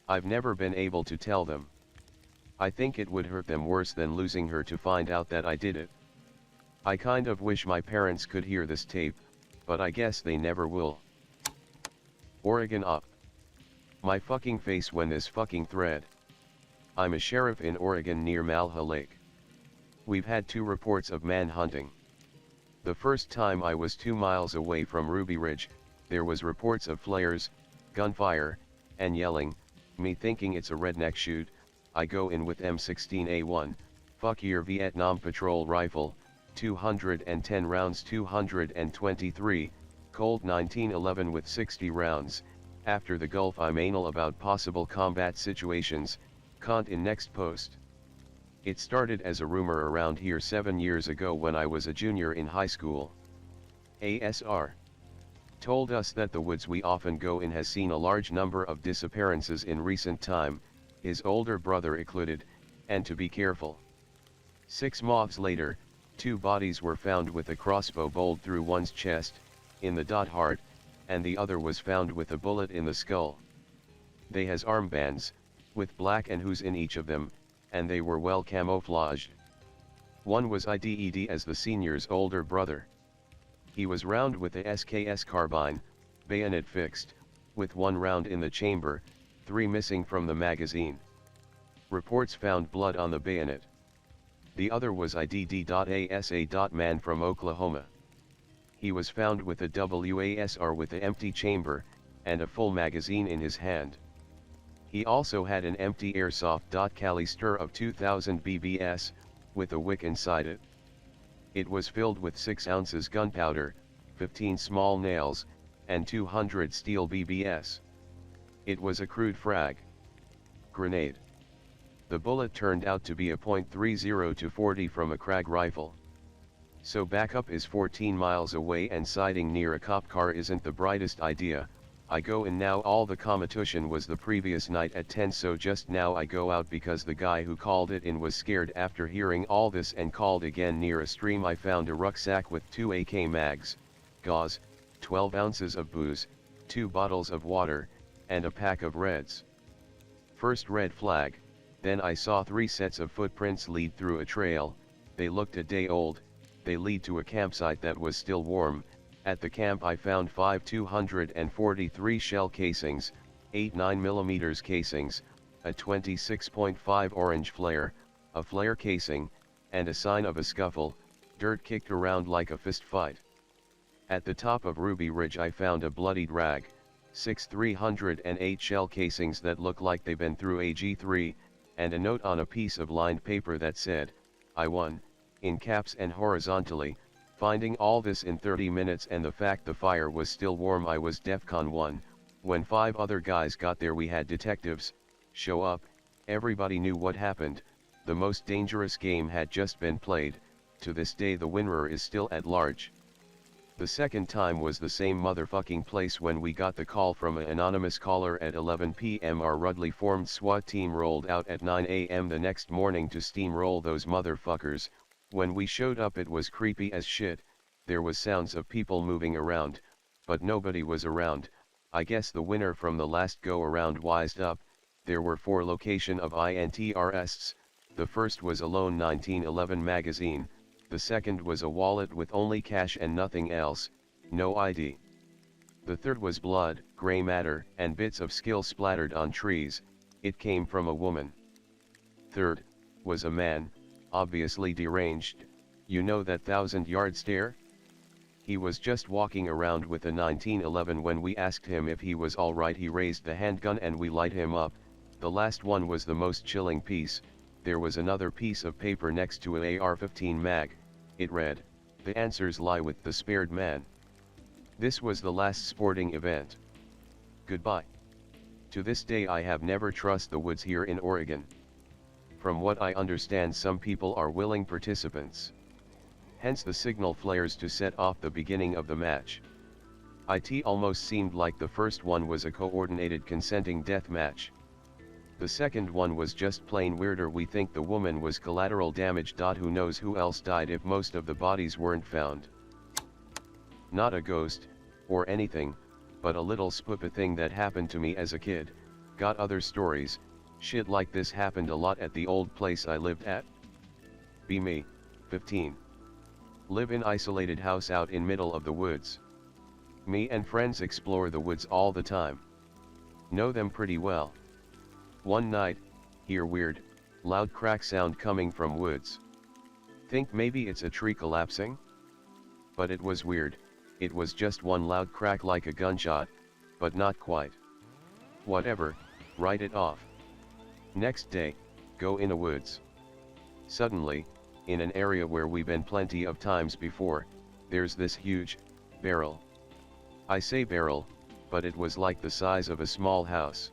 I've never been able to tell them. I think it would hurt them worse than losing her to find out that I did it. I kind of wish my parents could hear this tape, but I guess they never will. Oregon up. My fucking face when this fucking thread. I'm a sheriff in Oregon near Malha Lake. We've had 2 reports of manhunting. The first time I was 2 miles away from Ruby Ridge, there was reports of flares, gunfire, and yelling. Me thinking it's a redneck shoot, I go in with M16A1, fuck your Vietnam patrol rifle, 210 rounds 223, Colt 1911 with 60 rounds. After the Gulf I'm anal about possible combat situations, cont in next post. It started as a rumor around here 7 years ago when I was a junior in high school. ASR told us that the woods we often go in has seen a large number of disappearances in recent time, his older brother included, and to be careful. 6 months later, 2 bodies were found with a crossbow bolt through one's chest, in the heart, and the other was found with a bullet in the skull. They has armbands, with black and who's in each of them, and they were well camouflaged. One was IDED as the senior's older brother. He was round with a SKS carbine, bayonet fixed, with 1 round in the chamber, 3 missing from the magazine. Reports found blood on the bayonet. The other was IDD.ASA. Man from Oklahoma. He was found with a WASR with an empty chamber, and a full magazine in his hand. He also had an empty airsoft .Calister of 2000 BBS, with a wick inside it. It was filled with 6 ounces gunpowder, 15 small nails, and 200 steel BBS. It was a crude frag grenade. The bullet turned out to be a .30 to 40 from a Krag rifle. So backup is 14 miles away and siding near a cop car isn't the brightest idea. I go in now. All the competition was the previous night at 10, so just now I go out because the guy who called it in was scared after hearing all this and called again. Near a stream I found a rucksack with 2 AK mags, gauze, 12 ounces of booze, 2 bottles of water, and a pack of reds. First red flag, then I saw 3 sets of footprints lead through a trail. They looked a day old. They lead to a campsite that was still warm. At the camp I found 5 243 shell casings, 8 9mm casings, a 26.5 orange flare, a flare casing, and a sign of a scuffle, dirt kicked around like a fist fight. At the top of Ruby Ridge I found a bloodied rag, 6 308 shell casings that look like they've been through a G3, and a note on a piece of lined paper that said, I won, in caps and horizontally. Finding all this in 30 minutes and the fact the fire was still warm, I was DEFCON 1, when 5 other guys got there. We had detectives show up, everybody knew what happened, the most dangerous game had just been played, to this day the winner is still at large. The second time was the same motherfucking place when we got the call from an anonymous caller at 11 p.m. Our rudely formed SWAT team rolled out at 9 a.m. the next morning to steamroll those motherfuckers. When we showed up it was creepy as shit. There was sounds of people moving around, but nobody was around. I guess the winner from the last go-around wised up. There were 4 location of interests. The first was a lone 1911 magazine, the second was a wallet with only cash and nothing else, no ID. The third was blood, gray matter, and bits of skill splattered on trees. It came from a woman. Third was a man, obviously deranged. You know that 1,000-yard stare? He was just walking around with a 1911. When we asked him if he was alright he raised the handgun and we light him up. The last one was the most chilling piece. There was another piece of paper next to an AR-15 mag. It read, "The answers lie with the spared man." This was the last sporting event. Goodbye. To this day I have never trust the woods here in Oregon. From what I understand some people are willing participants. Hence the signal flares to set off the beginning of the match. It almost seemed like the first one was a coordinated consenting death match. The second one was just plain weirder. We think the woman was collateral damage. Who knows who else died if most of the bodies weren't found. Not a ghost, or anything, but a little spoopy thing that happened to me as a kid. Got other stories. Shit like this happened a lot at the old place I lived at. Be me, 15. Live in isolated house out in middle of the woods. Me and friends explore the woods all the time. Know them pretty well. One night, hear weird, loud crack sound coming from woods. Think maybe it's a tree collapsing? But it was weird, it was just one loud crack like a gunshot, but not quite. Whatever, write it off. Next day, go in a woods. Suddenly, in an area where we've been plenty of times before, there's this huge barrel. I say barrel, but it was like the size of a small house.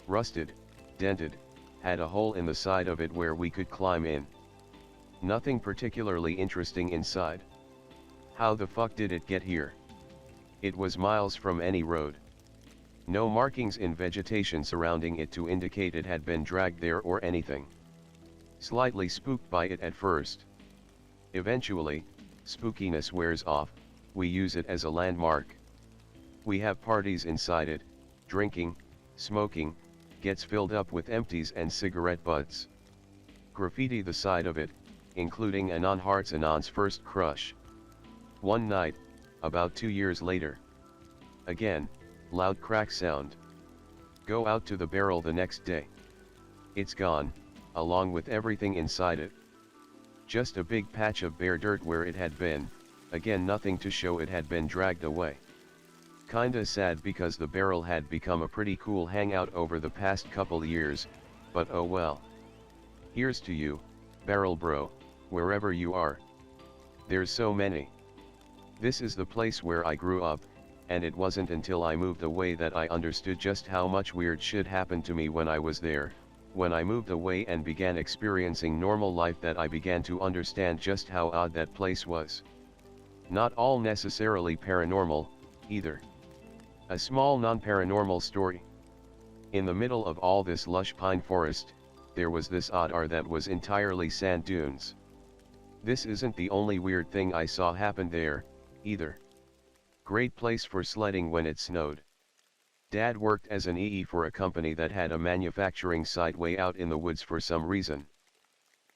Rusted, dented, had a hole in the side of it where we could climb in. Nothing particularly interesting inside. How the fuck did it get here? It was miles from any road. No markings in vegetation surrounding it to indicate it had been dragged there or anything. Slightly spooked by it at first. Eventually, spookiness wears off, we use it as a landmark. We have parties inside it, drinking, smoking, gets filled up with empties and cigarette butts. Graffiti the side of it, including Anon Heart's Anon's first crush. One night, about 2 years later. Again, loud crack sound. Go out to the barrel the next day. It's gone, along with everything inside it. Just a big patch of bare dirt where it had been, again nothing to show it had been dragged away. Kinda sad because the barrel had become a pretty cool hangout over the past couple years, but oh well. Here's to you, BarrelBro, wherever you are. There's so many. This is the place where I grew up, and it wasn't until I moved away that I understood just how much weird shit happened to me when I was there. When I moved away and began experiencing normal life that I began to understand just how odd that place was. Not all necessarily paranormal, either. A small non-paranormal story. In the middle of all this lush pine forest, there was this odd R that was entirely sand dunes. This isn't the only weird thing I saw happen there, either. Great place for sledding when it snowed. Dad worked as an EE for a company that had a manufacturing site way out in the woods for some reason.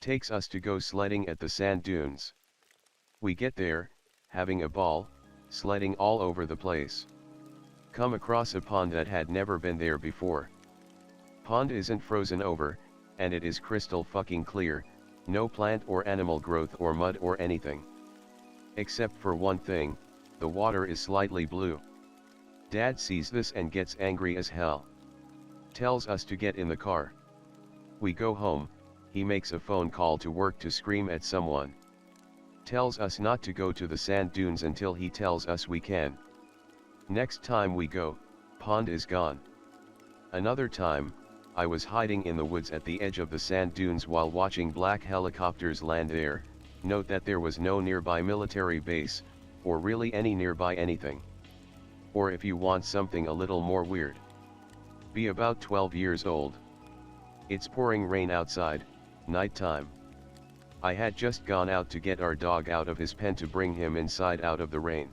Takes us to go sledding at the sand dunes. We get there, having a ball, sledding all over the place. Come across a pond that had never been there before. Pond isn't frozen over, and it is crystal fucking clear, no plant or animal growth or mud or anything. Except for one thing, the water is slightly blue. Dad sees this and gets angry as hell. Tells us to get in the car. We go home, he makes a phone call to work to scream at someone. Tells us not to go to the sand dunes until he tells us we can. Next time we go, pond is gone. Another time, I was hiding in the woods at the edge of the sand dunes while watching black helicopters land there. Note that there was no nearby military base, or really any nearby anything. Or if you want something a little more weird, be about 12 years old. It's pouring rain outside, nighttime. I had just gone out to get our dog out of his pen to bring him inside out of the rain.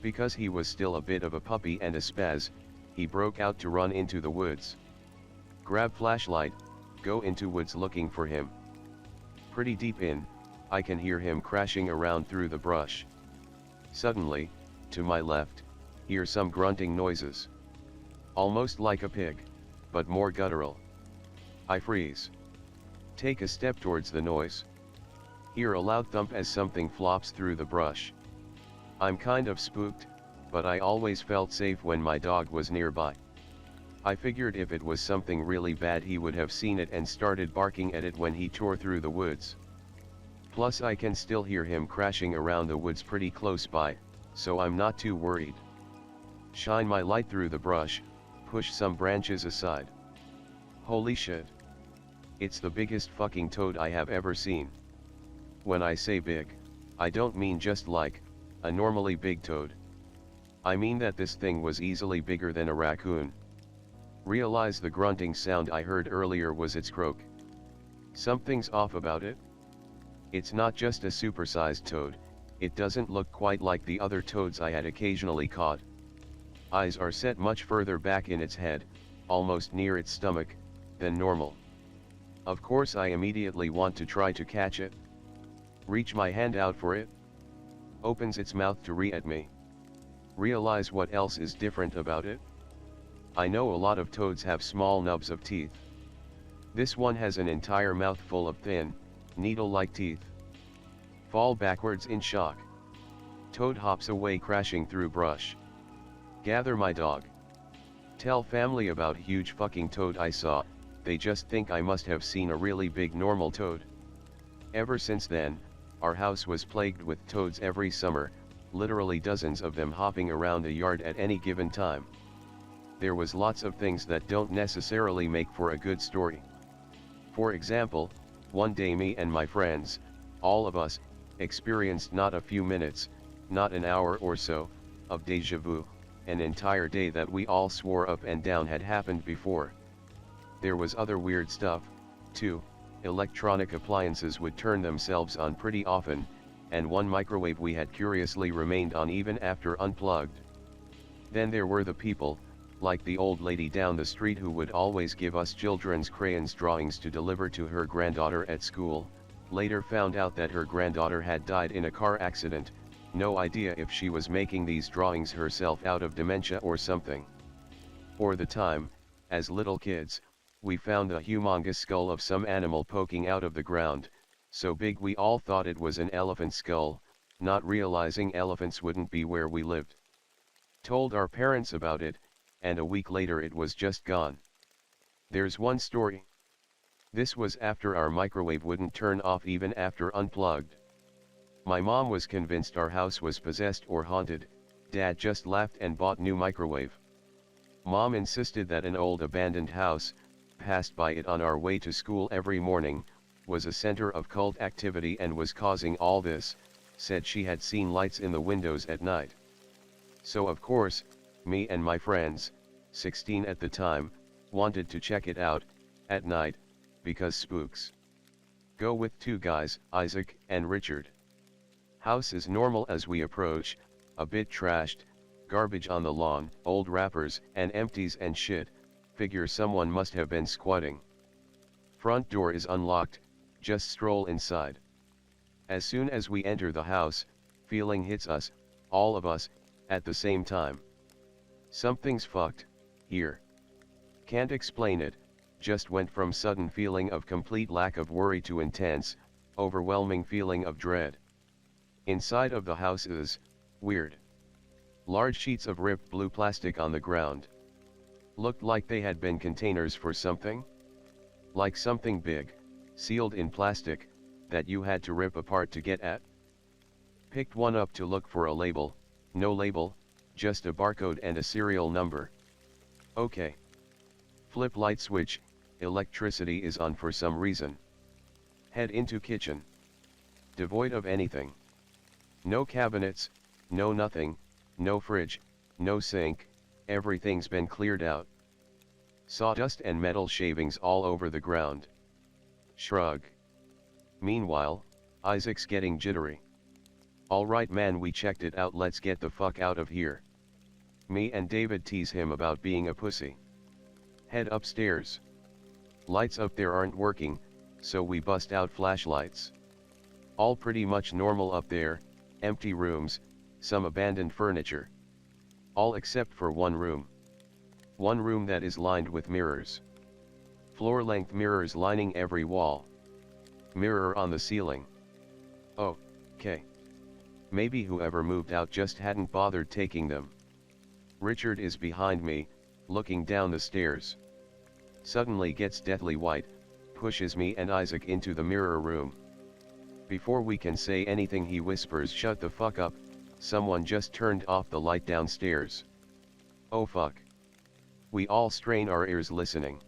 Because he was still a bit of a puppy and a spaz, he broke out to run into the woods. Grab flashlight, go into woods looking for him. Pretty deep in, I can hear him crashing around through the brush. Suddenly, to my left, hear some grunting noises. Almost like a pig, but more guttural. I freeze. Take a step towards the noise. Hear a loud thump as something flops through the brush. I'm kind of spooked, but I always felt safe when my dog was nearby. I figured if it was something really bad he would have seen it and started barking at it when he tore through the woods. Plus I can still hear him crashing around the woods pretty close by, so I'm not too worried. Shine my light through the brush, push some branches aside. Holy shit. It's the biggest fucking toad I have ever seen. When I say big, I don't mean just like a normally big toad. I mean that this thing was easily bigger than a raccoon. Realize the grunting sound I heard earlier was its croak. Something's off about it. It's not just a supersized toad, it doesn't look quite like the other toads I had occasionally caught. Eyes are set much further back in its head, almost near its stomach, than normal. Of course I immediately want to try to catch it. Reach my hand out for it. Opens its mouth to re at me. Realize what else is different about it? I know a lot of toads have small nubs of teeth. This one has an entire mouth full of thin, needle-like teeth. Fall backwards in shock. Toad hops away crashing through brush. Gather my dog. Tell family about huge fucking toad I saw, they just think I must have seen a really big normal toad. Ever since then, our house was plagued with toads every summer, literally dozens of them hopping around the yard at any given time. There was lots of things that don't necessarily make for a good story. For example, one day me and my friends, all of us, experienced not a few minutes, not an hour or so, of deja vu, an entire day that we all swore up and down had happened before. There was other weird stuff, too. Electronic appliances would turn themselves on pretty often, and one microwave we had curiously remained on even after unplugged. Then there were the people, like the old lady down the street who would always give us children's crayons drawings to deliver to her granddaughter at school, later found out that her granddaughter had died in a car accident, no idea if she was making these drawings herself out of dementia or something. Or the time, as little kids, we found a humongous skull of some animal poking out of the ground, so big we all thought it was an elephant skull, not realizing elephants wouldn't be where we lived. Told our parents about it, and a week later it was just gone. There's one story. This was after our microwave wouldn't turn off even after unplugged. My mom was convinced our house was possessed or haunted, Dad just laughed and bought new microwave. Mom insisted that an old abandoned house, passed by it on our way to school every morning, was a center of cult activity and was causing all this, said she had seen lights in the windows at night. So of course, me and my friends, 16 at the time, wanted to check it out, at night, because spooks. Go with two guys, Isaac and Richard. House is normal as we approach, a bit trashed, garbage on the lawn, old wrappers and empties and shit, figure someone must have been squatting. Front door is unlocked, just stroll inside. As soon as we enter the house, feeling hits us, all of us, at the same time. Something's fucked, here. Can't explain it, just went from sudden feeling of complete lack of worry to intense, overwhelming feeling of dread. Inside of the house is weird. Large sheets of ripped blue plastic on the ground. Looked like they had been containers for something? Like something big, sealed in plastic, that you had to rip apart to get at? Picked one up to look for a label, no label, just a barcode and a serial number. Okay. Flip light switch, electricity is on for some reason. Head into kitchen. Devoid of anything. No cabinets, No nothing, no fridge, no sink, everything's been cleared out. Sawdust and metal shavings all over the ground. Shrug. Meanwhile, Isaac's getting jittery. Alright man, we checked it out, let's get the fuck out of here. Me and David tease him about being a pussy. Head upstairs. Lights up there aren't working, so we bust out flashlights. All pretty much normal up there, empty rooms, some abandoned furniture. All except for one room. One room that is lined with mirrors. Floor-length mirrors lining every wall. Mirror on the ceiling. Oh, okay. Maybe whoever moved out just hadn't bothered taking them. Richard is behind me, looking down the stairs. Suddenly gets deathly white, pushes me and Isaac into the mirror room. Before we can say anything he whispers, "Shut the fuck up, someone just turned off the light downstairs." Oh fuck. We all strain our ears listening.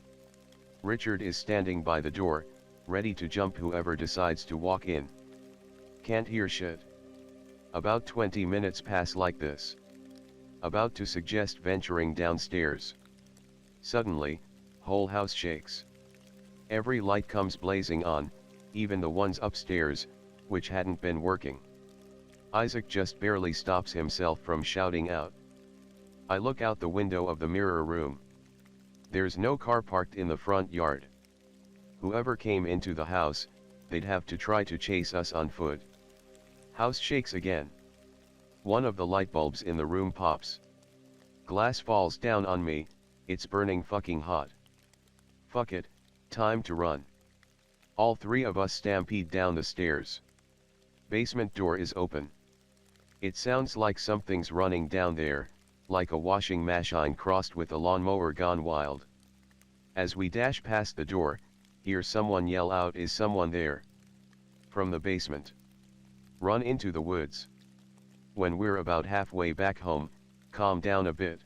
Richard is standing by the door, ready to jump whoever decides to walk in. Can't hear shit. About 20 minutes pass like this. About to suggest venturing downstairs. Suddenly, whole house shakes. Every light comes blazing on, even the ones upstairs, which hadn't been working. Isaac just barely stops himself from shouting out. I look out the window of the mirror room. There's no car parked in the front yard. Whoever came into the house, they'd have to try to chase us on foot. House shakes again. One of the light bulbs in the room pops. Glass falls down on me, it's burning fucking hot. Fuck it, time to run. All three of us stampede down the stairs. Basement door is open. It sounds like something's running down there, like a washing machine crossed with a lawnmower gone wild. As we dash past the door, hear someone yell out, "Is someone there?" From the basement. Run into the woods. When we're about halfway back home, calm down a bit.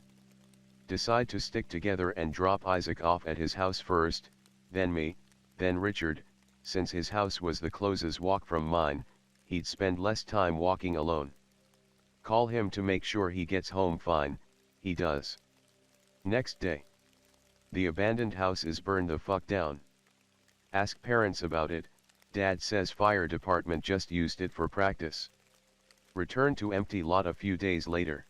Decide to stick together and drop Isaac off at his house first, then me, then Richard. Since his house was the closest walk from mine, he'd spend less time walking alone. Call him to make sure he gets home fine, he does. Next day. The abandoned house is burned the fuck down. Ask parents about it, Dad says fire department just used it for practice. Return to empty lot a few days later.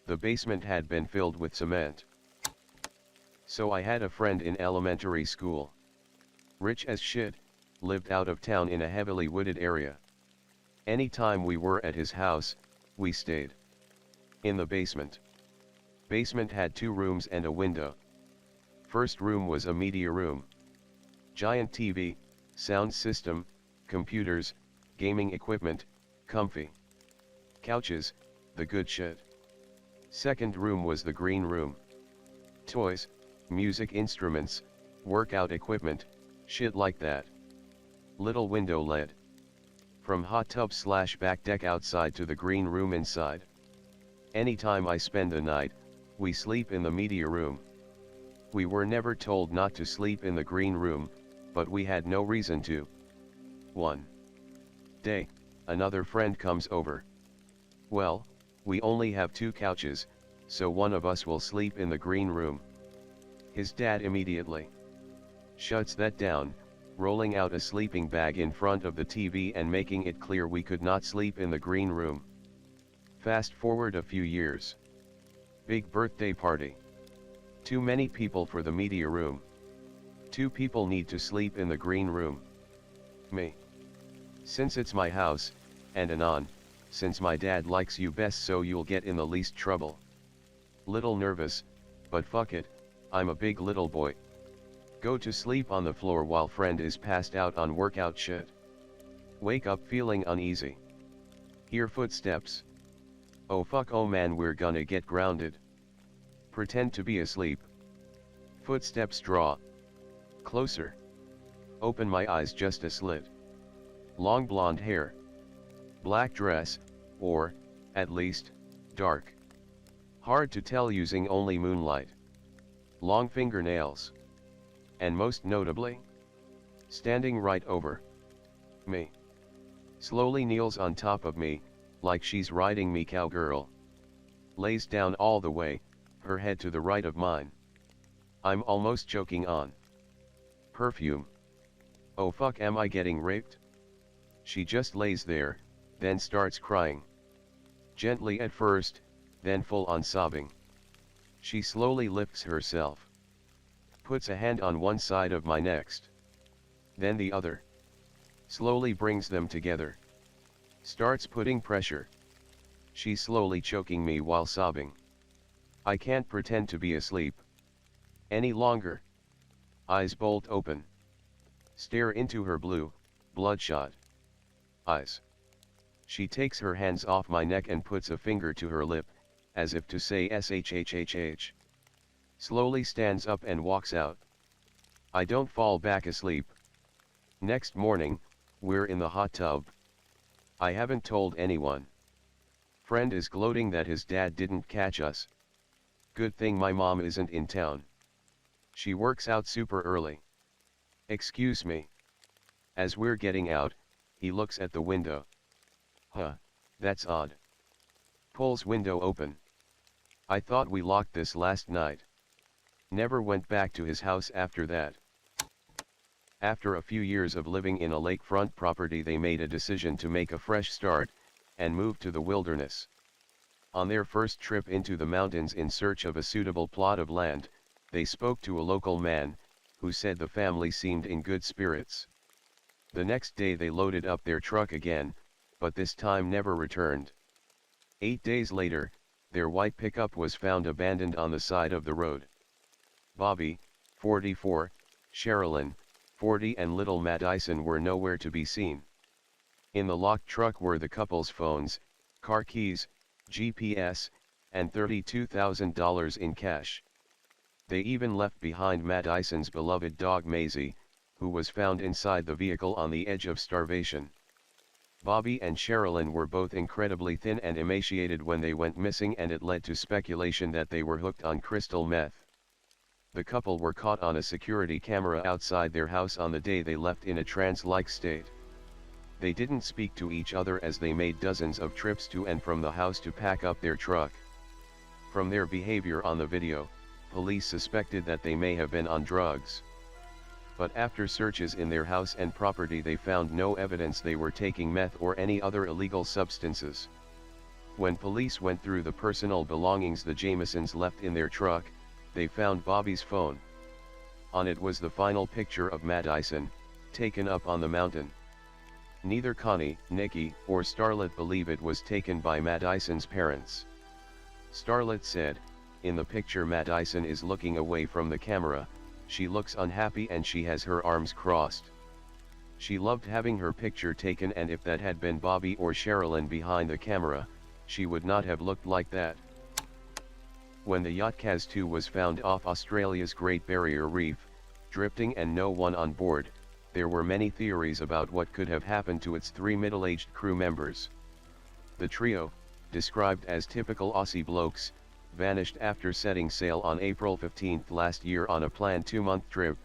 The basement had been filled with cement. So I had a friend in elementary school. Rich as shit, lived out of town in a heavily wooded area. Anytime we were at his house, we stayed in the basement. Basement had 2 rooms and a window. First room was a media room. Giant TV, sound system, computers, gaming equipment, comfy couches, the good shit. Second room was the green room. Toys, music instruments, workout equipment, shit like that. Little window led from hot tub / back deck outside to the green room inside. Anytime I spend the night, we sleep in the media room. We were never told not to sleep in the green room, but we had no reason to. One day, another friend comes over. Well, we only have 2 couches, so one of us will sleep in the green room. His dad immediately shuts that down, rolling out a sleeping bag in front of the TV and making it clear we could not sleep in the green room. Fast forward a few years. Big birthday party. Too many people for the media room. 2 people need to sleep in the green room. Me. Since it's my house, and Anon, since my dad likes you best so you'll get in the least trouble. Little nervous, but fuck it, I'm a big little boy. Go to sleep on the floor while friend is passed out on workout shit. Wake up feeling uneasy. Hear footsteps. Oh fuck, oh man, we're gonna get grounded. Pretend to be asleep. Footsteps draw closer. Open my eyes just a slit. Long blonde hair. Black dress, or, at least, dark. Hard to tell using only moonlight. Long fingernails. And most notably, standing right over me. Slowly kneels on top of me, like she's riding me cowgirl. Lays down all the way, her head to the right of mine. I'm almost choking on perfume. Oh fuck, am I getting raped? She just lays there, then starts crying. Gently at first, then full on sobbing. She slowly lifts herself. Puts a hand on one side of my neck. Then the other. Slowly brings them together. Starts putting pressure. She's slowly choking me while sobbing. I can't pretend to be asleep any longer. Eyes bolt open. Stare into her blue, bloodshot eyes. She takes her hands off my neck and puts a finger to her lip, as if to say shhhh. Slowly stands up and walks out. I don't fall back asleep. Next morning, we're in the hot tub. I haven't told anyone. Friend is gloating that his dad didn't catch us. Good thing my mom isn't in town. She works out super early. Excuse me. As we're getting out, he looks at the window. Huh, that's odd. Pulls window open. I thought we locked this last night. Never went back to his house after that. After a few years of living in a lakefront property, they made a decision to make a fresh start, and move to the wilderness. On their first trip into the mountains in search of a suitable plot of land, they spoke to a local man, who said the family seemed in good spirits. The next day they loaded up their truck again, but this time never returned. 8 days later, their white pickup was found abandoned on the side of the road. Bobby, 44, Sherilyn, 40 and little Madison were nowhere to be seen. In the locked truck were the couple's phones, car keys, GPS, and $32,000 in cash. They even left behind Madison's beloved dog Maisie, who was found inside the vehicle on the edge of starvation. Bobby and Sherilyn were both incredibly thin and emaciated when they went missing, and it led to speculation that they were hooked on crystal meth. The couple were caught on a security camera outside their house on the day they left in a trance-like state. They didn't speak to each other as they made dozens of trips to and from the house to pack up their truck. From their behavior on the video, police suspected that they may have been on drugs. But after searches in their house and property, they found no evidence they were taking meth or any other illegal substances. When police went through the personal belongings the Jamisons left in their truck, they found Bobby's phone. On it was the final picture of Madison, taken up on the mountain. Neither Connie, Nikki, or Starlet believe it was taken by Madison's parents. Starlet said, "In the picture Madison is looking away from the camera, she looks unhappy and she has her arms crossed. She loved having her picture taken, and if that had been Bobby or Sherilyn behind the camera, she would not have looked like that." When the yacht Kaz II was found off Australia's Great Barrier Reef, drifting and no one on board, there were many theories about what could have happened to its 3 middle-aged crew members. The trio, described as typical Aussie blokes, vanished after setting sail on April 15 last year on a planned 2-month trip,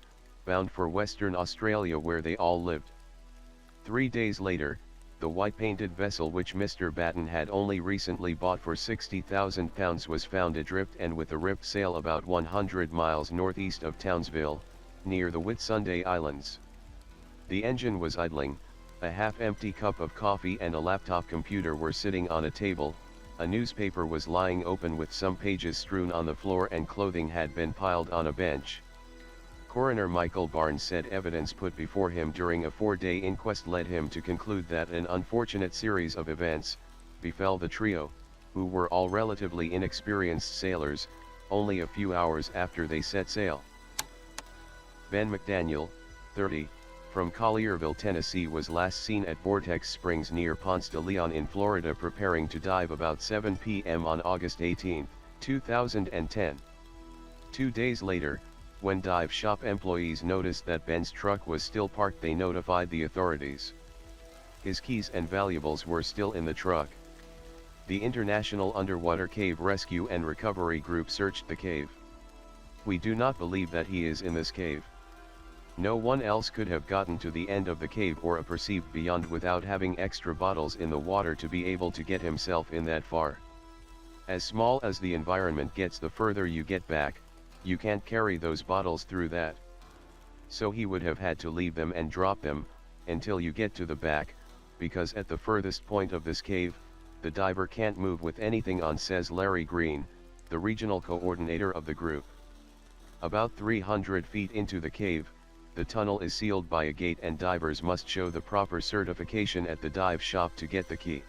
bound for Western Australia where they all lived. 3 days later, the white-painted vessel which Mr. Batten had only recently bought for £60,000 was found adrift and with a ripped sail about 100 miles northeast of Townsville, near the Whitsunday Islands. The engine was idling, a half-empty cup of coffee and a laptop computer were sitting on a table, a newspaper was lying open with some pages strewn on the floor, and clothing had been piled on a bench. Coroner Michael Barnes said evidence put before him during a 4-day inquest led him to conclude that an unfortunate series of events befell the trio, who were all relatively inexperienced sailors, only a few hours after they set sail. Ben McDaniel, 30, from Collierville, Tennessee, was last seen at Vortex Springs near Ponce de Leon in Florida preparing to dive about 7 p.m. on August 18, 2010. 2 days later, when dive shop employees noticed that Ben's truck was still parked, they notified the authorities. His keys and valuables were still in the truck. The International Underwater Cave Rescue and Recovery Group searched the cave. "We do not believe that he is in this cave. No one else could have gotten to the end of the cave or a perceived beyond without having extra bottles in the water to be able to get himself in that far. As small as the environment gets, the further you get back, you can't carry those bottles through that. So he would have had to leave them and drop them, until you get to the back, because at the furthest point of this cave, the diver can't move with anything on, says Larry Green, the regional coordinator of the group. About 300 feet into the cave, the tunnel is sealed by a gate and divers must show the proper certification at the dive shop to get the key.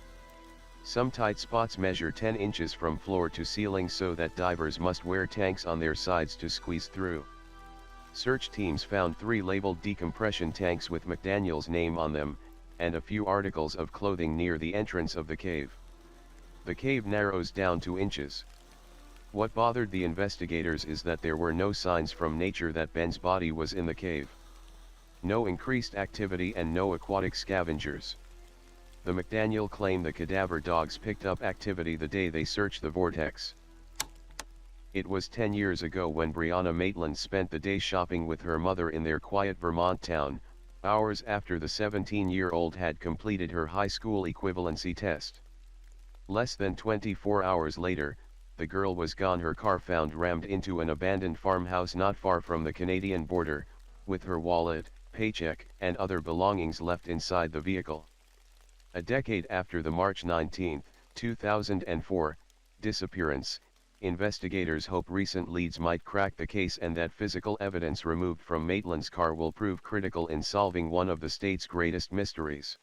Some tight spots measure 10 inches from floor to ceiling, so that divers must wear tanks on their sides to squeeze through. Search teams found 3 labeled decompression tanks with McDaniel's name on them, and a few articles of clothing near the entrance of the cave. The cave narrows down 2 inches. What bothered the investigators is that there were no signs from nature that Ben's body was in the cave. No increased activity and no aquatic scavengers. The McDaniel claim the cadaver dogs picked up activity the day they searched the vortex. It was 10 years ago when Brianna Maitland spent the day shopping with her mother in their quiet Vermont town, hours after the 17-year-old had completed her high school equivalency test. Less than 24 hours later, the girl was gone, her car found rammed into an abandoned farmhouse not far from the Canadian border, with her wallet, paycheck, and other belongings left inside the vehicle. A decade after the March 19, 2004, disappearance, investigators hope recent leads might crack the case and that physical evidence removed from Maitland's car will prove critical in solving one of the state's greatest mysteries.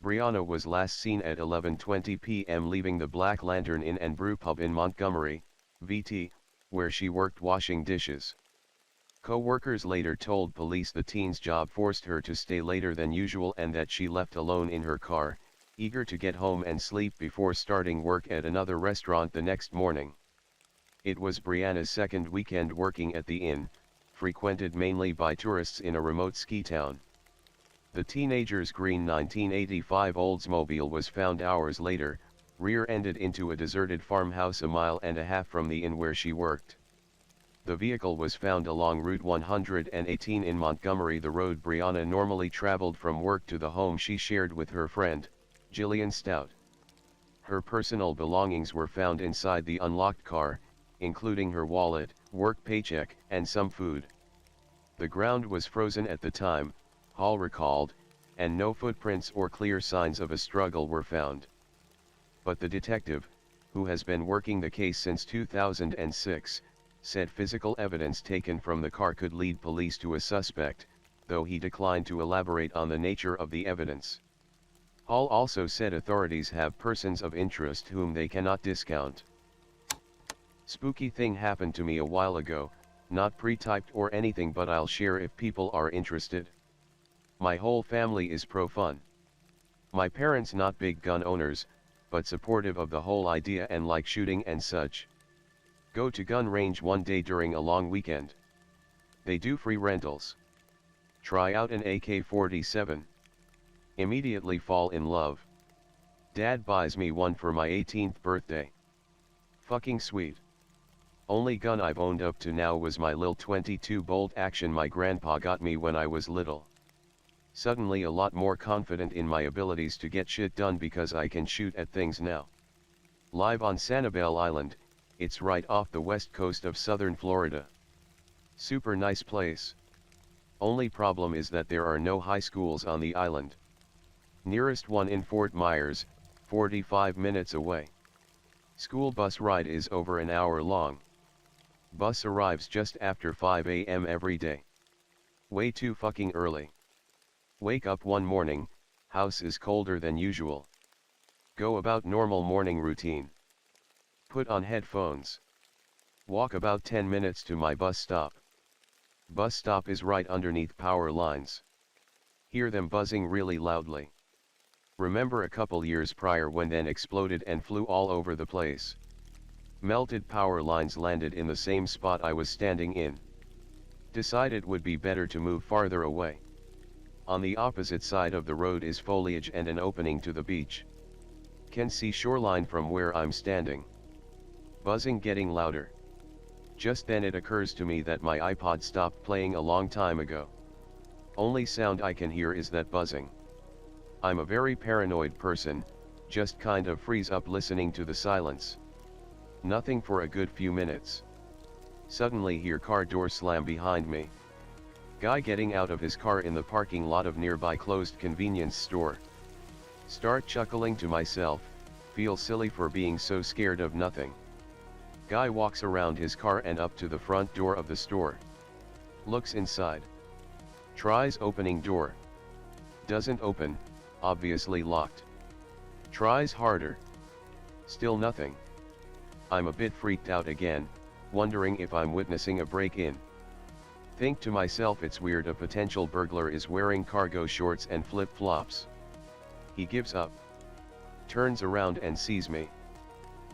Brianna was last seen at 11:20 p.m. leaving the Black Lantern Inn and Brew Pub in Montgomery, VT, where she worked washing dishes. Co-workers later told police the teen's job forced her to stay later than usual and that she left alone in her car, eager to get home and sleep before starting work at another restaurant the next morning. It was Brianna's second weekend working at the inn, frequented mainly by tourists in a remote ski town. The teenager's green 1985 Oldsmobile was found hours later, rear-ended into a deserted farmhouse a mile and a half from the inn where she worked. The vehicle was found along Route 118 in Montgomery, the road Brianna normally traveled from work to the home she shared with her friend, Jillian Stout. Her personal belongings were found inside the unlocked car, including her wallet, work paycheck, and some food. The ground was frozen at the time, Hall recalled, and no footprints or clear signs of a struggle were found. But the detective, who has been working the case since 2006, said physical evidence taken from the car could lead police to a suspect, though he declined to elaborate on the nature of the evidence. Hall also said authorities have persons of interest whom they cannot discount. Spooky thing happened to me a while ago, not pre-typed or anything, but I'll share if people are interested. My whole family is pro-fun. My parents not big gun owners, but supportive of the whole idea and like shooting and such. Go to gun range one day during a long weekend. They do free rentals. Try out an AK-47. Immediately fall in love. Dad buys me one for my 18th birthday. Fucking sweet. Only gun I've owned up to now was my lil 22 bolt action my grandpa got me when I was little. Suddenly a lot more confident in my abilities to get shit done because I can shoot at things now. Live on Sanibel Island, it's right off the west coast of southern Florida. Super nice place. Only problem is that there are no high schools on the island. Nearest one in Fort Myers, 45 minutes away. School bus ride is over an hour long. Bus arrives just after 5 a.m. every day. Way too fucking early. Wake up one morning, house is colder than usual. Go about normal morning routine. Put on headphones. Walk about 10 minutes to my bus stop. Bus stop is right underneath power lines. Hear them buzzing really loudly. Remember a couple years prior when then exploded and flew all over the place. Melted power lines landed in the same spot I was standing in. Decided would be better to move farther away. On the opposite side of the road is foliage and an opening to the beach. Can see shoreline from where I'm standing. Buzzing getting louder. Just then it occurs to me that my iPod stopped playing a long time ago. Only sound I can hear is that buzzing. I'm a very paranoid person, just kind of freeze up listening to the silence. Nothing for a good few minutes. Suddenly hear car door slam behind me. Guy getting out of his car in the parking lot of nearby closed convenience store. Start chuckling to myself, feel silly for being so scared of nothing. Guy walks around his car and up to the front door of the store. Looks inside. Tries opening door. Doesn't open, obviously locked. Tries harder. Still nothing. I'm a bit freaked out again, wondering if I'm witnessing a break-in. Think to myself it's weird a potential burglar is wearing cargo shorts and flip-flops. He gives up. Turns around and sees me.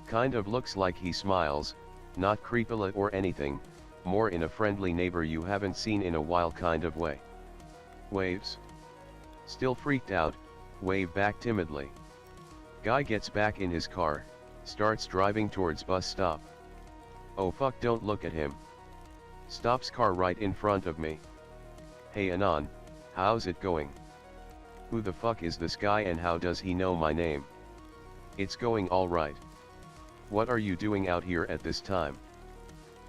Kind of looks like he smiles, not creepily or anything, more in a friendly neighbor you haven't seen in a while kind of way. Waves. Still freaked out, wave back timidly. Guy gets back in his car, starts driving towards bus stop. Oh fuck, don't look at him. Stops car right in front of me. Hey Anon, how's it going? Who the fuck is this guy and how does he know my name? It's going alright. What are you doing out here at this time?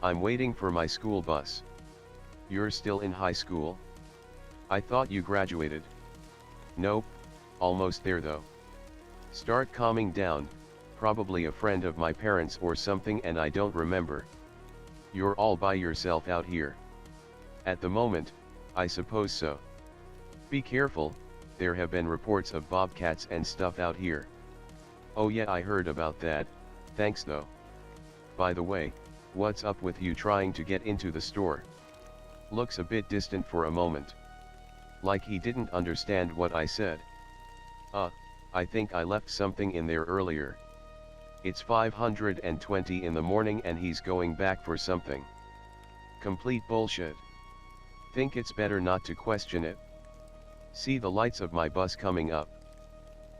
I'm waiting for my school bus. You're still in high school? I thought you graduated. Nope, almost there though. Start calming down, probably a friend of my parents or something and I don't remember. You're all by yourself out here. At the moment, I suppose so. Be careful, there have been reports of bobcats and stuff out here. Oh yeah, I heard about that, thanks though. By the way, what's up with you trying to get into the store? Looks a bit distant for a moment. Like he didn't understand what I said. I think I left something in there earlier. It's 5:20 in the morning and he's going back for something. Complete bullshit. Think it's better not to question it. See the lights of my bus coming up.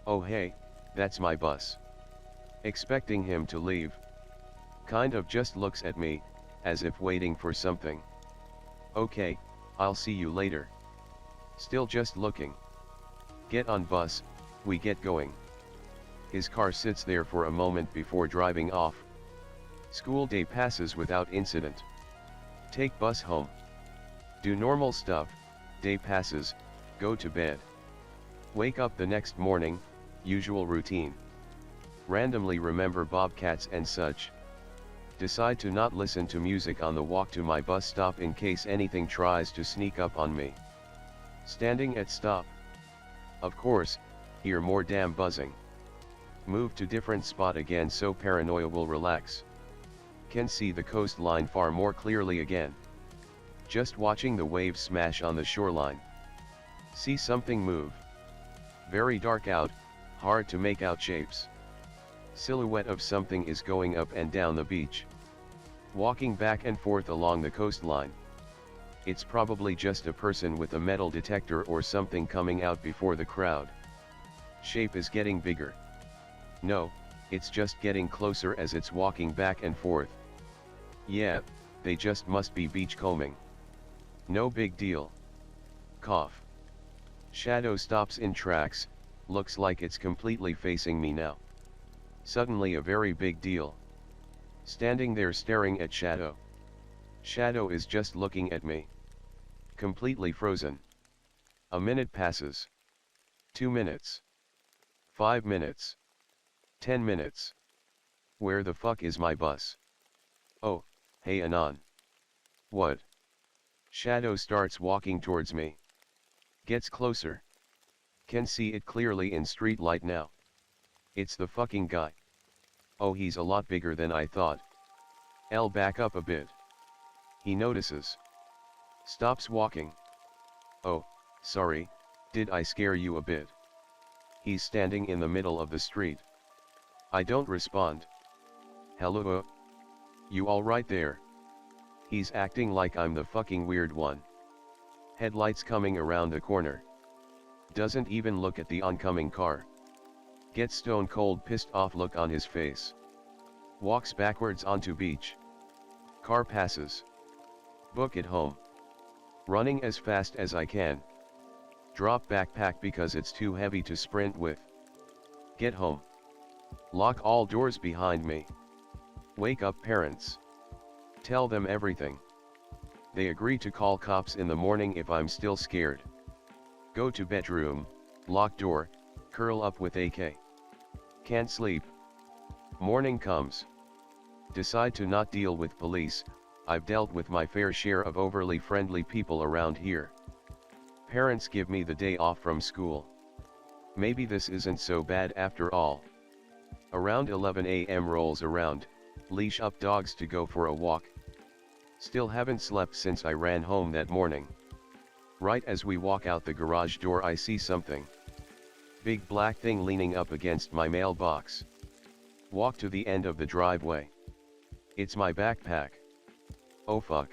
Oh hey, that's my bus. Expecting him to leave. Kind of just looks at me, as if waiting for something. Okay, I'll see you later. Still just looking. Get on bus, we get going. His car sits there for a moment before driving off. School day passes without incident. Take bus home. Do normal stuff, day passes, go to bed. Wake up the next morning, usual routine. Randomly remember bobcats and such. Decide to not listen to music on the walk to my bus stop in case anything tries to sneak up on me. Standing at stop. Of course, hear more damn buzzing. Move to different spot again so paranoia will relax. Can see the coastline far more clearly again. Just watching the waves smash on the shoreline. See something move. Very dark out, hard to make out shapes. Silhouette of something is going up and down the beach. Walking back and forth along the coastline. It's probably just a person with a metal detector or something coming out before the crowd. Shape is getting bigger. No, it's just getting closer as it's walking back and forth. Yeah, they just must be beachcombing. No big deal. Cough. Shadow stops in tracks, looks like it's completely facing me now. Suddenly a very big deal. Standing there staring at Shadow. Shadow is just looking at me. Completely frozen. A minute passes. 2 minutes. 5 minutes. 10 minutes. Where the fuck is my bus? Oh, hey Anon. What? Shadow starts walking towards me. Gets closer. Can see it clearly in street light now. It's the fucking guy. Oh, he's a lot bigger than I thought. Back up a bit. He notices. Stops walking. Oh, sorry, did I scare you a bit? He's standing in the middle of the street. I don't respond. Hello? You alright there? He's acting like I'm the fucking weird one. Headlights coming around the corner. Doesn't even look at the oncoming car. Gets stone cold pissed off look on his face. Walks backwards onto beach. Car passes. Book it home. Running as fast as I can, Drop backpack because it's too heavy to sprint with. Get home. Lock all doors behind me. Wake up parents. Tell them everything. They agree to call cops in the morning if I'm still scared. Go to bedroom, lock door, curl up with AK. Can't sleep. Morning comes. Decide to not deal with police. I've dealt with my fair share of overly friendly people around here. Parents give me the day off from school. Maybe this isn't so bad after all. Around 11 a.m. rolls around, leash up dogs to go for a walk. Still haven't slept since I ran home that morning. Right as we walk out the garage door I see something. Big black thing leaning up against my mailbox. Walk to the end of the driveway. It's my backpack. Oh fuck.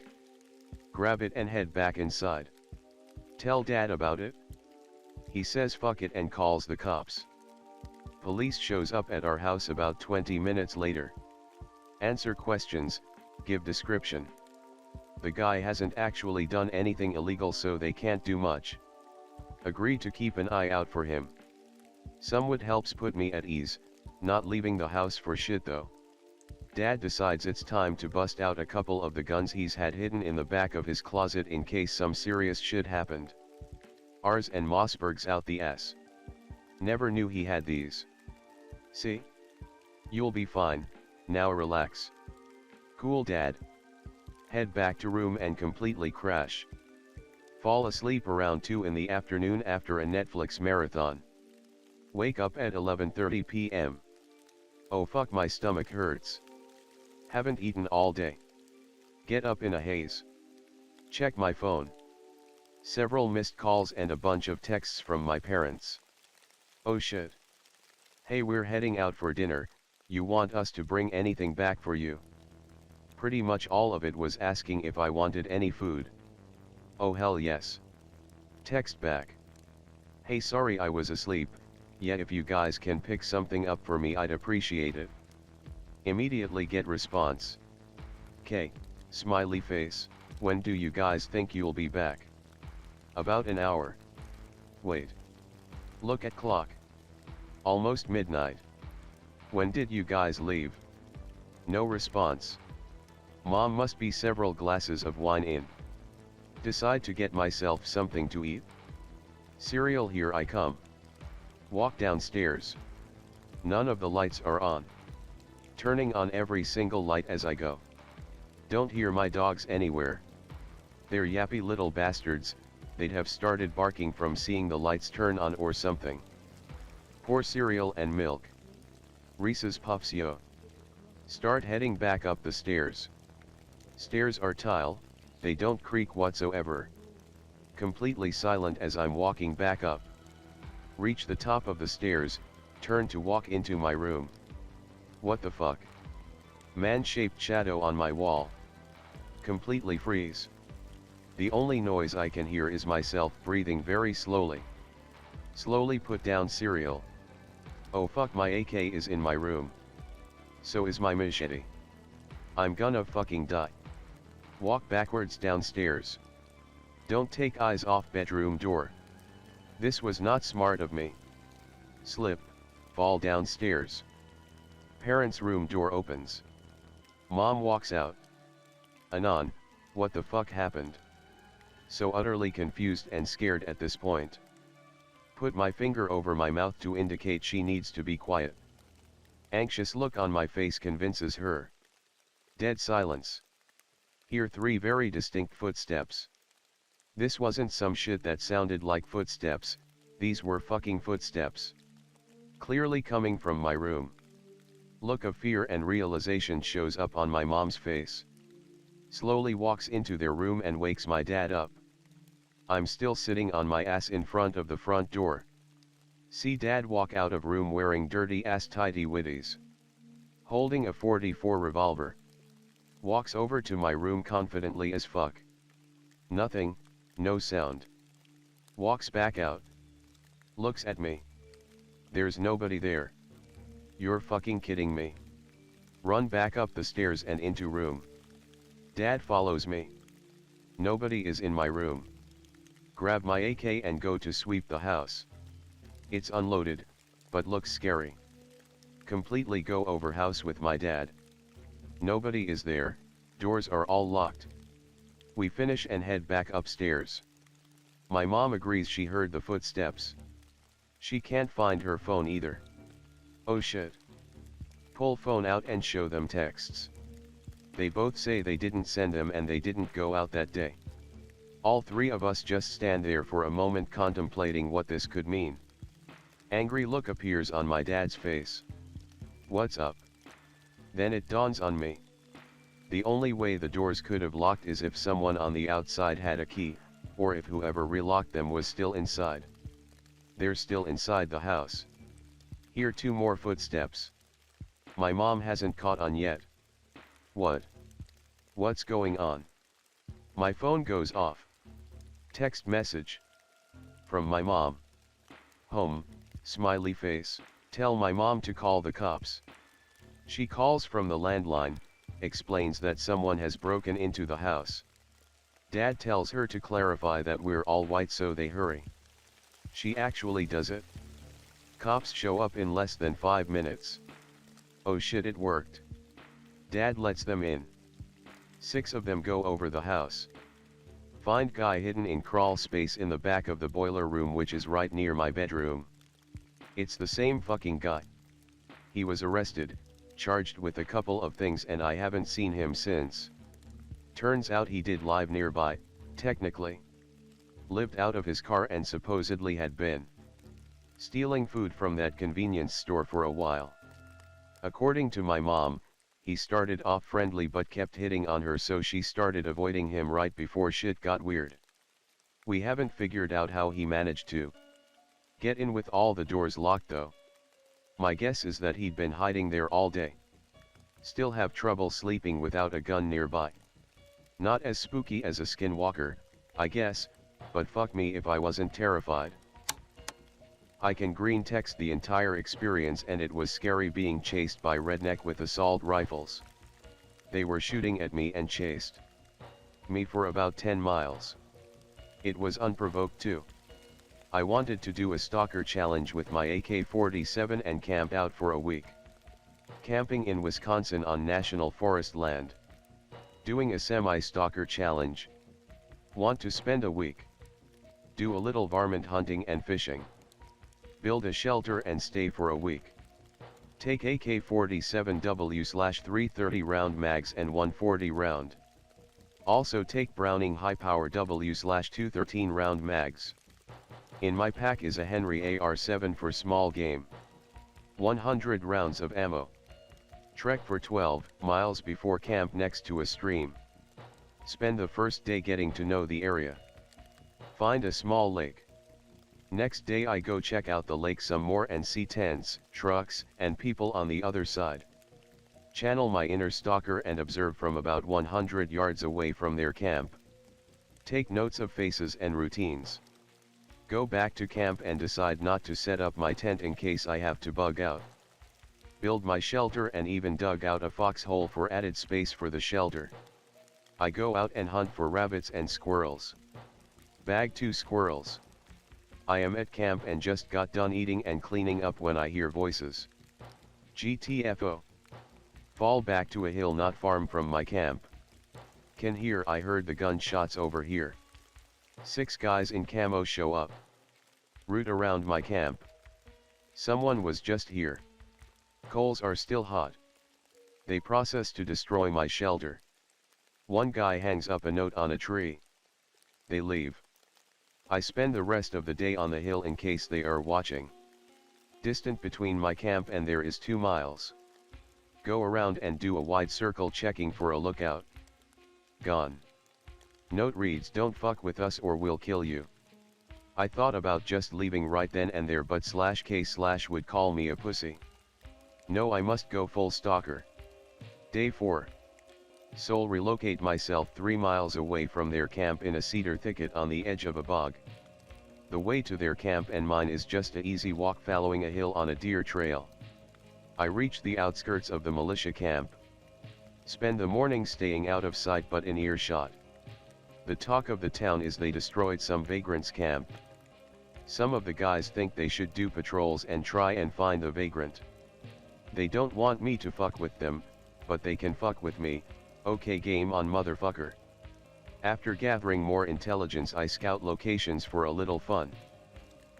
Grab it and head back inside. Tell dad about it. He says fuck it and calls the cops. Police shows up at our house about 20 minutes later. Answer questions, give description. The guy hasn't actually done anything illegal so they can't do much. Agree to keep an eye out for him. Somewhat helps put me at ease, not leaving the house for shit though. Dad decides it's time to bust out a couple of the guns he's had hidden in the back of his closet in case some serious shit happened. Ours and Mossberg's out the ass. Never knew he had these. See? You'll be fine, now relax. Cool dad. Head back to room and completely crash. Fall asleep around 2 in the afternoon after a Netflix marathon. Wake up at 11:30 p.m. Oh fuck, my stomach hurts. Haven't eaten all day. Get up in a haze. Check my phone. Several missed calls and a bunch of texts from my parents. Oh shit. Hey, we're heading out for dinner, you want us to bring anything back for you? Pretty much all of it was asking if I wanted any food. Oh hell yes. Text back. Hey, sorry I was asleep, yet if you guys can pick something up for me I'd appreciate it. Immediately get response. K, smiley face, when do you guys think you'll be back? About an hour. Wait. Look at clock. Almost midnight. When did you guys leave? No response. Mom must be several glasses of wine in. Decide to get myself something to eat. Cereal, here I come. Walk downstairs. None of the lights are on. Turning on every single light as I go. Don't hear my dogs anywhere. They're yappy little bastards, they'd have started barking from seeing the lights turn on or something. Pour cereal and milk. Reese's Puffs yo. Start heading back up the stairs. Stairs are tile, they don't creak whatsoever. Completely silent as I'm walking back up. Reach the top of the stairs, turn to walk into my room. What the fuck? Man-shaped shadow on my wall. Completely freeze. The only noise I can hear is myself breathing very slowly. Slowly put down cereal. Oh fuck, my AK is in my room. So is my machete. I'm gonna fucking die. Walk backwards downstairs. Don't take eyes off bedroom door. This was not smart of me. Slip, fall downstairs. Parents' room door opens. Mom walks out. Anon, what the fuck happened? So utterly confused and scared at this point. Put my finger over my mouth to indicate she needs to be quiet. Anxious look on my face convinces her. Dead silence. Hear 3 very distinct footsteps. This wasn't some shit that sounded like footsteps, these were fucking footsteps. Clearly coming from my room. Look of fear and realization shows up on my mom's face. Slowly walks into their room and wakes my dad up. I'm still sitting on my ass in front of the front door. See dad walk out of room wearing dirty ass tighty whities. Holding a .44 revolver. Walks over to my room confidently as fuck. Nothing, no sound. Walks back out. Looks at me. There's nobody there. You're fucking kidding me. Run back up the stairs and into room. Dad follows me. Nobody is in my room. Grab my AK and go to sweep the house. It's unloaded, but looks scary. Completely go over house with my dad. Nobody is there, doors are all locked. We finish and head back upstairs. My mom agrees she heard the footsteps. She can't find her phone either. Oh shit. Pull phone out and show them texts. They both say they didn't send them and they didn't go out that day. All three of us just stand there for a moment contemplating what this could mean. Angry look appears on my dad's face. What's up? Then it dawns on me. The only way the doors could have locked is if someone on the outside had a key, or if whoever relocked them was still inside. They're still inside the house. Hear two more footsteps. My mom hasn't caught on yet. What? What's going on? My phone goes off. Text message. From my mom. Home, smiley face, tell my mom to call the cops. She calls from the landline, explains that someone has broken into the house. Dad tells her to clarify that we're all white so they hurry. She actually does it. Cops show up in less than 5 minutes. Oh shit, it worked. Dad lets them in. 6 of them go over the house. Find guy hidden in crawl space in the back of the boiler room, which is right near my bedroom. It's the same fucking guy. He was arrested, charged with a couple of things, and I haven't seen him since. Turns out he did live nearby, technically. Lived out of his car and supposedly had been stealing food from that convenience store for a while. According to my mom, he started off friendly but kept hitting on her, so she started avoiding him right before shit got weird. We haven't figured out how he managed to get in with all the doors locked though. My guess is that he'd been hiding there all day. Still have trouble sleeping without a gun nearby. Not as spooky as a skinwalker, I guess, but fuck me if I wasn't terrified. I can green text the entire experience, and it was scary being chased by redneck with assault rifles. They were shooting at me and chased me for about 10 miles. It was unprovoked too. I wanted to do a stalker challenge with my AK-47 and camp out for a week. Camping in Wisconsin on national forest land. Doing a semi-stalker challenge. Want to spend a week. Do a little varmint hunting and fishing. Build a shelter and stay for a week. Take AK-47W/330 round mags and 140 round. Also take Browning high power W/213 round mags. In my pack is a Henry AR-7 for small game. 100 rounds of ammo. Trek for 12 miles before camp next to a stream. Spend the first day getting to know the area. Find a small lake. Next day I go check out the lake some more and see tents, trucks, and people on the other side. Channel my inner stalker and observe from about 100 yards away from their camp. Take notes of faces and routines. Go back to camp and decide not to set up my tent in case I have to bug out. Build my shelter and even dug out a foxhole for added space for the shelter. I go out and hunt for rabbits and squirrels. Bag 2 squirrels. I am at camp and just got done eating and cleaning up when I hear voices. GTFO. Fall back to a hill not far from my camp. Can hear I heard the gunshots over here. 6 guys in camo show up. Route around my camp. Someone was just here. Coals are still hot. They process to destroy my shelter. One guy hangs up a note on a tree. They leave. I spend the rest of the day on the hill in case they are watching. Distant between my camp and there is 2 miles. Go around and do a wide circle checking for a lookout. Gone. Note reads, don't fuck with us or we'll kill you. I thought about just leaving right then and there, but /K/ would call me a pussy. No, I must go full stalker. Day 4. Soul relocate myself 3 miles away from their camp in a cedar thicket on the edge of a bog. The way to their camp and mine is just a easy walk following a hill on a deer trail. I reach the outskirts of the militia camp. Spend the morning staying out of sight but in earshot. The talk of the town is they destroyed some vagrants' camp. Some of the guys think they should do patrols and try and find the vagrant. They don't want me to fuck with them, but they can fuck with me. Okay, game on, motherfucker. After gathering more intelligence, I scout locations for a little fun.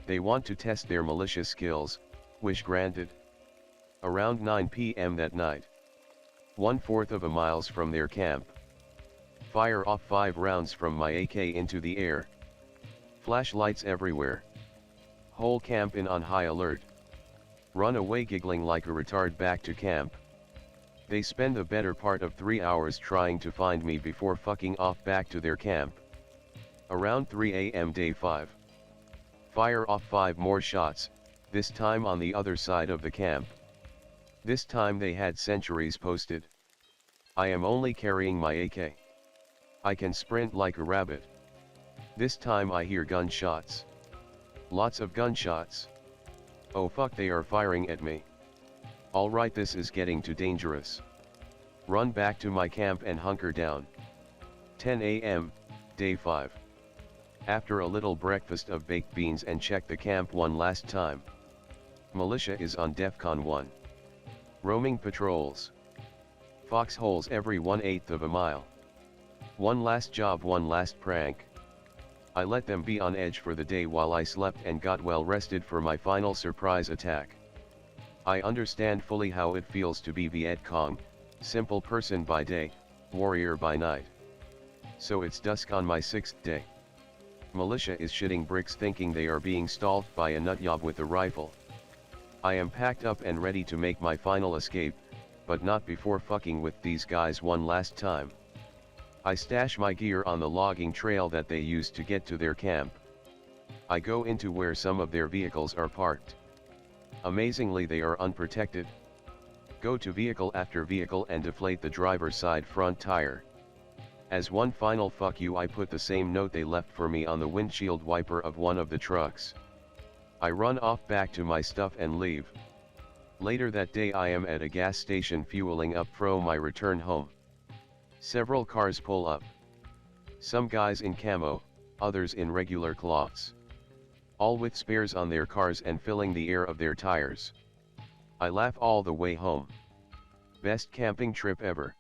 They want to test their militia skills, wish granted. Around 9 p.m. that night, 1/4 of a mile from their camp, fire off 5 rounds from my AK into the air. Flashlights everywhere. Whole camp in on high alert. Run away giggling like a retard back to camp. They spend the better part of 3 hours trying to find me before fucking off back to their camp. Around 3 a.m. day 5. Fire off 5 more shots, this time on the other side of the camp. This time they had sentries posted. I am only carrying my AK. I can sprint like a rabbit. This time I hear gunshots. Lots of gunshots. Oh fuck, they are firing at me. Alright, this is getting too dangerous. Run back to my camp and hunker down. 10 a.m., day 5. After a little breakfast of baked beans and check the camp one last time. Militia is on DEFCON 1. Roaming patrols. Foxholes every 1/8 of a mile. One last job, one last prank. I let them be on edge for the day while I slept and got well rested for my final surprise attack. I understand fully how it feels to be Viet Cong, simple person by day, warrior by night. So it's dusk on my 6th day. Militia is shitting bricks thinking they are being stalked by a nutjob with a rifle. I am packed up and ready to make my final escape, but not before fucking with these guys one last time. I stash my gear on the logging trail that they used to get to their camp. I go into where some of their vehicles are parked. Amazingly, they are unprotected. Go to vehicle after vehicle and deflate the driver's side front tire. As one final fuck you, I put the same note they left for me on the windshield wiper of one of the trucks. I run off back to my stuff and leave. Later that day I am at a gas station fueling up for my return home. Several cars pull up. Some guys in camo, others in regular cloths. All with spares on their cars and filling the air of their tires. I laugh all the way home. Best camping trip ever.